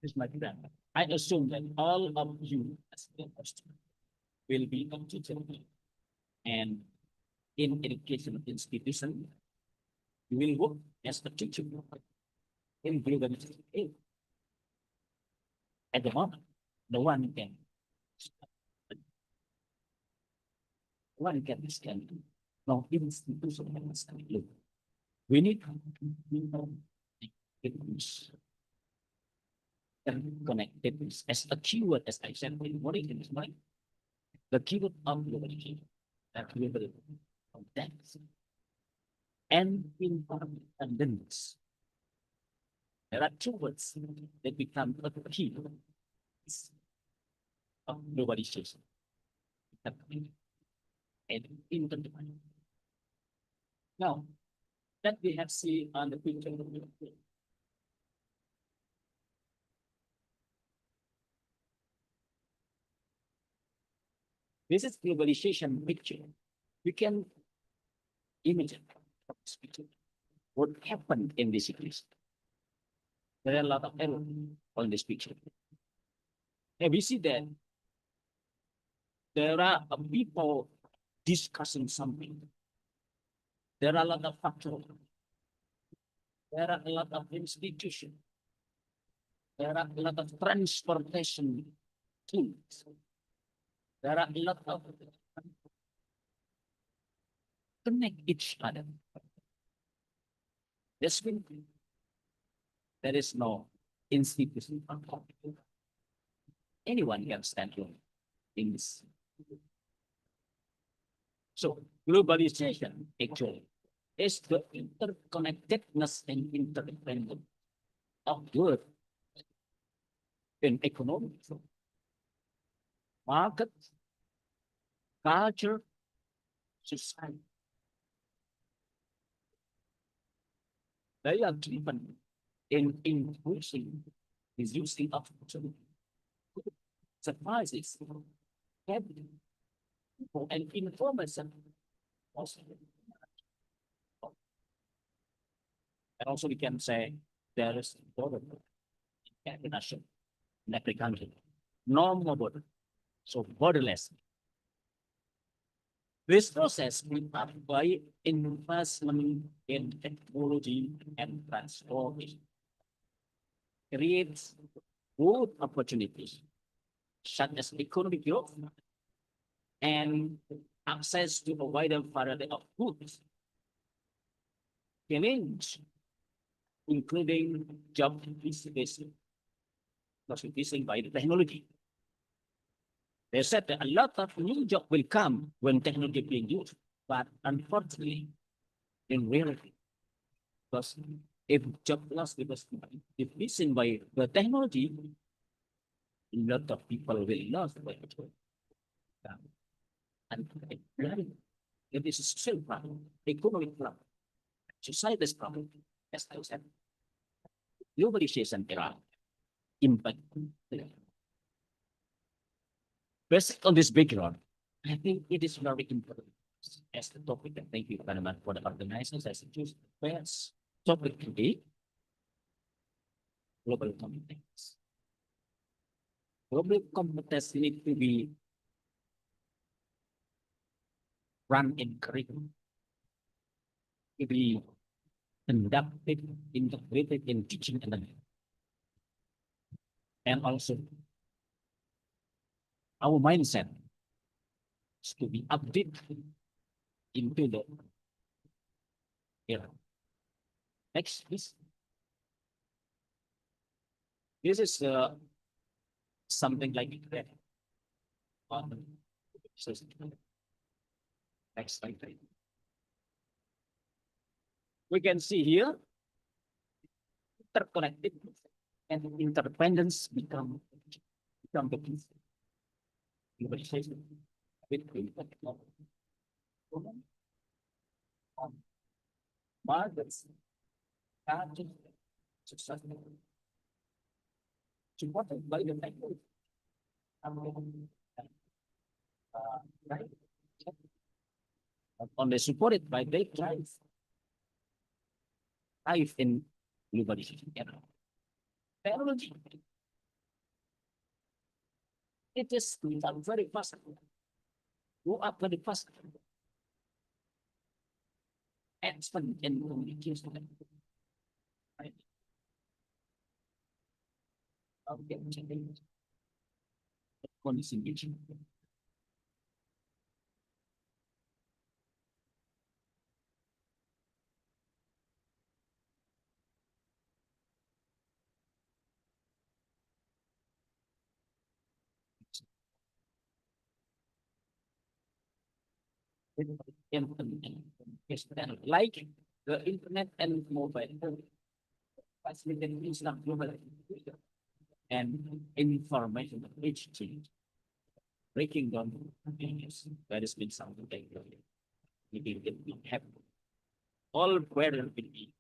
This is my plan. I assume that all of you as the host will be up to date and in educational institution, you will work as a teacher in globalization. At the moment, no one can stand. No institution can stand. Look, we need connectedness as a keyword, as I said in morning in this morning. The keyword of globalization, that keyword of depth and independence. There are two words that become a key of globalization. And interdependence. Now, that we have seen on the picture. This is globalization picture. We can imagine this picture. What happened in this situation? There are a lot of errors on this picture. And we see that there are people discussing something. There are a lot of factors. There are a lot of institutions. There are a lot of transportation tools. There are a lot of connect each other. This will be. There is no institution. Anyone can stand alone in this. So globalization actually is the interconnectedness and interdependence of good in economic, market, culture, society. They are driven in increasing the using of surprises, capital, and information. And also we can say there is border international in every country. No more border. So borderless. This process will up by investment in technology and transportation. Creates good opportunities such as economic growth and access to a wider variety of goods. Challenge, including job creation by the technology. They said that a lot of new jobs will come when technology being used, but unfortunately, in reality, because if job loss because decreasing by the technology, a lot of people will lose by the job. And it is a social problem, economic problem, society's problem, as I said. Globalization era impact. Based on this background, I think it is very important as the topic, and thank you very much for the organizers as choose the best topic today, global competence. Global competence need to be run in curriculum, to be conducted, integrated in teaching and learning. And also our mindset is to be updated into the era. Next, please. This is something like that. Next slide, please. We can see here interconnected and interdependence become the key. Globalization with markets, successful, supported by the technology. Right? Only supported by the life in globalization. Technology. It is very fast. Go up very fast. Expand in communication. Right? Okay, condition. Like the internet and mobile facilitating instant global and information exchange, breaking down barriers. That has been something that we have all where will be.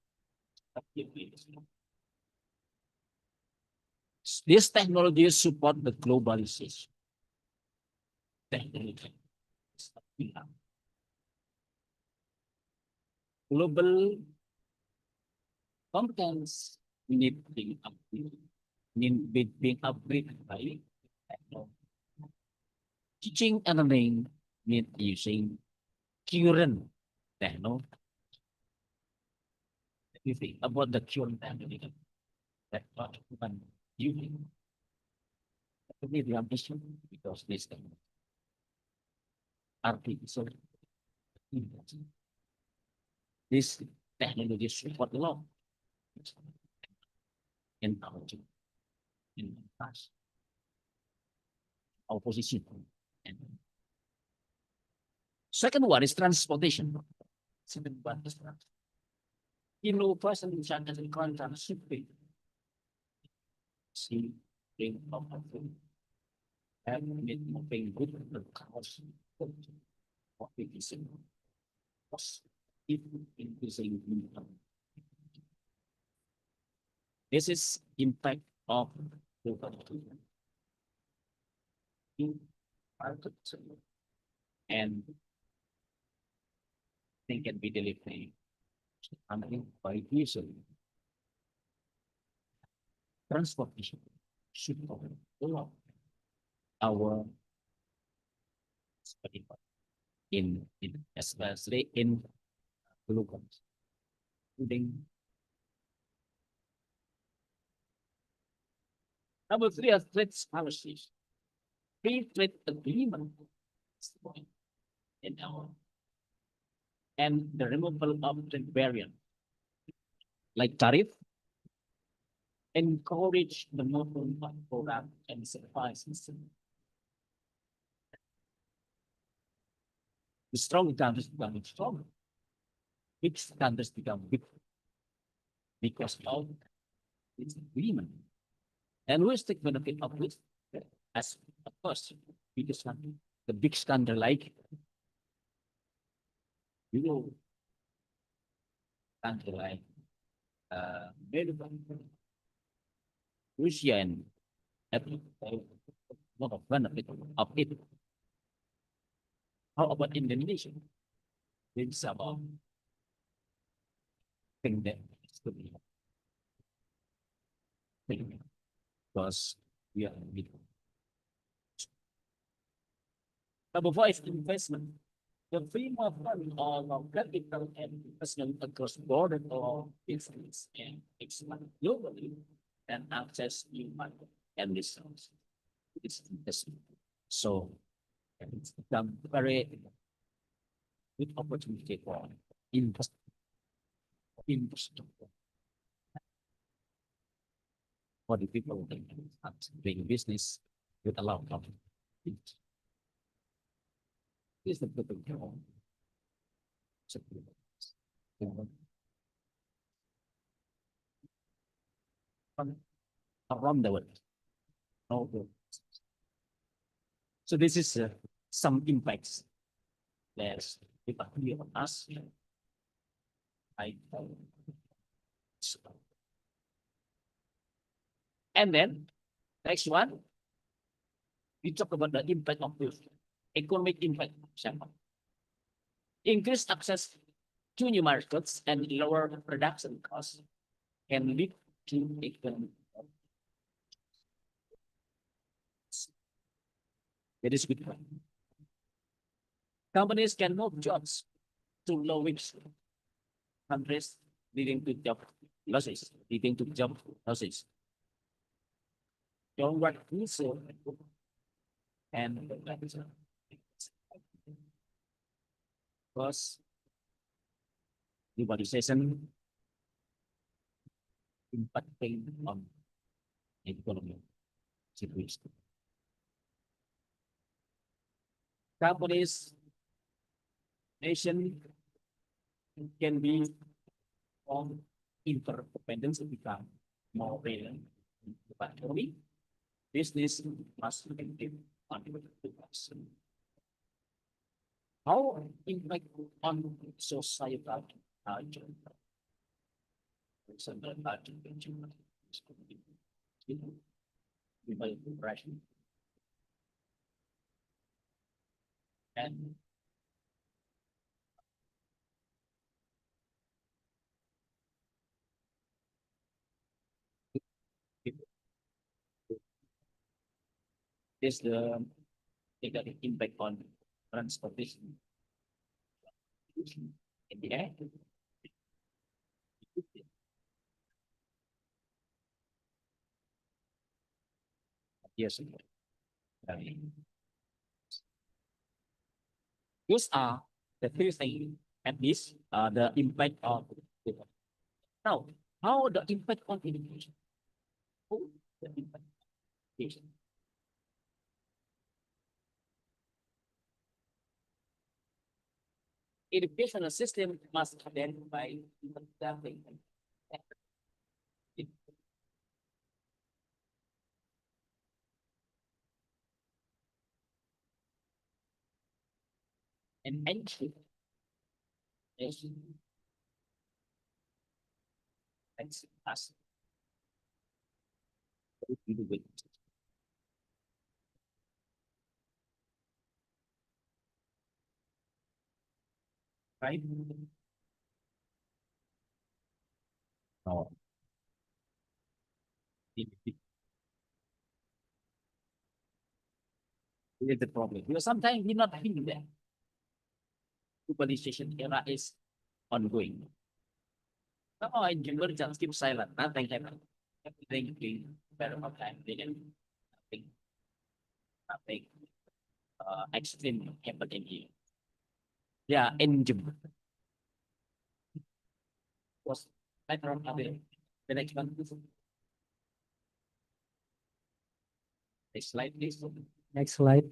This technology support the globalization. Technology. Global contents need being upgraded, being upgraded by technology. Teaching and learning need using current technology. If you think about the current technology, that not even using. That will be the ambition because this artificial intelligence. This technology support a lot in our in past our position. And second one is transportation. Second one is innovation in content shipping. See, bring up and moving good cars. What we see. Increasing income. This is impact of and they can be delivered by diesel. Transportation should follow our in especially in glucose. Number three are trade policies. Free trade agreement in our and the removal of trade barrier like tariff encourage the movement of product and supplies. The strong countries become strong. Weak countries become weak because of this agreement. And we take benefit of this as of course because the big country like country like Russia and a lot of benefit of it. How about Indonesia? It's about thing that is to be because we are in the middle. Number five is investment. The free movement of capital and investment across border or business and expand globally and access new market. and this is so it's become very good opportunity for infrastructure for the people doing business with a lot of it. This is the good thing. Around the world. So this is some impacts that people here on us. And then next one, we talk about the impact of this economic impact. Increased access to new markets and lower production costs can lead to economic. That is good. Companies can move jobs to low-wage countries, leading to job losses. Downward pressure and because globalization impacting on economy situation. Companies, nation can be on interdependence become more relevant. But business must be on the person. How impact on societal and is the negative impact on transportation in the air. Yes. Those are the three things, at least the impact of now. How the impact on education? How the impact on education? Educational system must identify and entry. Thanks us. Right? No. It is the problem. Because sometimes we're not thinking that globalization era is ongoing. Oh, in Jember just keep silent. Nothing happened. Everything being better of time. Nothing extreme happening here. Yeah, in Jember. Was better of the next one. Next slide, please. Next slide.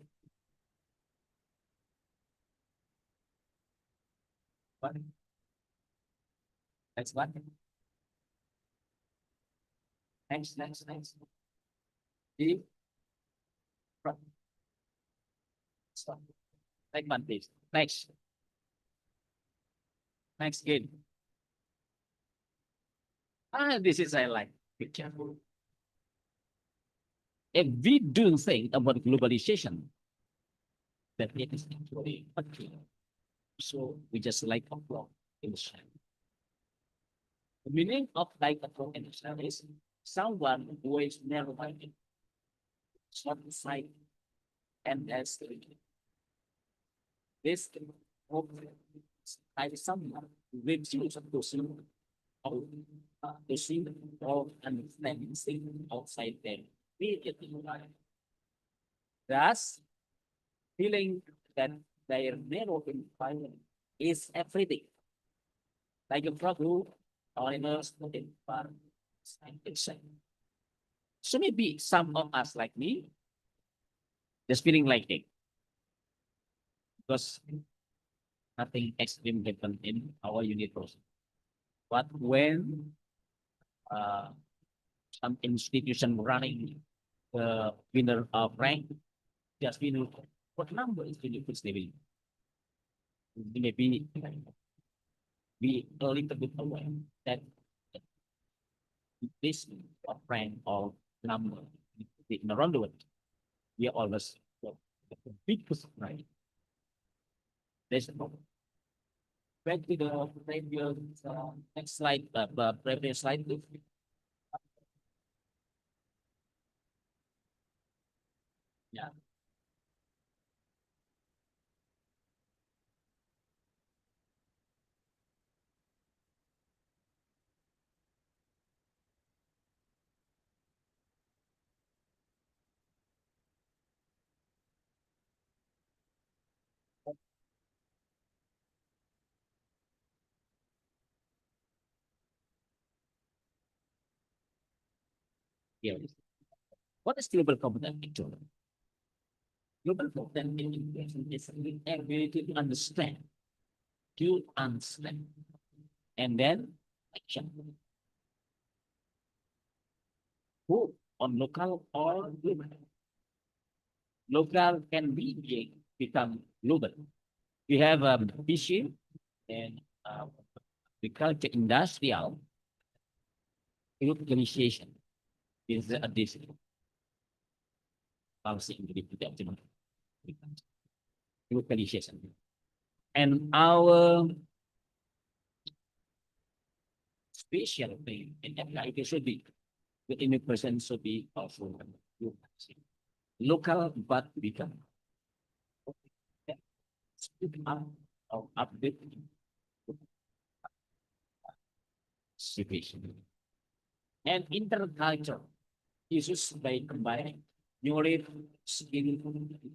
One. Next one. Next. The front. Stop. Next one, please. Next. Next again. This is I like. Be careful. If we do think about globalization, that it is actually okay. So we just like a clock in the sun. The meaning of like a clock in the sun is someone who is never minded, short sight, and as this like someone who refuses to see or understand things outside them. Thus, feeling that their narrow environment is everything. Like a frog who animals in parts and insect. So maybe some of us like me, just feeling like it. Because nothing extreme happened in our unit process. But when some institution running the winner of rank, just we know what number is the difference they will. Maybe be a little bit aware that this of rank or number in around the world, we are always the biggest rank. That's the problem. Back to the previous next slide, previous slide. Please. Yeah. Here it is. What is global competence actually? Global competence in education is the ability to understand, and then action. Who on local or global? Local can become global. We have fishing and agriculture, industrial, localization is the addition. Policy in localization. And our special thing in Africa should be the immigration should be also local but become speak up or update situation. And interculture issues by combining knowledge, skill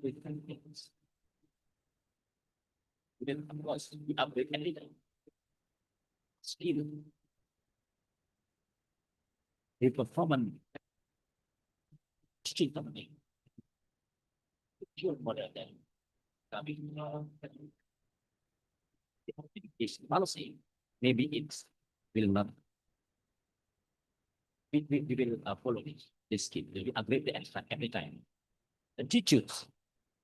with things. Then of course we update everything. Skill. The performance teaching something. Pure model then coming education policy. Maybe it will not we will follow this skill. We upgrade the extra every time. The teachers,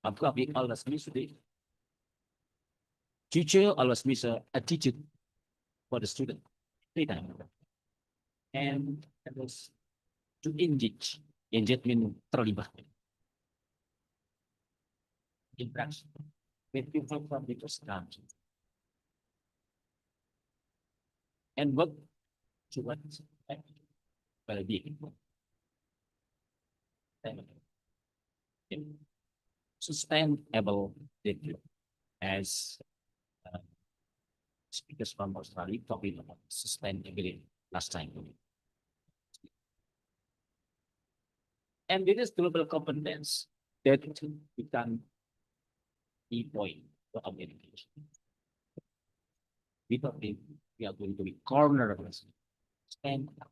of course, we always miss the teacher always miss a teacher for the student every time. And that was to engage. Engage means terlibat. Interaction with people from different countries. And work towards well-being. Sustainable development as speakers from Australia talking about sustainability last time. And it is global competence that become the point for our education. We thought we are going to be cornerless. Stand up.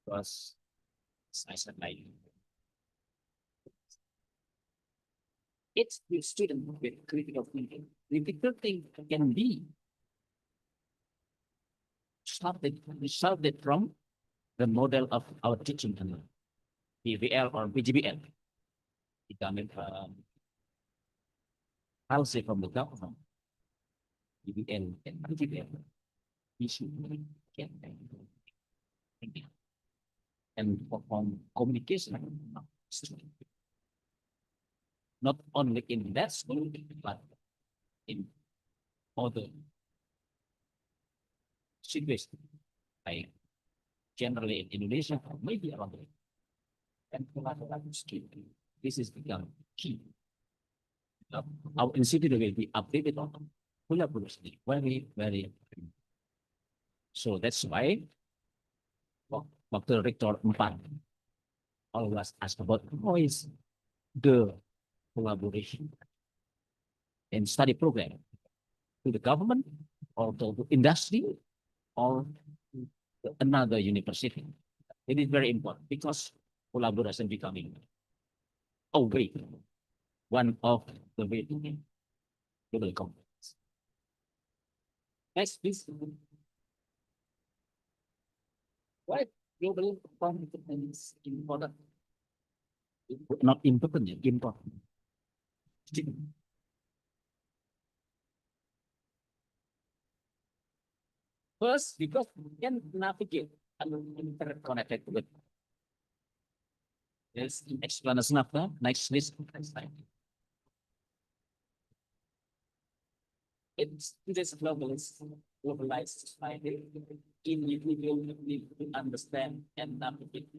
Because I said like it's the student with critical thinking. Critical thinking can be started from the model of our teaching and PVL or BGBL. Becoming policy from the government. PVL and BGBL. Issue and perform communication. Not only in that school, but in other situations, like generally in Indonesia, or maybe around the world. And skill. This is become key. Our institute will be updated on collaboration very, very important. So that's why Waktu Rektor 4 always ask about how is the collaboration in study program to the government or to the industry or another university. It is very important because collaboration becoming a way, one of the way to global competence. Next, please. Why global competence is important? Not important, important. First, because we can navigate and interconnected with this explanation of the next list. Next time. It's today's globalized society. Individual need to understand and navigate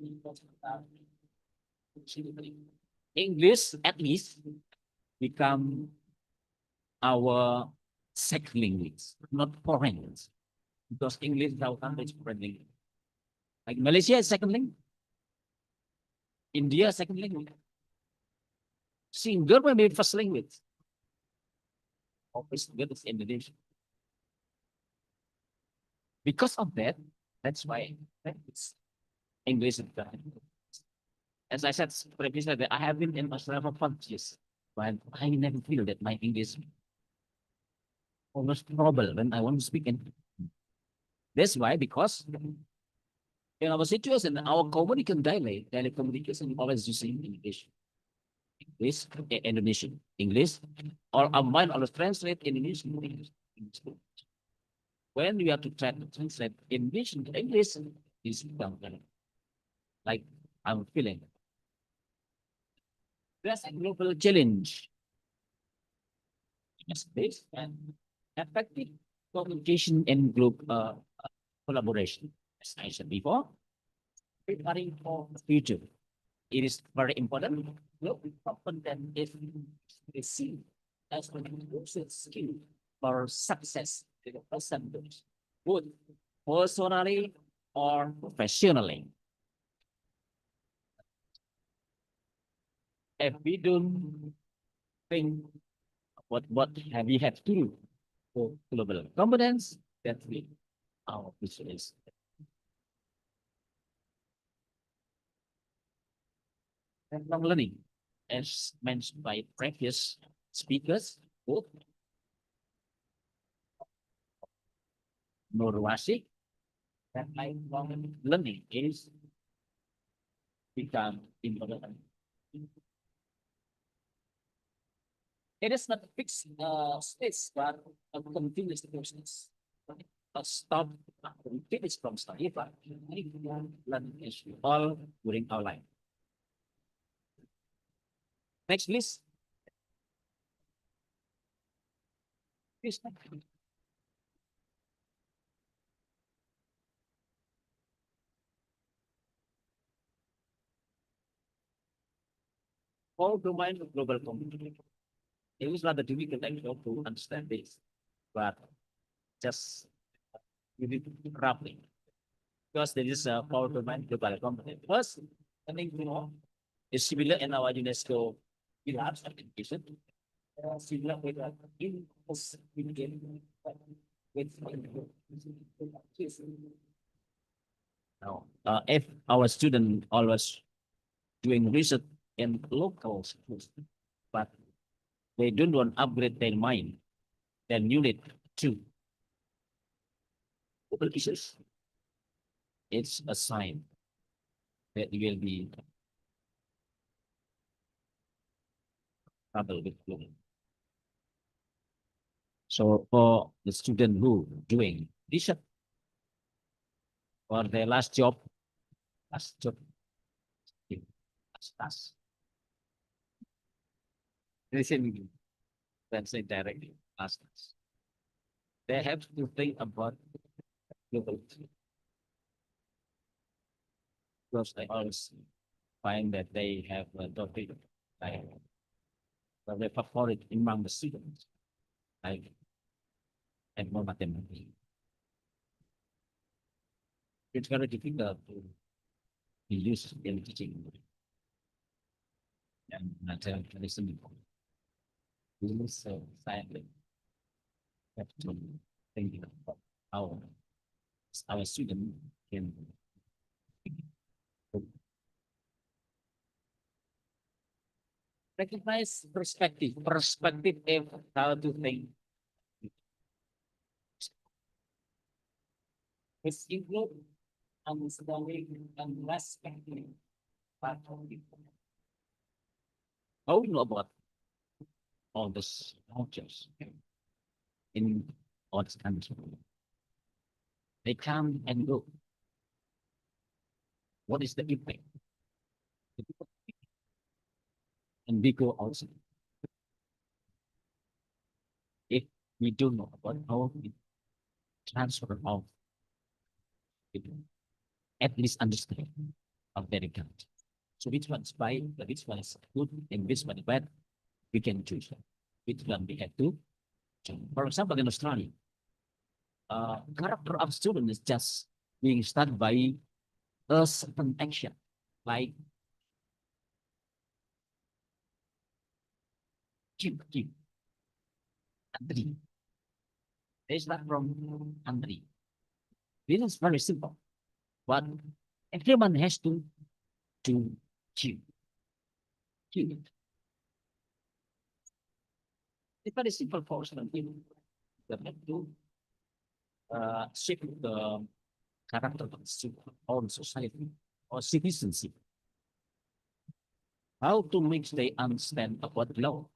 English at least become our second language, not foreign language. Because English is our country's foreign language. Like Malaysia is second language. India second language. Singapore maybe first language. Office is Indonesia. Because of that, that's why it's English is the as I said previously, that I have been in Australia for 5 years, but I never feel that my English almost trouble when I want to speak. And that's why, because in our situation, our communication daily communication always using English, Indonesian, English, or our mind always translate Indonesian to English. When we have to try to translate English into English, is like I'm feeling. That's a global challenge. Space and effective communication and group collaboration. As I said before, preparing for the future. It is very important. Global competence is seen as a crucial skill for success in the person, both personally or professionally. If we don't think what have we had to do for global competence, that will our future is. Lifelong learning, as mentioned by previous speakers, both Norwasi, that lifelong learning is become important. It is not a fixed space, but a continuous process. A stop, finish from study, but learning is all during our life. Next, please. Please. All domain of global communication. It was rather difficult to understand this, but just you need to roughly because there is a power domain global component. First, I think is similar in our UNESCO pillars of education. Similar with in now, if our student always doing research in local schools, but they don't want to upgrade their mind, then you need to global issues. It's a sign that you will be trouble with global. So for the student who doing research for their last job, last task. Listen, translate directly, last task. They have to think about global because I always find that they have a topic like their favorite among the students, like and more mathematics. It's very difficult to we use in teaching. And material listening. We use silently. Have to think about how our student can recognize perspective. Perspective is how to think. It's include understanding and respecting. How you know about all these cultures in all this country? They come and go. What is the impact? And we go also. If we don't know about how we transfer of people, at least understand of their account. So which one's by, which one is good, and which one is bad, we can choose. Which one we have to choose. For example, in Australia, character of student is just being studied by a certain action, like keep. Antri. They start from Antri. This is very simple, but everyone has to keep. It's very simple for student. They have to shape the character of the student or society or citizenship. How to make they understand about law,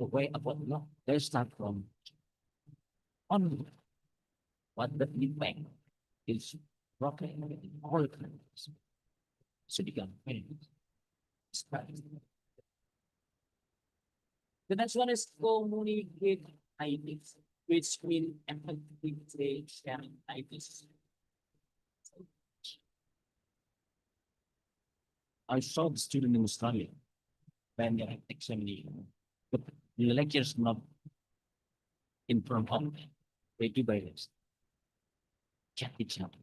the way about law. They start from on what the impact is broken in all countries. So become very the next one is communicate ideas, which will effectively sharing ideas. I saw the student in Australia when they have examination, but the lectures not in front of them. They do by this. Chat each other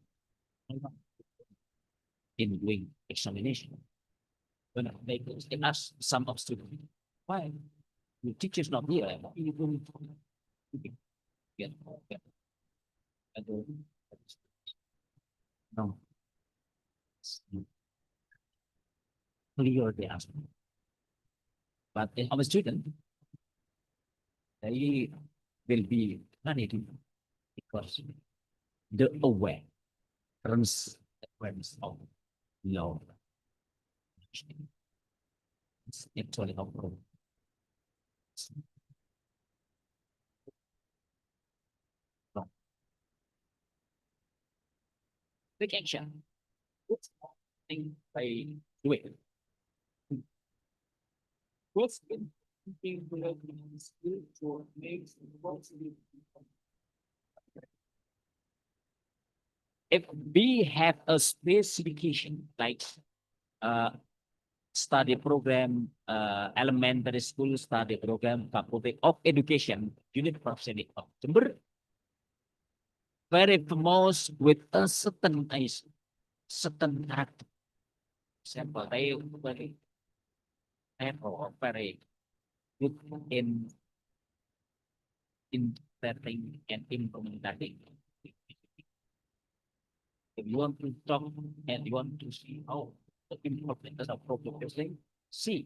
in doing examination. When they ask some of students, why the teacher's not here? No. Clear the answer. But in our student, they will be managed because the awareness of law. It's actually helpful. No. Take action. What's the thing by doing? What's the thing to make if we have a specification like study program, elementary school study program, Faculty of Education, University of Jember, very famous with a certain age, certain character. Example, they very very good in interpreting and implementing. If you want to talk and you want to see how the implementation of program testing, see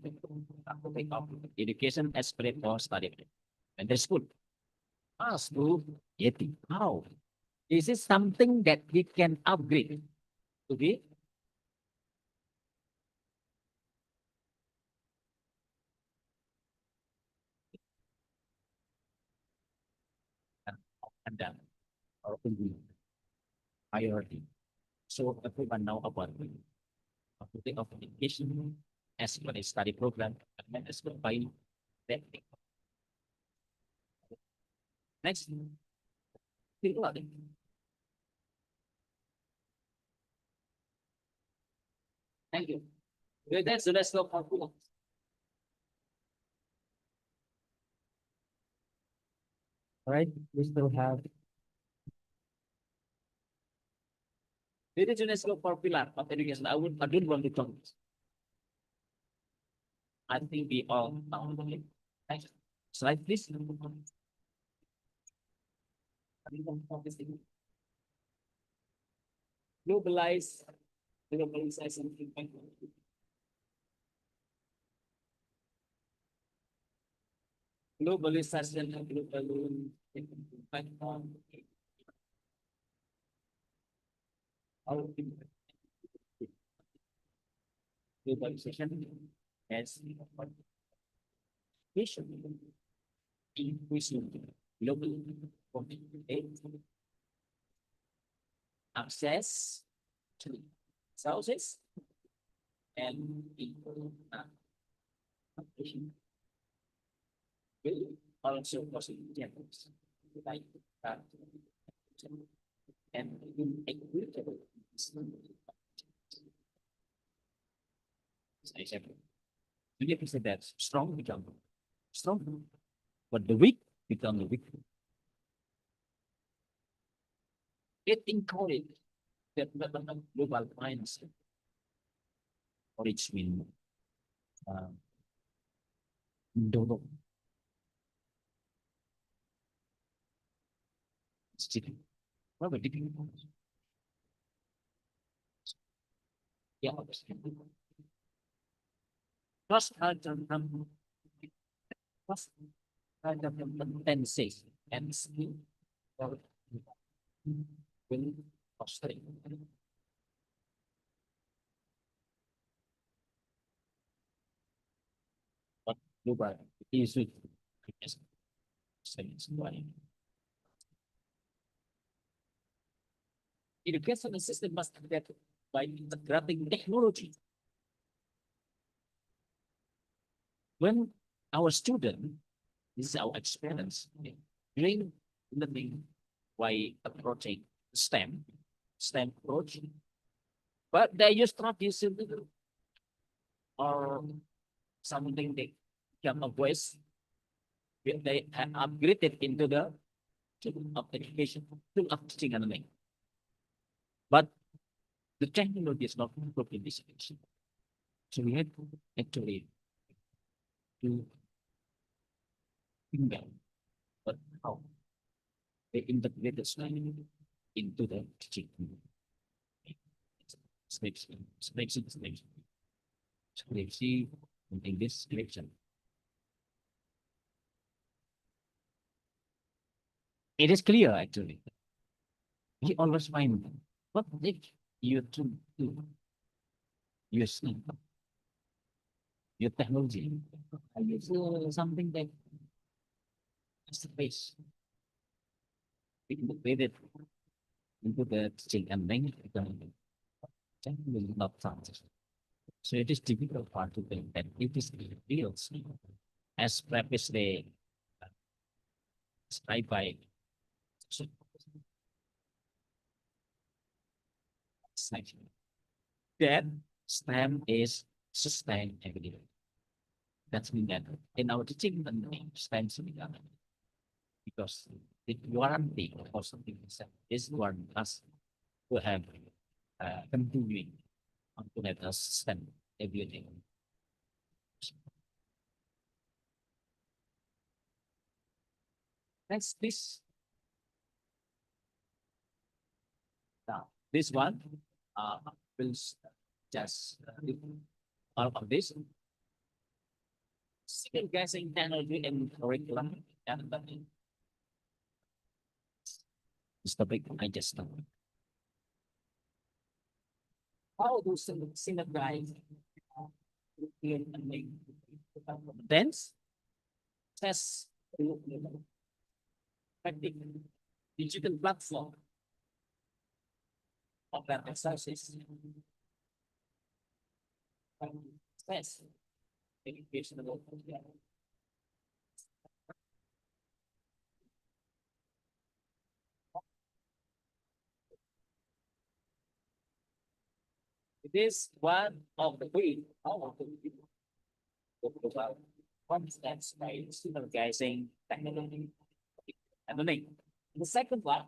Faculty of Education aspirate for study and the school. Ask to Yeti, how? Is it something that we can upgrade to be? And then, or priority. So everyone know about the Faculty of Education as well as study program and as well by that. Next, thank you. That's the rest of our book. All right, we still have It is UNESCO for pillar of education. I don't want to talk. I think we all know. Next slide, please. Globalization impact. Globalization and global impact on our globalization has increasing global access to resources and equal will also positive changes like and equitable. You have to say that strong become strong, but the weak become the weak. It encouraged development of global finance, which means mendorong apa dibikin ya plus ada kompetensi and skill will fostering but global isu education system must adapt by integrating technology. When our student, this is our experience, during learning by approaching STEM approach, but they use traditional or something they can avoid. They have upgraded into the tool of education, tool of teaching and learning. But the technology is not improved in this direction. So we had to actually to think about but how they integrated learning into the teaching. Steps in this direction. It is clear actually. We always find what if you to do use your technology. I use something that is the base. We integrated into the teaching and learning will not sound. So it is difficult part to think that it is real as previously described by that STEM is sustainability. That means that in our teaching the name STEM because the warranty or something is warranty us to have continuing to let us STEM everything. Next, please. Now, this one will just all of this. Second guessing technology and curriculum and this topic I just started. How do synergize and make competence test digital platform of that exercise test educational. It is one of the ways how to about one steps by synergizing technology and learning. The second one,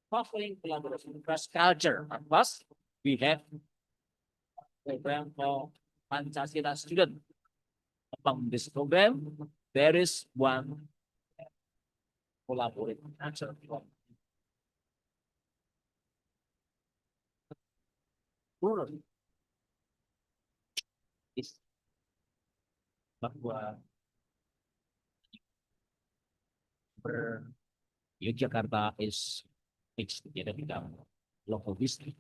fostering collaboration across culture, across we have program for Pancasila student. Among this program, there is one collaborative answer from rural is bahwa Yogyakarta is mixed together become local history.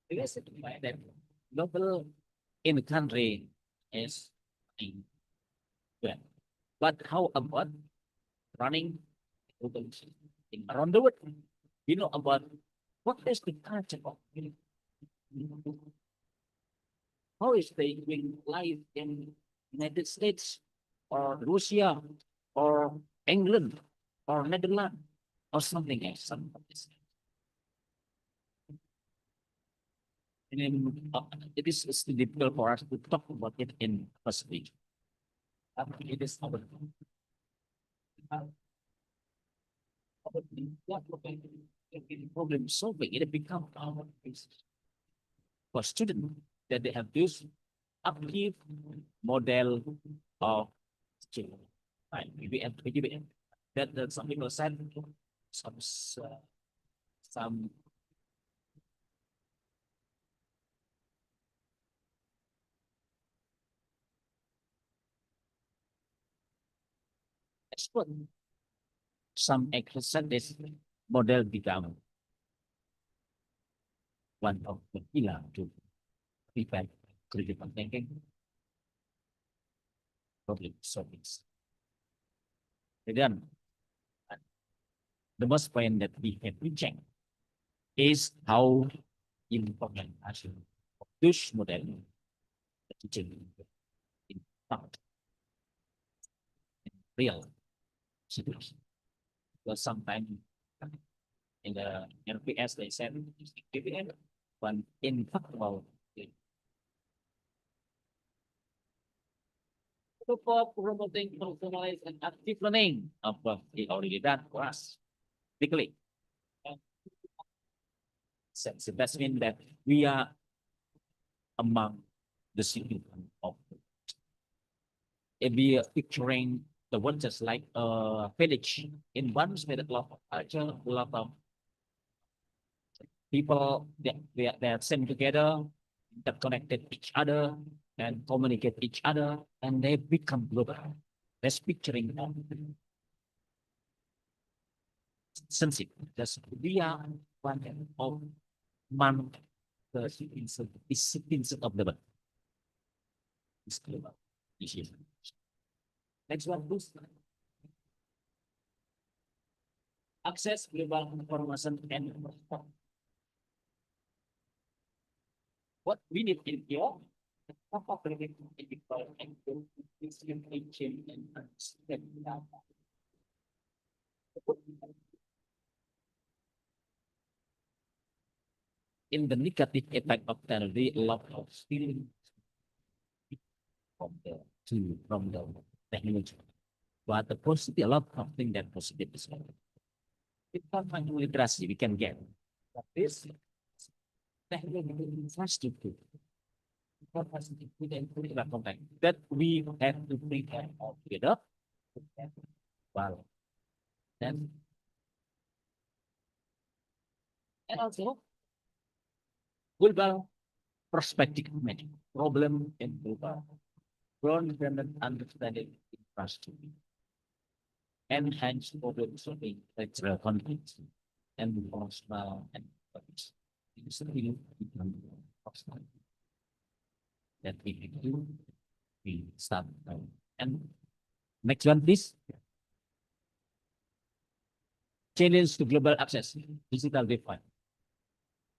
Because that local in the country is well. But how about running around the world? You know about what is the culture of how is they doing life in United States or Russia or England or Netherlands or something else. And then, it is still difficult for us to talk about it in first week. It is our problem solving. It becomes our basis for students that they have this active model of skill. Right? PBM. That some people said some expert. Some experts this model become one of the pillar to prevent critical thinking, problem solving. And then the most point that we have to check is how important actually this model teaching in fact in real situation. Because sometimes in the NPS they said PPM, but in fact about for promoting personalized and active learning of what he already done for us. Quickly. So that means that we are among the citizens of if we are picturing the world just like a village in one with a lot of culture, a lot of people that they are sent together, that connected each other and communicate each other, and they become global. That's picturing sensitive. That's we are one of man the citizens of the world. It's global. Next one, please. Access global information and what we need in here. In the negative effect of technology, a lot of stealing from the technology. But the positive, a lot of things that positive is it can find literacy we can get. But this technology infrastructure that we have to prepare all together. Well, then and also global perspective management problem in global ground-dependent understanding infrastructure enhance problem solving cultural conflicts and emotional and that we do we start now. And next one please. Challenge to global access, digital divide,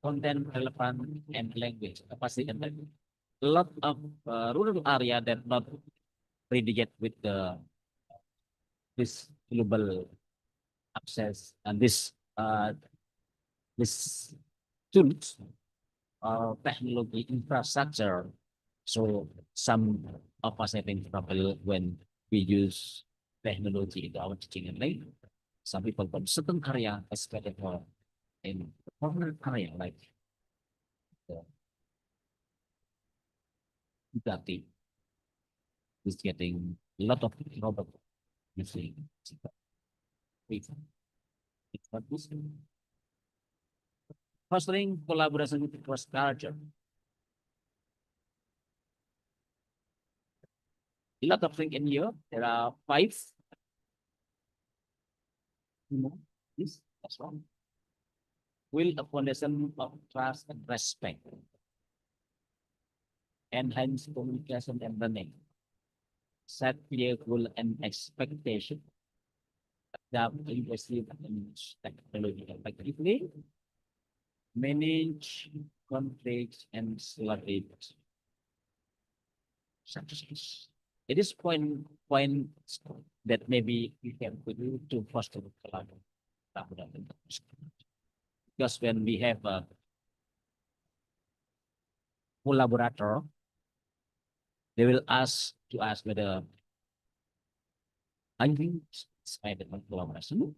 content relevant and language capacity and language. A lot of rural area that not ready yet with the this global access and this tools technology infrastructure. So some of us having trouble when we use technology in our teaching and learning. Some people from certain area, especially for in rural area like Yati is getting a lot of trouble using it's bagus. Fostering collaboration with cross culture. A lot of things in here. There are five. This that's one. Will a foundation of trust and respect. Enhance communication and learning. Set clear goal and expectation. Adapt invasive and technology effectively. Manage conflicts and collaborate. Success. It is point that maybe we can put to foster collaboration. Because when we have a collaborator, they will ask to ask whether I think inspired by collaboration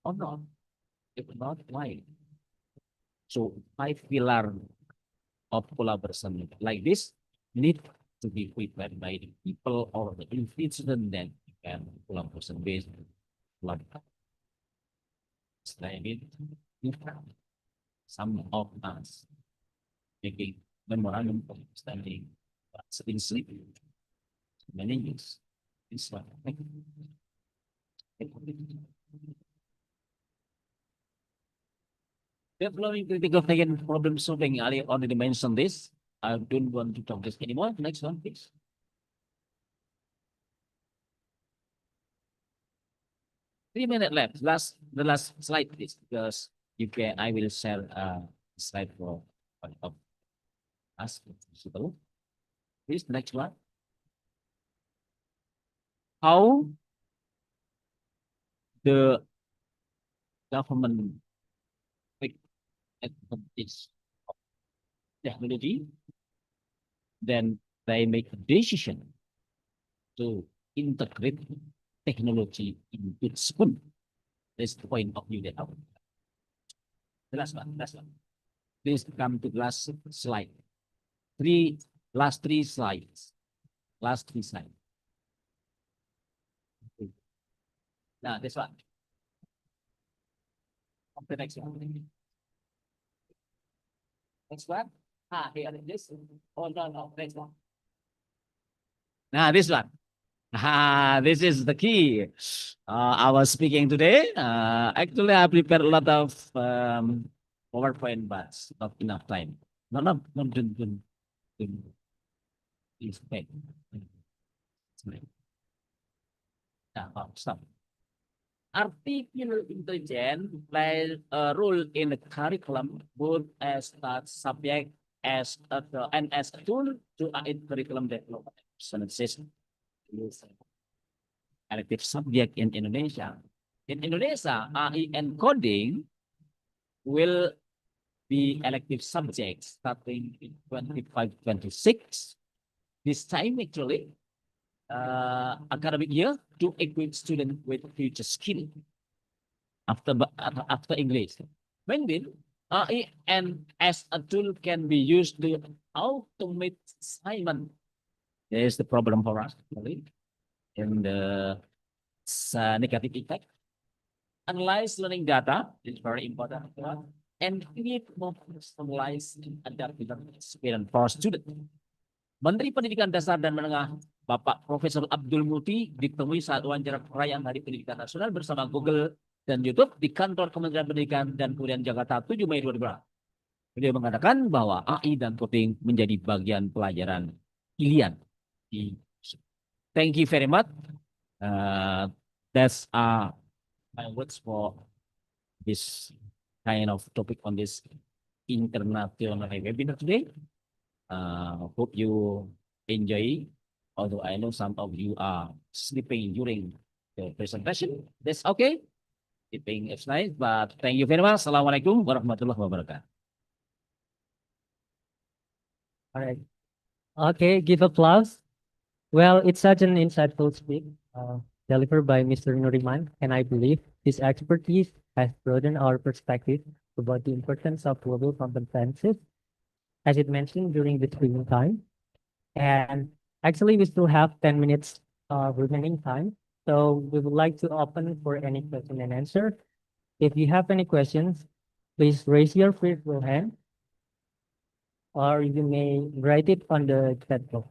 or not. If not, why? So 5 pillars of collaboration like this need to be prepared by the people or the incident that can collaboration based collaboration. Like it, some of us making memorandum of understanding in sleep many years. It's like developing critical thinking problem solving. I already mentioned this. I don't want to talk this anymore. Next one, please. Three-minute left. The last slide, please, because you can. I will share a slide for one of us. Please, next one. How the government take advantage of technology, then they make a decision to integrate technology into school. That's the point of view that I would. The last one. Please come to the last slide. Last three slides. Now this one. The next one. Next one. Here this. Oh no, next one. Now this one. This is the key. I was speaking today. Actually, I prepared a lot of PowerPoint, but not enough time. Not stop. Artificial intelligence plays a role in the curriculum both as a subject and as a tool to aid curriculum development. Elective subject in Indonesia. In Indonesia, AI and coding will be elective subjects starting in 25-26. This time actually, academic year to equip students with future skill after English. When will AI and as a tool can be used to automate assignment. There is the problem for us actually, and the negative effect. Analyze learning data is very important, and create more personalized and adaptive experience for students. Menteri Pendidikan Dasar dan Menengah Bapak Profesor Abdul Muti ditemui saat wawancara perayaan Hari Pendidikan Nasional bersama Google dan YouTube di kantor Kementerian Pendidikan dan Kebudayaan Jakarta 7 Mei 2020. Beliau mengatakan bahwa AI dan coding menjadi bagian pelajaran pilihan. Thank you very much. That's my words for this kind of topic on this international webinar today. Hope you enjoy, although I know some of you are sleeping during the presentation. That's okay. Sleeping is nice, but thank you very much. Assalamualaikum warahmatullahi wabarakatuh. All right. Okay, give applause. Well, it's such an insightful speech delivered by Mr. Nuriman, and I believe his expertise has broadened our perspective about the importance of global competencies as it mentioned during the screening time. And actually, we still have 10 minutes remaining time. So we would like to open for any question and answer. If you have any questions, please raise your virtual hand, or you may write it on the chat box.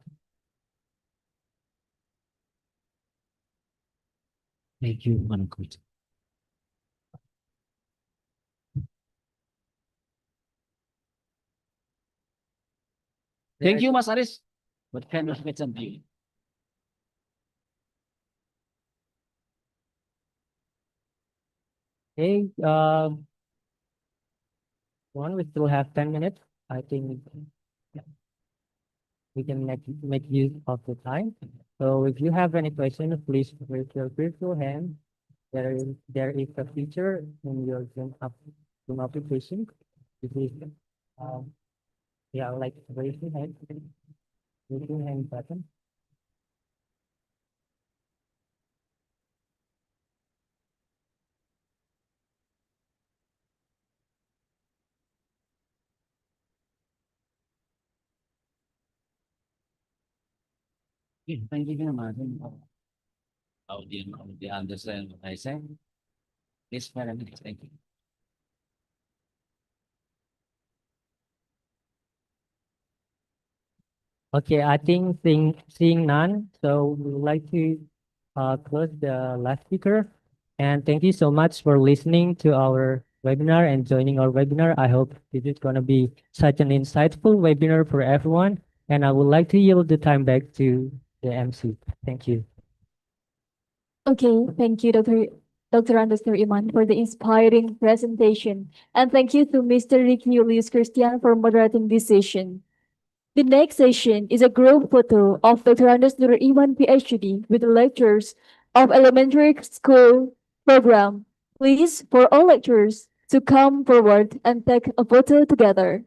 Thank you, Manukut. Thank you, Mas Aris. What kind of question do you? Okay, we still have 10 minutes. I think yeah, we can make use of the time. So if you have any questions, please raise your virtual hand. There is a feature in your Zoom application. This is um, yeah, like raise your hand button. Thank you very much. Audience understand what I say. This very much. Thank you. Okay, I think seeing none, so we would like to close the last speaker. And thank you so much for listening to our webinar and joining our webinar. I hope this is going to be such an insightful webinar for everyone. And I would like to yield the time back to the MC. Thank you. Okay, thank you, Dr. Andesner Iman, for the inspiring presentation. And thank you to Mr. Ricky Julius Christian for moderating this session. The next session is a group photo of Dr. Andesner Iman, PhD, with lectures of elementary school program. Please, for all lecturers, to come forward and take a photo together.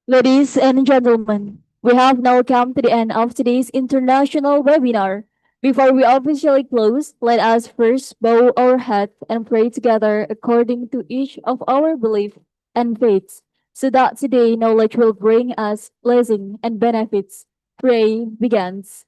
Ladies and gentlemen, we have now come to the end of today's international webinar. Before we officially close, let us first bow our heads and pray together according to each of our beliefs and faiths, so that today knowledge will bring us blessing and benefits. Pray begins.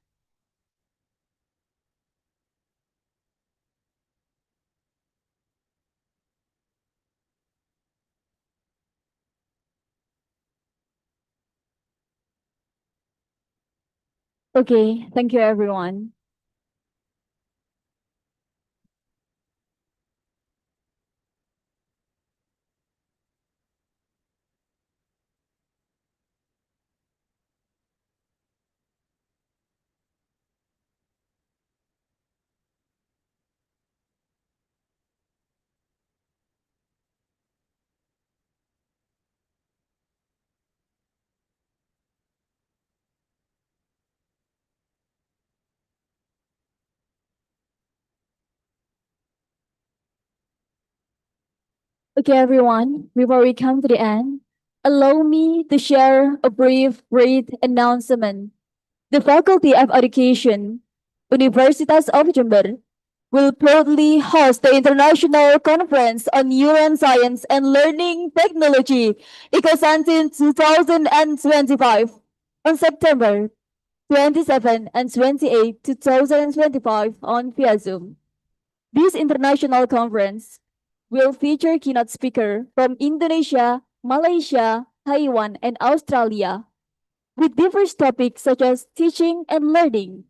Okay, thank you everyone. Okay, everyone, before we come to the end, allow me to share a brief announcement. The Faculty of Education, Universitas of Jember, will proudly host the International Conference on Neuroscience and Learning Technology, ICOSANTIN 2025, on September 27 and 28, 2025 on via Zoom. This international conference will feature keynote speaker from Indonesia, Malaysia, Taiwan, and Australia with diverse topics such as teaching and learning,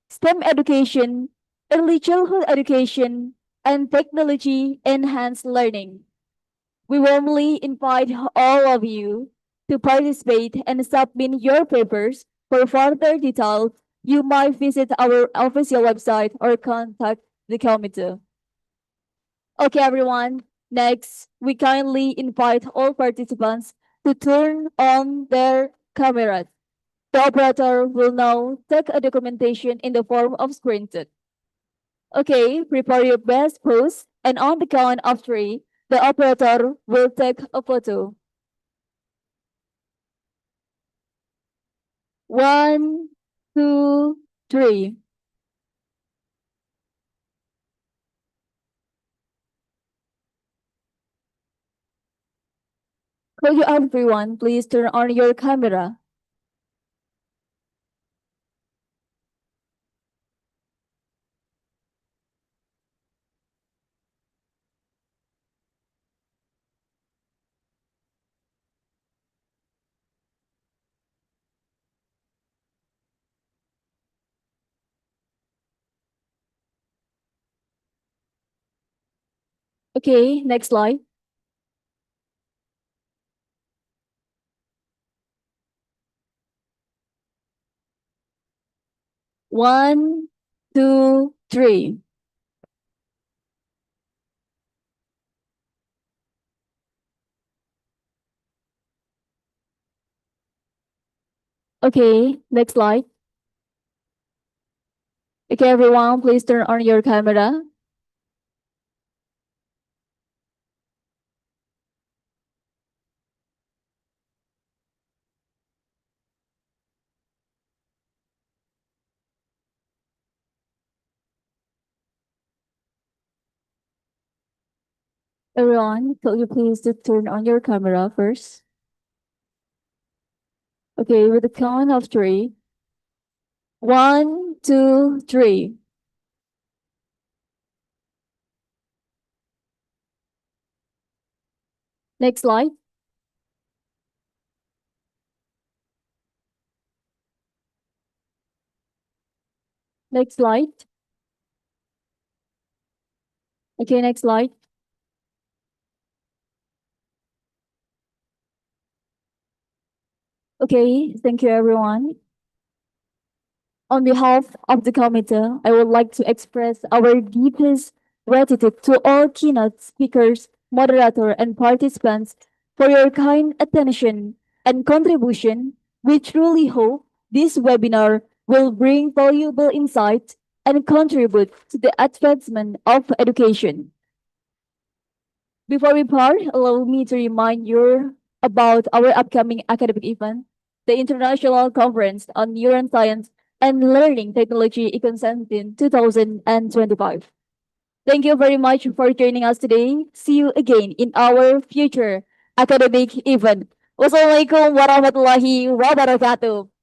STEM education, early childhood education, and technology enhanced learning. We warmly invite all of you to participate and submit your papers. For further details, you might visit our official website or contact the committee. Okay, everyone. Next, we kindly invite all participants to turn on their cameras. The operator will now take a documentation in the form of screenshot. Okay, prepare your best pose, and on the count of three, the operator will take a photo. 1, 2, 3. Could you everyone please turn on your camera? Okay, next slide. One, two, three. Okay, next slide. Okay, everyone, please turn on your camera. Everyone, could you please turn on your camera first? Okay, with the count of three. 1, 2, 3. Next slide. Next slide. Okay, next slide. Okay, thank you, everyone. On behalf of the committee, I would like to express our deepest gratitude to all keynote speakers, moderator, and participants for your kind attention and contribution. We truly hope this webinar will bring valuable insight and contribute to the advancement of education. Before we part, allow me to remind you about our upcoming academic event, the International Conference on Neuroscience and Learning Technology Consenting 2025. Thank you very much for joining us today. See you again in our future academic event. Wassalamualaikum warahmatullahi wabarakatuh.